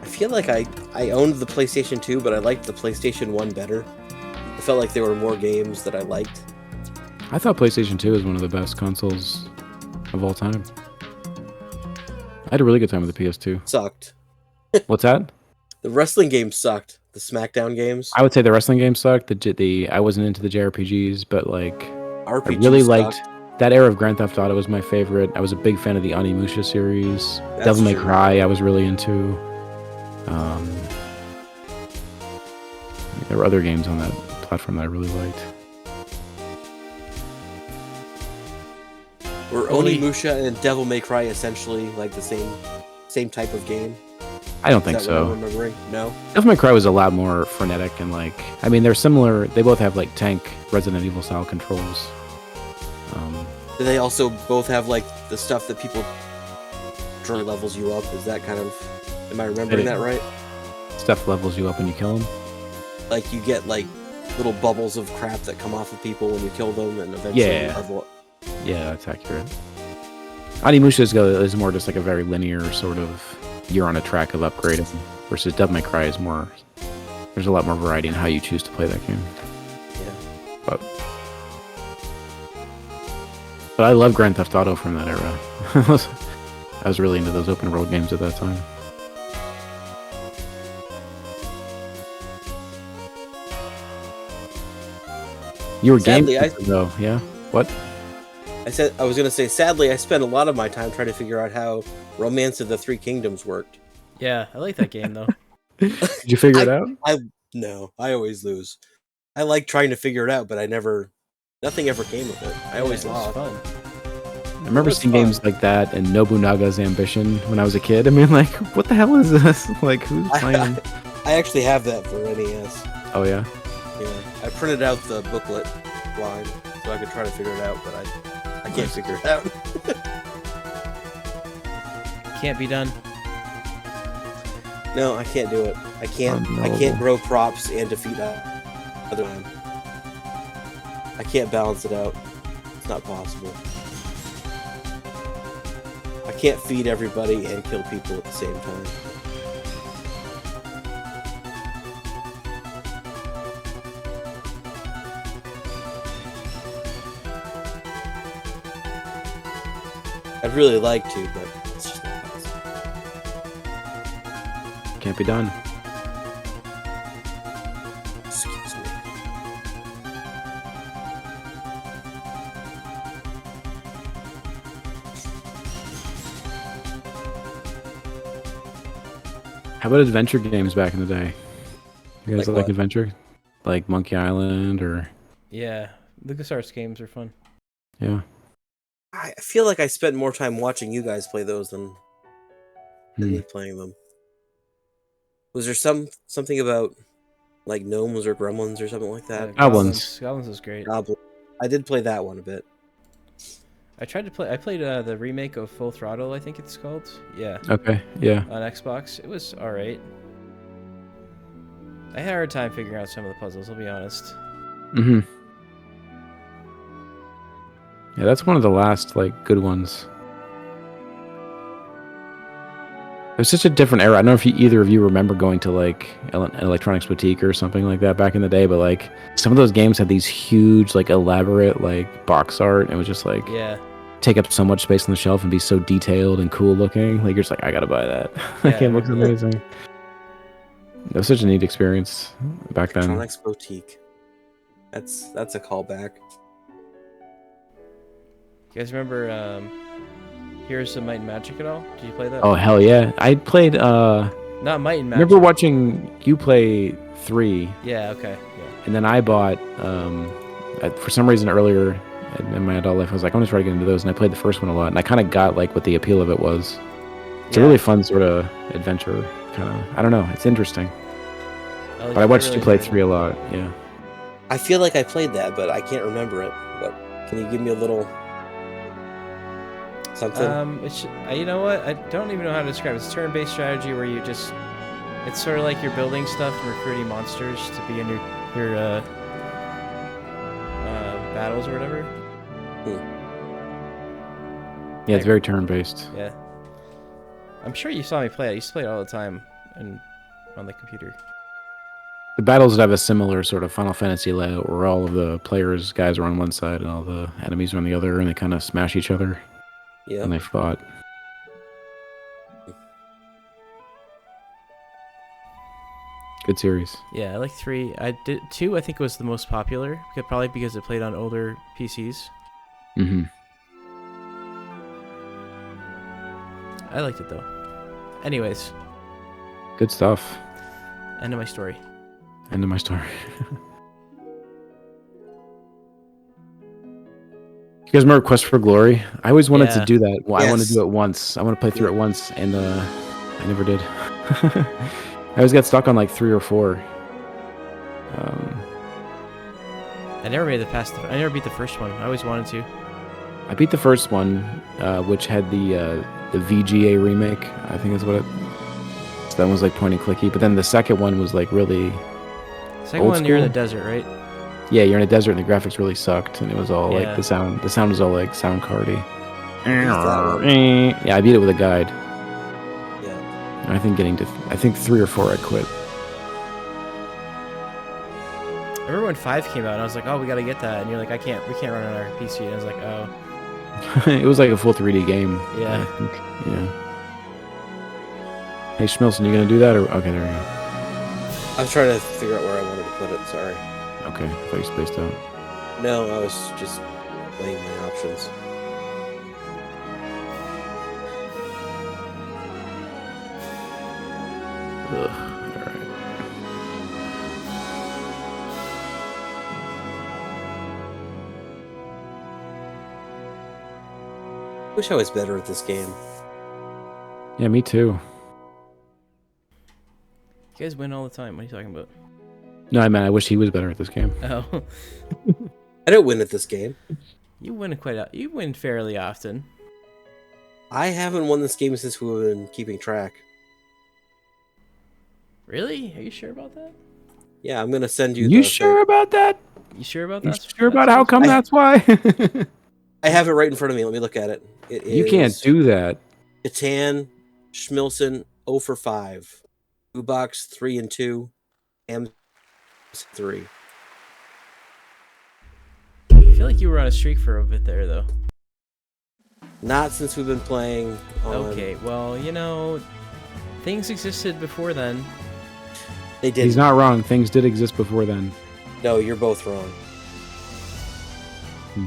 I feel like I owned the PlayStation 2, but I liked the PlayStation 1 better. I felt like there were more games that I liked. I thought PlayStation 2 was one of the best consoles of all time. I had a really good time with the PS2. Sucked. What's that? The wrestling games sucked. The SmackDown games. I would say the wrestling games sucked. I wasn't into the JRPGs, but like RPGs I really liked sucked. that era of Grand Theft Auto was my favorite. I was a big fan of the Onimusha series. That's Devil May true. Cry I was really into. There were other games on that platform that I really liked. Were Onimusha and Devil May Cry essentially like the same type of game? I don't Is think that what I'm so. remembering? No. Devil May Cry was a lot more frenetic and like, I mean, they're similar. They both have like tank Resident Evil style controls. Do they also both have like the stuff that people truly levels you up? Is that kind of? Am I remembering that right? Stuff levels you up when you kill them. Like you get like little bubbles of crap that come off of people when you kill them, and eventually you Yeah. level up. Yeah, that's accurate. Onimusha is more just like a very linear sort of, you're on a track of upgrading, versus Devil May Cry is more, there's a lot more variety in how you choose to play that game. Yeah. But I love Grand Theft Auto from that era. I was really into those open world games at that time. You were game Sadly, though, yeah? What? I was gonna say, sadly, I spent a lot of my time trying to figure out how Romance of the Three Kingdoms worked. Yeah, I like that game though. Did you figure it out? No, I always lose. I like trying to figure it out, but nothing ever came of it. I always Yeah, it was lost. fun. I remember was seeing fun. games like that and Nobunaga's Ambition when I was a kid. I mean, like, what the hell is this? Like, who's playing? I actually have that for NES. Oh, yeah? Yeah, I printed out the booklet line so I could try to figure it out, but I can't figure it out. Can't be done. No, I can't do it. I can't. Oh, no. I can't grow crops and defeat other man. I can't balance it out. It's not possible. I can't feed everybody and kill people at the same time. I'd really like to, but it's just not possible. Can't be done. Excuse me. How about adventure games back in the day? You guys Like like what? adventure? Like Monkey Island or... Yeah, LucasArts games are fun. Yeah. I feel like I spent more time watching you guys play those than me playing them. Was there something about like gnomes or gremlins or something like that? Goblins. Goblins is great. Goblin. I did play that one a bit. I played the remake of Full Throttle, I think it's called. Yeah, Okay, yeah. on Xbox. It was alright. I had a hard time figuring out some of the puzzles, I'll be honest. Mm-hmm. Yeah, that's one of the last, like, good ones. It was such a different era. I don't know if either of you remember going to, like, an electronics boutique or something like that back in the day, but, like, some of those games had these huge, like, elaborate, like, box art, and it was just, like, Yeah. take up so much space on the shelf and be so detailed and cool looking. Like, you're just like, I gotta buy that. Yeah, That game looks I remember amazing. That was such a neat experience back then. Electronics Boutique. That's a callback. You guys remember Heroes of Might and Magic at all? Did you play that? Oh, hell yeah. I played, Not Might and I Magic. remember watching you play 3, Yeah, okay. Yeah. and then I bought, for some reason earlier in my adult life, I was like, I'm gonna try to get into those, and I played the first one a lot, and I kind of got, like, what the appeal of it was. It's a Yeah. really fun sort of adventure, kind of, I don't know, it's interesting. But I watched you play 3 a lot, yeah. I feel like I played that, but I can't remember it. What? Can you give me a little something? You know what? I don't even know how to describe it. It's turn-based strategy where you just It's sort of like you're building stuff and recruiting monsters to be in your battles or whatever. Yeah, it's very turn-based. Yeah. I'm sure you saw me play it. I used to play it all the time and on the computer. The battles would have a similar sort of Final Fantasy layout where all of the players, guys are on one side and all the enemies are on the other, and they kind of smash each other. Yeah. And they fought. Good series. Yeah, I like 3. I did 2. I think was the most popular, probably because it played on older PCs. Mm-hmm. I liked it though. Anyways, Good stuff. end of my story. End of my story. You guys remember Quest for Glory? I always wanted to Yeah. do that. Well, I want to Yes. do it once. I want to play through it once, and I never did. I always got stuck on like 3 or 4. I never made it past. I never beat the first one. I always wanted to. I beat the first one, which had the VGA remake. I think is what it. So that one was like point and clicky. But then the second one was like really. Second Old one, you're in the school? desert, right? Yeah, you're in a desert and the graphics really sucked, and it was all Yeah. like the sound. The sound was all like sound cardy. that one? Yeah, I beat it with a guide. Yeah. And I think I think 3 or 4 I quit. I remember when 5 came out, and I was like, "Oh, we gotta get that," and you're like, "We can't run on our PC." And I was like, "Oh, It was like a full 3D game. Yeah. I think. Yeah. Hey Schmilson, you gonna do that or okay? There you go. I was trying to figure out where I wanted to put it. Sorry. Okay, I thought you spaced out. No, I was just weighing my options. Ugh. All right. Wish I was better at this game. Yeah, me too. you guys win all the time. What are you talking about?" No, I mean I wish he was better at this game. Oh, I don't win at this game. you win you win fairly often. I haven't won this game since we've been keeping track. Really? Are you sure about that? Yeah, I'm gonna send you. You the sure thing. about that? You sure about You that? sure about how come that's why? I have it right in front of me. Let me look at it. It is You can't do that. Catan, Schmilson, 0 for 5. Ubox 3 and 2. M 3. I feel like you were on a streak for a bit there, though. Not since we've been playing on... Okay, well, things existed before then. They did. He's not wrong. Things did exist before then. No, you're both wrong.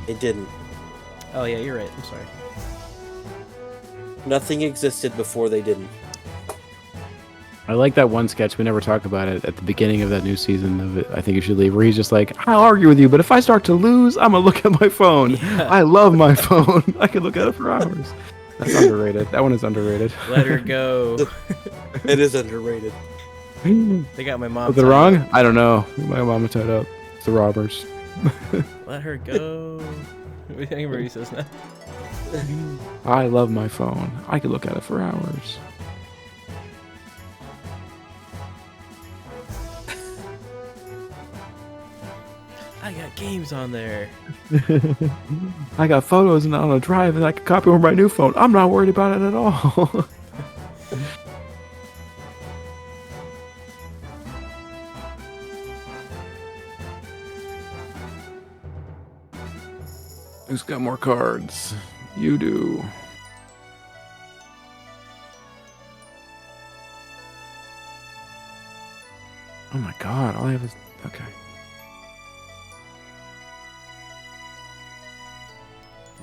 It didn't. Oh yeah, you're right. I'm sorry. Nothing existed before they didn't. I like that one sketch. We never talk about it at the beginning of that new season of it. I think you should leave. Where he's just like, "I'll argue with you, but if I start to lose, I'm gonna look at my phone. Yeah. I love my phone. I could look at it for hours." That's underrated. That one is underrated. Let her go. It is underrated. They got my mom. Was it tied wrong? up. I don't know. My mom was tied up. It's the robbers. Let her go. I think everybody says that. I love my phone. I could look at it for hours. I got games on there. I got photos and on a drive, and I can copy over my new phone. I'm not worried about it at all. Who's got more cards? You do. Oh my god, all I have is... Okay.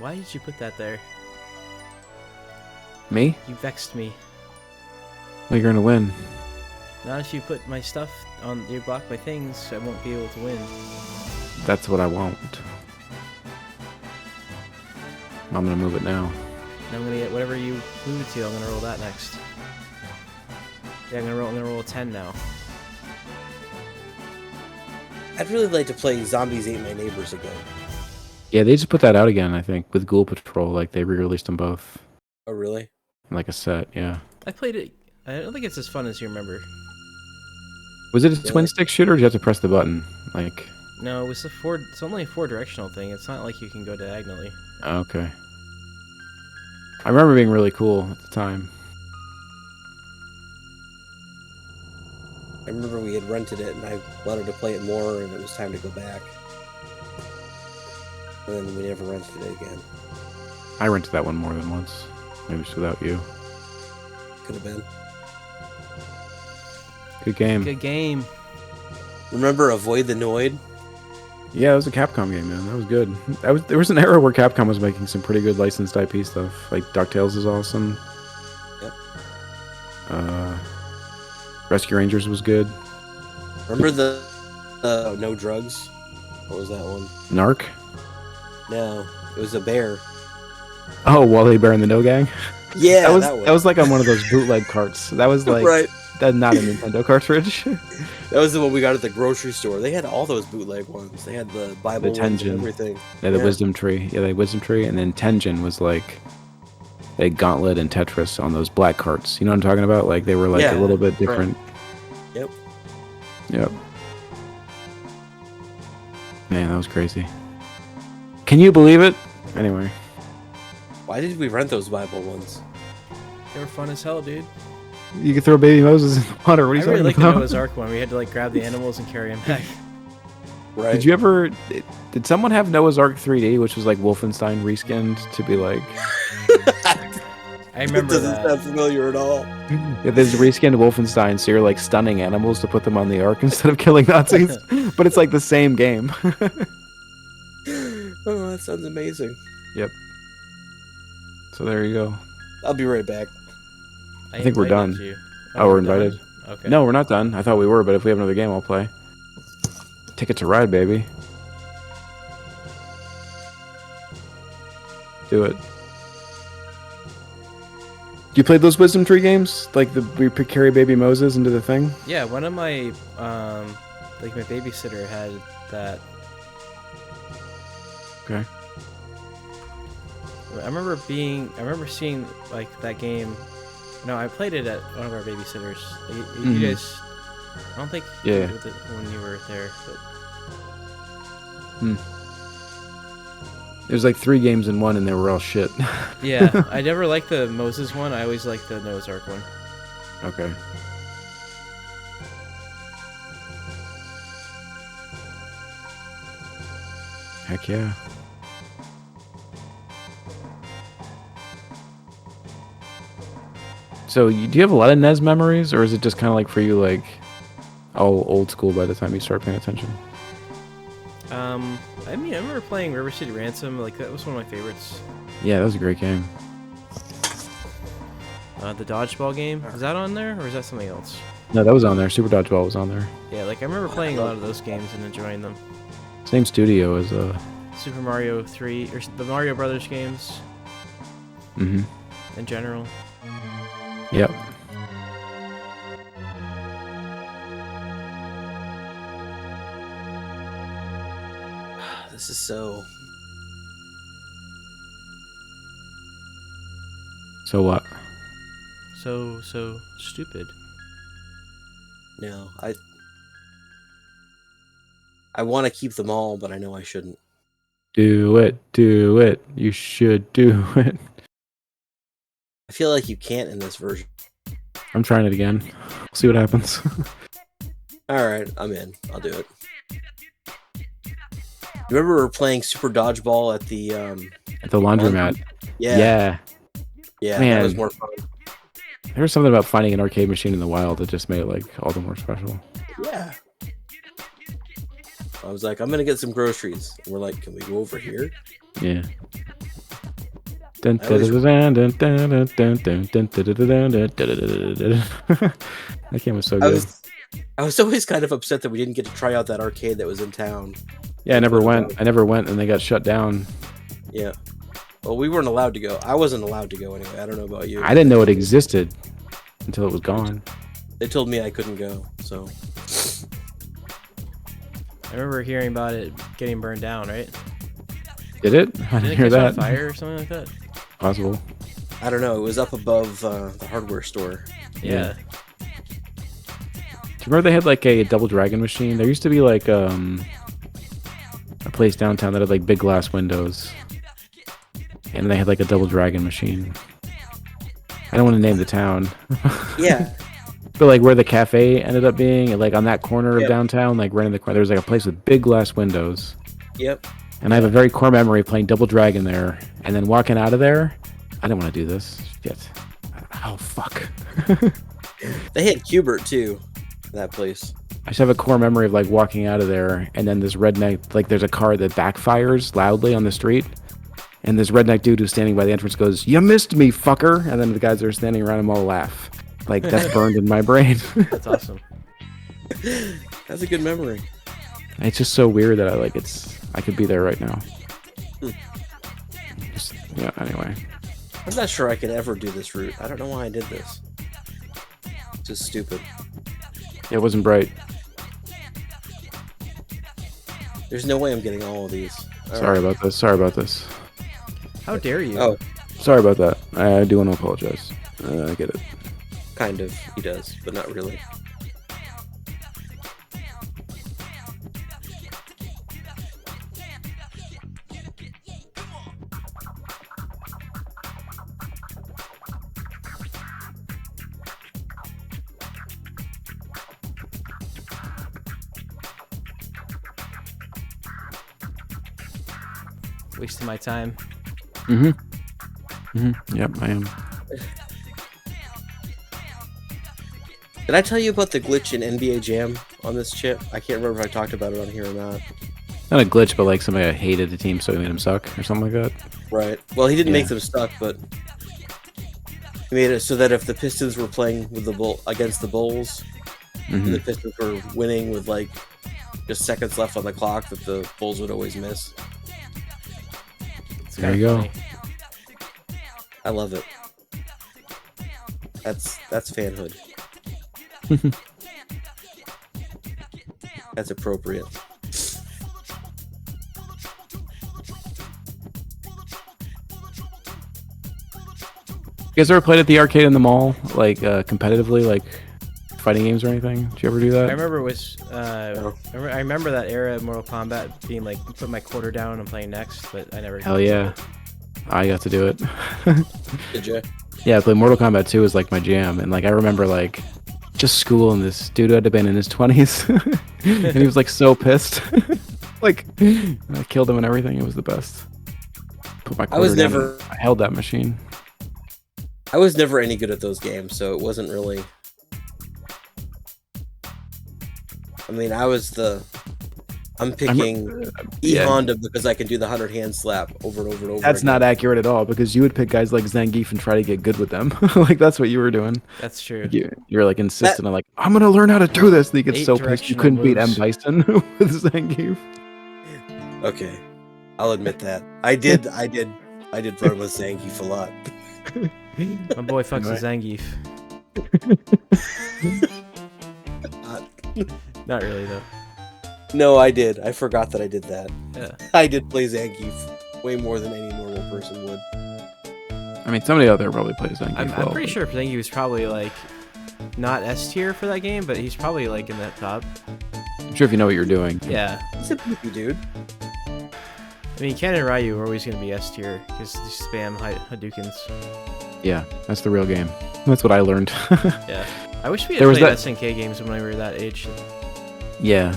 Why did you put that there? Me? You vexed me. Well, you're gonna win. Now if you put my stuff on, you block my things, I won't be able to win. That's what I want. I'm gonna move it now. And I'm gonna get whatever you moved to. I'm gonna roll that next. Yeah, I'm gonna roll a 10 now. I'd really like to play Zombies Ate My Neighbors again. Yeah, they just put that out again, I think, with Ghoul Patrol. Like, they re-released them both. Oh, really? Like a set, yeah. I played it. I don't think it's as fun as you remember. Was it a twin stick shooter, or did you have to press the button? Like, No, it was it's only a 4-directional thing. It's not like you can go diagonally. okay. I remember being really cool at the time. I remember we had rented it, and I wanted to play it more, and it was time to go back. And then we never rented it again. I rented that one more than once. Maybe just without you. Could have been. Good game. Good game. Remember Avoid the Noid? Yeah, it was a Capcom game, man. That was good. There was an era where Capcom was making some pretty good licensed IP stuff. Like DuckTales is awesome. Yep. Rescue Rangers was good. Remember the No Drugs? What was that one? Narc? No, it was a bear. Oh, Wally Bear and the No Gang? Yeah, that was like on one of those bootleg carts. That was like right. That's not a Nintendo cartridge. That was the one we got at the grocery store. They had all those bootleg ones. They had the Bible The ones and Tengen. everything. Yeah, the Wisdom Tree. Yeah, the Wisdom Tree. And then Tengen was like a Gauntlet and Tetris on those black carts. You know what I'm talking about? Like they were like a little bit different. Right. Yep. Man, that was crazy. Can you believe it? Anyway. Why did we rent those Bible ones? They were fun as hell, dude. You could throw baby Moses in the water. What are you I really talking like the about? Noah's Ark one. We had to like grab the animals and carry them back. Right. Did you ever? Did someone have Noah's Ark 3D, which was like Wolfenstein reskinned to be like? I remember It doesn't sound familiar at all. Yeah, there's reskinned Wolfenstein, so you're like stunning animals to put them on the Ark instead of killing Nazis. But it's like the same game. Oh, that sounds amazing. Yep. So there you go. I'll be right back. I think we're invited done. you. Oh, we're done? invited. Okay. No, we're not done. I thought we were, but if we have another game, I'll play. Ticket to Ride, baby. Do it. You played those Wisdom Tree games? Like we carry baby Moses into the thing? Yeah, one of my like my babysitter had that. Okay. I remember seeing like that game. No, I played it at one of our babysitters. You guys, I don't think you Yeah. did with it when you were there, but It was like 3 games in one, and they were all shit. yeah, I never liked the Moses one. I always liked the Noah's Ark one. Okay. Heck yeah. So, do you have a lot of NES memories, or is it just kind of like for you, like, all old school by the time you start paying attention? I mean, I remember playing River City Ransom. Like that was one of my favorites. Yeah, that was a great game. The dodgeball game, is that on there or is that something else? No, that was on there. Super Dodgeball was on there. Yeah, like I remember playing a lot of those games and enjoying them. Same studio as Super Mario 3 or the Mario Brothers games Mm-hmm. in general. Yep. This is so... So what? So stupid. No, I want to keep them all, but I know I shouldn't. Do it. Do it. You should do it. I feel like you can't in this version. I'm trying it again. See what happens. Alright, I'm in. I'll do it. You remember we were playing Super Dodgeball at the... At the laundromat. Yeah, Man. that was more fun. There was something about finding an arcade machine in the wild that just made it like all the more special. Yeah. I was like, I'm gonna get some groceries. And we're like, can we go over here? Yeah. That game was so good. I was always kind of upset that we didn't get to try out that arcade that was in town. Yeah, I never went, and they got shut down. Yeah. Well, we weren't allowed to go. I wasn't allowed to go anyway. I don't know about you. I didn't know it existed until it was gone. They told me I couldn't go, so... I remember hearing about it getting burned down, right? Did it? I Didn't didn't it hear catch on that. fire or something like that? Possible. I don't know. It was up above the hardware store. Yeah. remember they had like a double dragon machine? There used to be like a place downtown that had like big glass windows, and they had like a double dragon machine. I don't want to name the town. Yeah. But like where the cafe ended up being, and like on that corner of Yep. downtown, like right in the corner, there was like a place with big glass windows. Yep. And I have a very core memory of playing Double Dragon there, and then walking out of there. I didn't want to do this. Shit. Oh fuck. They had Cubert too. That place. I just have a core memory of like walking out of there, and then this redneck, like there's a car that backfires loudly on the street, and this redneck dude who's standing by the entrance goes, "You missed me, fucker!" And then the guys that are standing around him all laugh. Like that's burned in my brain. That's awesome. That's a good memory. It's just so weird that I could be there right now. Hmm. Just, yeah. Anyway, I'm not sure I could ever do this route. I don't know why I did this. It's just stupid. it wasn't bright. There's no way I'm getting all of these. All Sorry right. about this. Sorry about this. How dare you? Oh, Sorry about that. I do want to apologize. I get it. kind of. He does, but not really. Wasting my time. Yep, I am. Did I tell you about the glitch in NBA Jam on this chip? I can't remember if I talked about it on here or not. Not a glitch, but like somebody hated the team, so he made him suck or something like that. Right. Well, he didn't make Yeah. them stuck, but he made it so that if the Pistons were playing with against the Bulls, and the Pistons were winning with like just seconds left on the clock, that the Bulls would always miss. It's There kinda you go. funny. I love it. That's fanhood. That's appropriate. You guys ever played at the arcade in the mall, like competitively, like fighting games or anything? Did you ever do that? I remember it was. I remember that era of Mortal Kombat being like, put my quarter down and playing next, but I never. Hell yeah, I got to do it. Did you? Yeah, I played Mortal Kombat 2 was like my jam, and like I remember like just school and this dude had been in his 20s, and he was like so pissed. Like I killed him and everything. It was the best. Put my quarter was down never- and I held that machine. I was never any good at those games, so it wasn't really. I mean, I'm picking E yeah. Honda because I can do the 100 hand slap over and over and over. That's again. not accurate at all because you would pick guys like Zangief and try to get good with them. Like that's what you were doing. That's true. You're like insistent on like I'm gonna learn how to do this. And you get Eight so pissed you directional couldn't beat M moves. Bison with Zangief. Okay, I'll admit that. I did run with Zangief a lot. My boy fucks a Zangief. Not really though. No, I did. I forgot that I did that. Yeah. I did play Zangief way more than any normal person would. I mean, somebody out there probably plays Zangief. I'm well, pretty but- sure Zangief was probably like not S tier for that game, but he's probably like in that top. I'm sure if you know what you're doing. Yeah. He's a poopy dude. I mean, Ken and Ryu are always going to be S tier because they spam Hadoukens. Yeah, that's the real game. That's what I learned. Yeah. I wish we had There was played that- SNK games when we were that age. Yeah.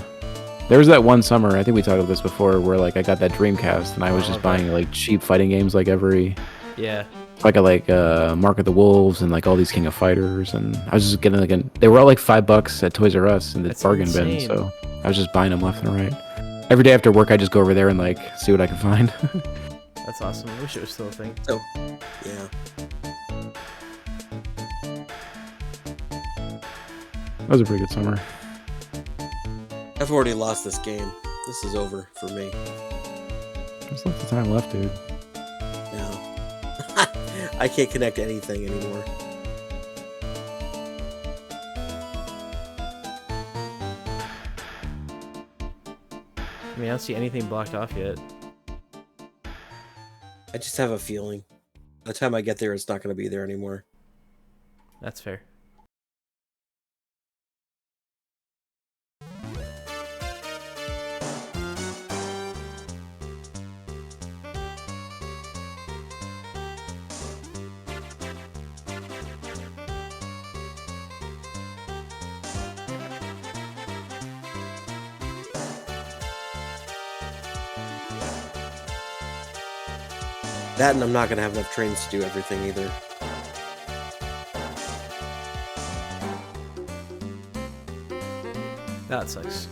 There was that one summer, I think we talked about this before, where like I got that Dreamcast and I was Oh, just okay. buying like cheap fighting games like every Yeah. I got like Mark of the Wolves and like all these King of Fighters, and I was just getting like they were all like $5 at Toys R Us in the That's bargain bin, insane. so I was just buying them left and right. Every day after work I just go over there and like see what I can find. That's awesome. I wish it was still a thing. So, yeah. That was a pretty good summer. I've already lost this game. This is over for me. There's lots of time left, dude. No. I can't connect anything anymore. I mean, I don't see anything blocked off yet. I just have a feeling. By the time I get there, it's not going to be there anymore. That's fair. That, and I'm not gonna have enough trains to do everything either. That sucks.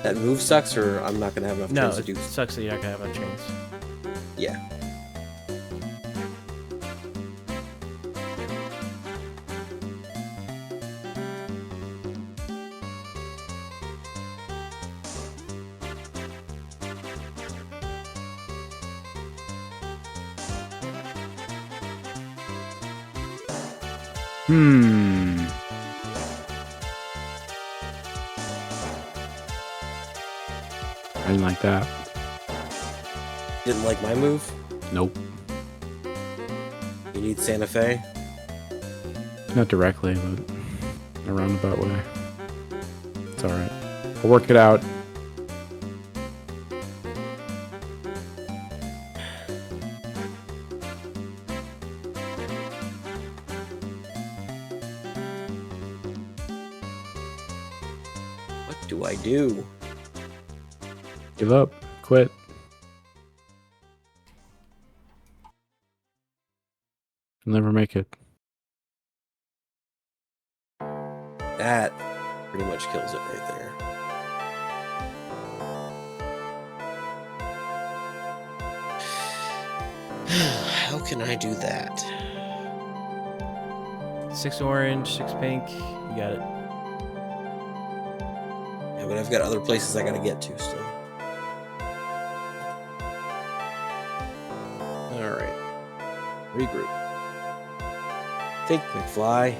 That move sucks, or I'm not gonna have enough No, trains to it do. sucks that you're not gonna have enough trains. Yeah. I didn't like that. Didn't like my move? Nope. You need Santa Fe? Not directly, but in a roundabout way. It's alright. I'll work it out. What do I do? Give up. Quit. You'll never make it. That pretty much kills it right there. How can I do that? 6 orange, 6 pink. You got it. Yeah, but I've got other places I gotta get to still. Alright. Regroup. Think, McFly.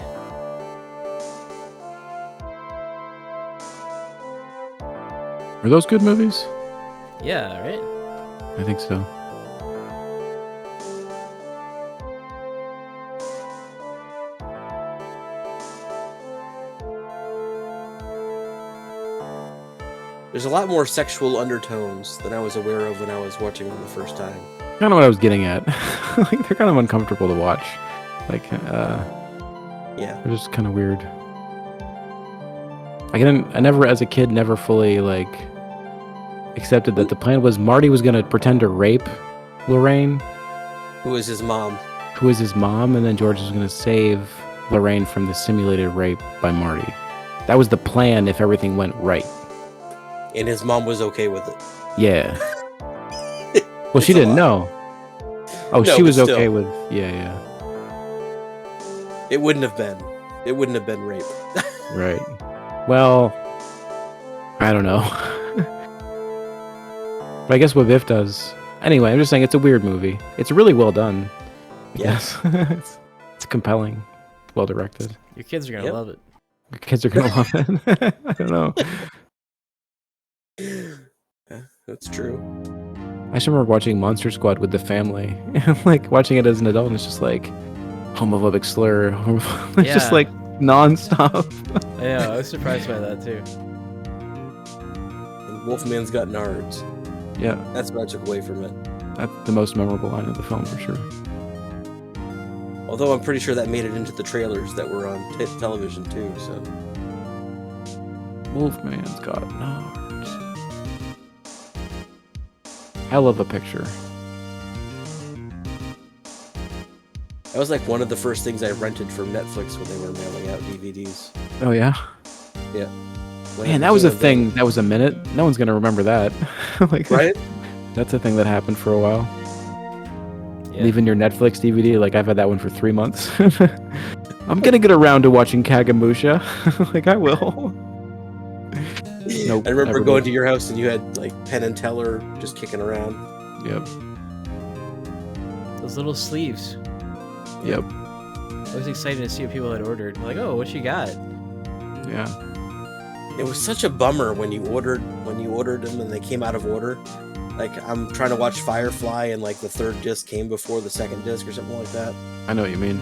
Are those good movies? Yeah, right? I think so. There's a lot more sexual undertones than I was aware of when I was watching them the first time. Kind of what I was getting at. Like, they're kind of uncomfortable to watch. Like, Yeah. they're just kind of weird. I never, as a kid, never fully, like, accepted that the plan was Marty was going to pretend to rape Lorraine, Who was his mom? who is his mom, and then George was going to save Lorraine from the simulated rape by Marty. That was the plan if everything went right. And his mom was okay with it. Yeah. Well, It's she a didn't lot. know. Oh, No, she was but still. okay with... Yeah. It wouldn't have been. It wouldn't have been rape. Right. Well, I don't know. But I guess what Biff does... Anyway, I'm just saying it's a weird movie. It's really well done. Yes. It's compelling. Well directed. Your kids are gonna Yep. love it. Your kids are going to love it. I don't know. Yeah, that's true. I just remember watching Monster Squad with the family. Like, watching it as an adult, and it's just like... homophobic slur. It's just Yeah. like non-stop. Yeah, I was surprised by that too. And Wolfman's got nards. Yeah, That's what I took away from it. that's the most memorable line of the film for sure. Although I'm pretty sure that made it into the trailers that were on television too, so... Wolfman's got nards. Hell of a picture. That was like one of the first things I rented from Netflix when they were mailing out DVDs. Oh yeah? Yeah. When Man, it that was a one of thing. That was a minute. No one's gonna remember that. Like, Right? that's a thing that happened for a while. Yeah. Leaving your Netflix DVD, like I've had that one for 3 months. I'm gonna get around to watching Kagamusha. Like, I will. Nope, I remember never going did. to your house and you had like Penn and Teller just kicking around. Yep. Those little sleeves. Yep. I was excited to see what people had ordered. Like, oh, what you got? Yeah. It was such a bummer when you ordered them and they came out of order. Like, I'm trying to watch Firefly and like the third disc came before the second disc or something like that. I know what you mean.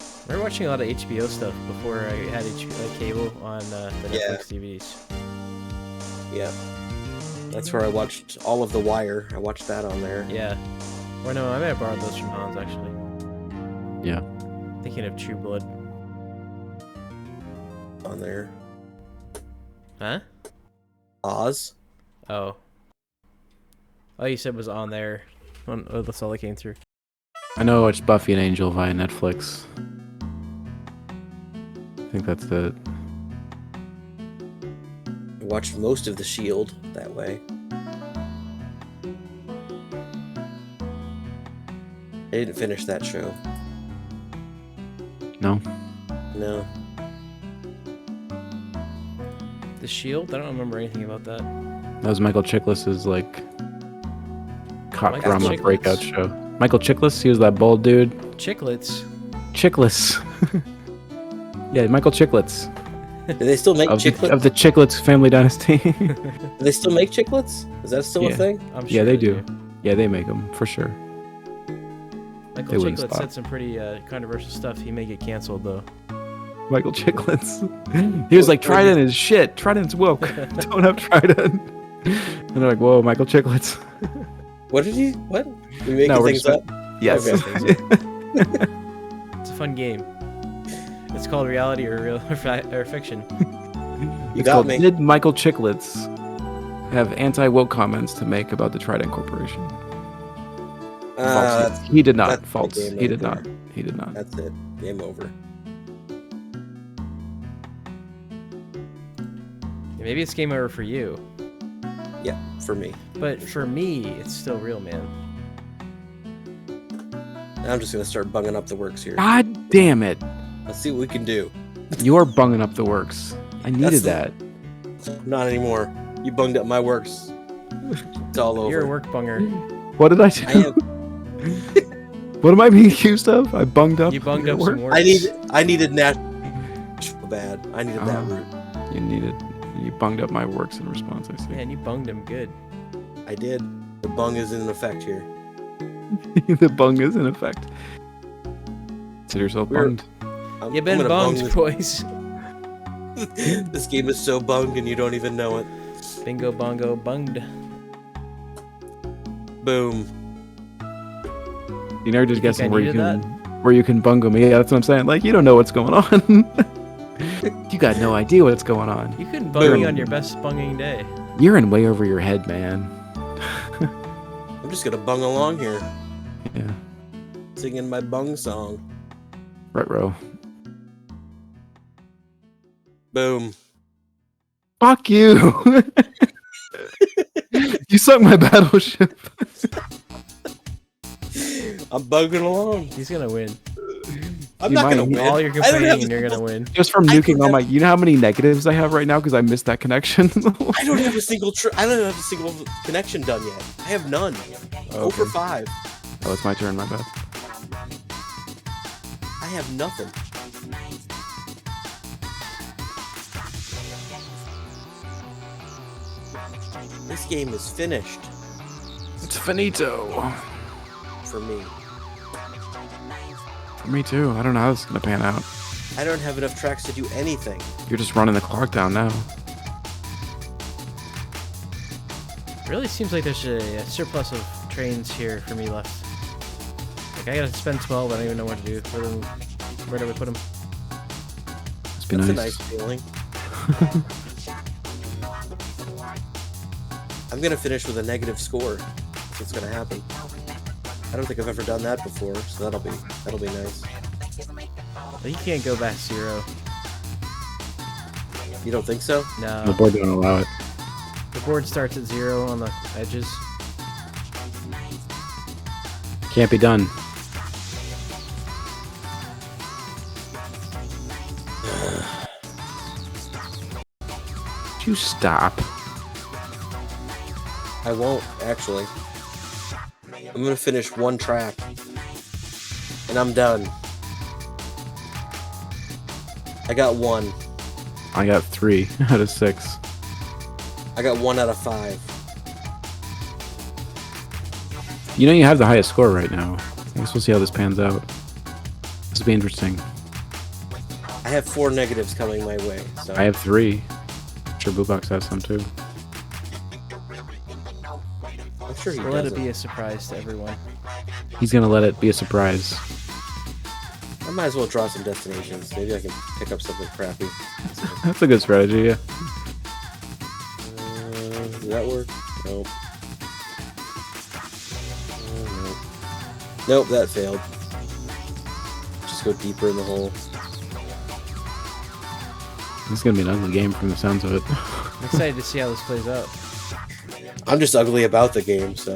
I remember watching a lot of HBO stuff before I had cable on the Yeah. Netflix DVDs. Yeah. That's where I watched all of The Wire. I watched that on there. Yeah. Or no, I might have borrowed those from Hans actually. Yeah. Thinking of True Blood. On there. Huh? Oz? Oh. Oh, you said was on there. Oh, that's all that came through. I know it's Buffy and Angel via Netflix. I think that's it. I watched most of The Shield that way. I didn't finish that show. No? No. The Shield? I don't remember anything about that. That was Michael Chiklis's, like, cop Michael drama Chiklis? breakout show. Michael Chiklis, he was that bald dude. Chiclets. Chiklis. Yeah, Michael Chiklis. Do they still make Of chiclets? the Chiklis family dynasty. Do they still make chiclets? Is that still a Yeah. thing? I'm sure Yeah, they do. Yeah, they make them, for sure. Michael They wouldn't Chiclet stop. said some pretty controversial stuff. He may get canceled though. Michael Chiklis. He was like, Trident is shit. Trident's woke. Don't have Trident. And they're like, whoa, Michael Chiklis. What did he? What? We making No, we're things just- up? Yes. Okay. It's a fun game. It's called reality or real or fiction. You It's got called, me. Did Michael Chiklis have anti-woke comments to make about the Trident Corporation? False. He did not. that's the False. game He right did there. not. He did not. That's it. Game over. Maybe it's game over for you, Yeah, for me. but for me, it's still real, man. I'm just gonna start bunging up the works here. God damn it. Let's see what we can do. You're bunging up the works. I needed That's that. Not anymore. You bunged up my works. It's all over. You're a work bunger. What did I do? I am. What am I being accused of? I bunged up. You bunged your up some work? works. I needed that bad. I needed that Oh. route. You bunged up my works in response, I see. Man, you bunged him good. I did. The bung is in effect here. The bung is in effect. Consider yourself We're- bunged. You've been gonna bung bunged, boys. This game is so bunged and you don't even know it. Bingo bongo bunged. Boom. You never just You think guessing I where you needed can where you can bungo me. Yeah, that's what I'm saying. Like, you don't know what's going on. You got no idea what's going on. You couldn't bung me Boom. on your best bunging day. You're in way over your head, man. I'm just gonna bung along here, Yeah. singing my bung song. Right row. Boom. Fuck you. You sunk my battleship. I'm bugging along. He's gonna win. I'm You not might. gonna win. All you're I don't have complaining, a you're gonna single- win. Just from I nuking don't all have- my. You know how many negatives I have right now because I missed that connection. I don't have a single. I don't have a single connection done yet. I have none. Oh, 0 for okay. 5. Oh, it's my turn. My bad. I have nothing. This game is finished It's finito. for me. For me too. I don't know how this is gonna pan out. I don't have enough tracks to do anything. You're just running the clock down now. Really seems like there's a surplus of trains here for me left. Like I gotta spend 12. I don't even know what to do. Where do we put them? It's be That's nice. a nice feeling. I'm gonna finish with a negative score. That's what's gonna happen. I don't think I've ever done that before, so that'll be nice. You can't go back 0. You don't think so? No. The board don't allow it. The board starts at 0 on the edges. Can't be done. Would you stop? I won't, actually. I'm gonna finish one track. And I'm done. I got 1. I got 3 out of 6. I got 1 out of 5. You know you have the highest score right now. I guess we'll see how this pans out. This will be interesting. I have 4 negatives coming my way, so I have 3. I'm sure Blue Box has some too. I'm sure he We'll let it doesn't. be a surprise to everyone. He's gonna let it be a surprise. I might as well draw some destinations. Maybe I can pick up something crappy. That's a good strategy, yeah. Did that work? Nope. Nope, that failed. Just go deeper in the hole. This is gonna be an ugly game from the sounds of it. I'm excited to see how this plays out. I'm just ugly about the game, so.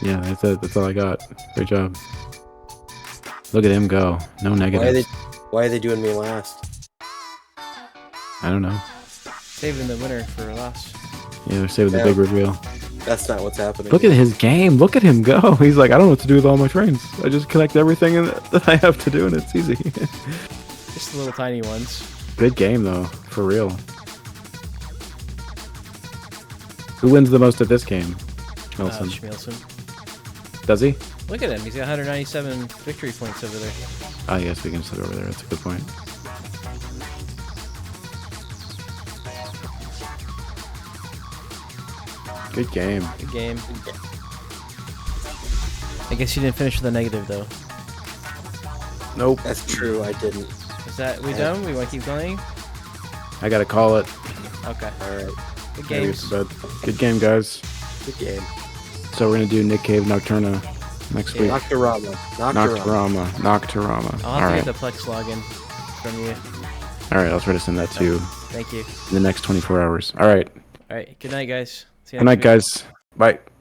Yeah, that's it. That's all I got. Great job. Look at him go. No negatives. Why are they doing me last? I don't know. Saving the winner for last. Yeah, they're saving the big reveal. That's not what's happening. Look at his game. Look at him go. He's like, I don't know what to do with all my trains. I just connect everything that I have to do, and it's easy. Just the little tiny ones. Good game, though. For real. Who wins the most at this game? Schmilson. Schmilson. Does he? Look at him. He's got 197 victory points over there. Oh, yes, we can sit over there. That's a good point. Good game. Good game. I guess you didn't finish with a negative, though. Nope. That's true, I didn't. Is that we done? We want to keep playing? I gotta call it. Okay. Alright, Good Gotta get games. to bed. Good game, guys. good game. So we're gonna do Nick Cave Nocturna next week. Nocturama. Nocturama. I'll All have right. to get the Plex login from you. All right. I'll try to send that to you Thank you. in the next 24 hours. All right. All right. Good night, guys. See you Good night, next week. guys. Bye.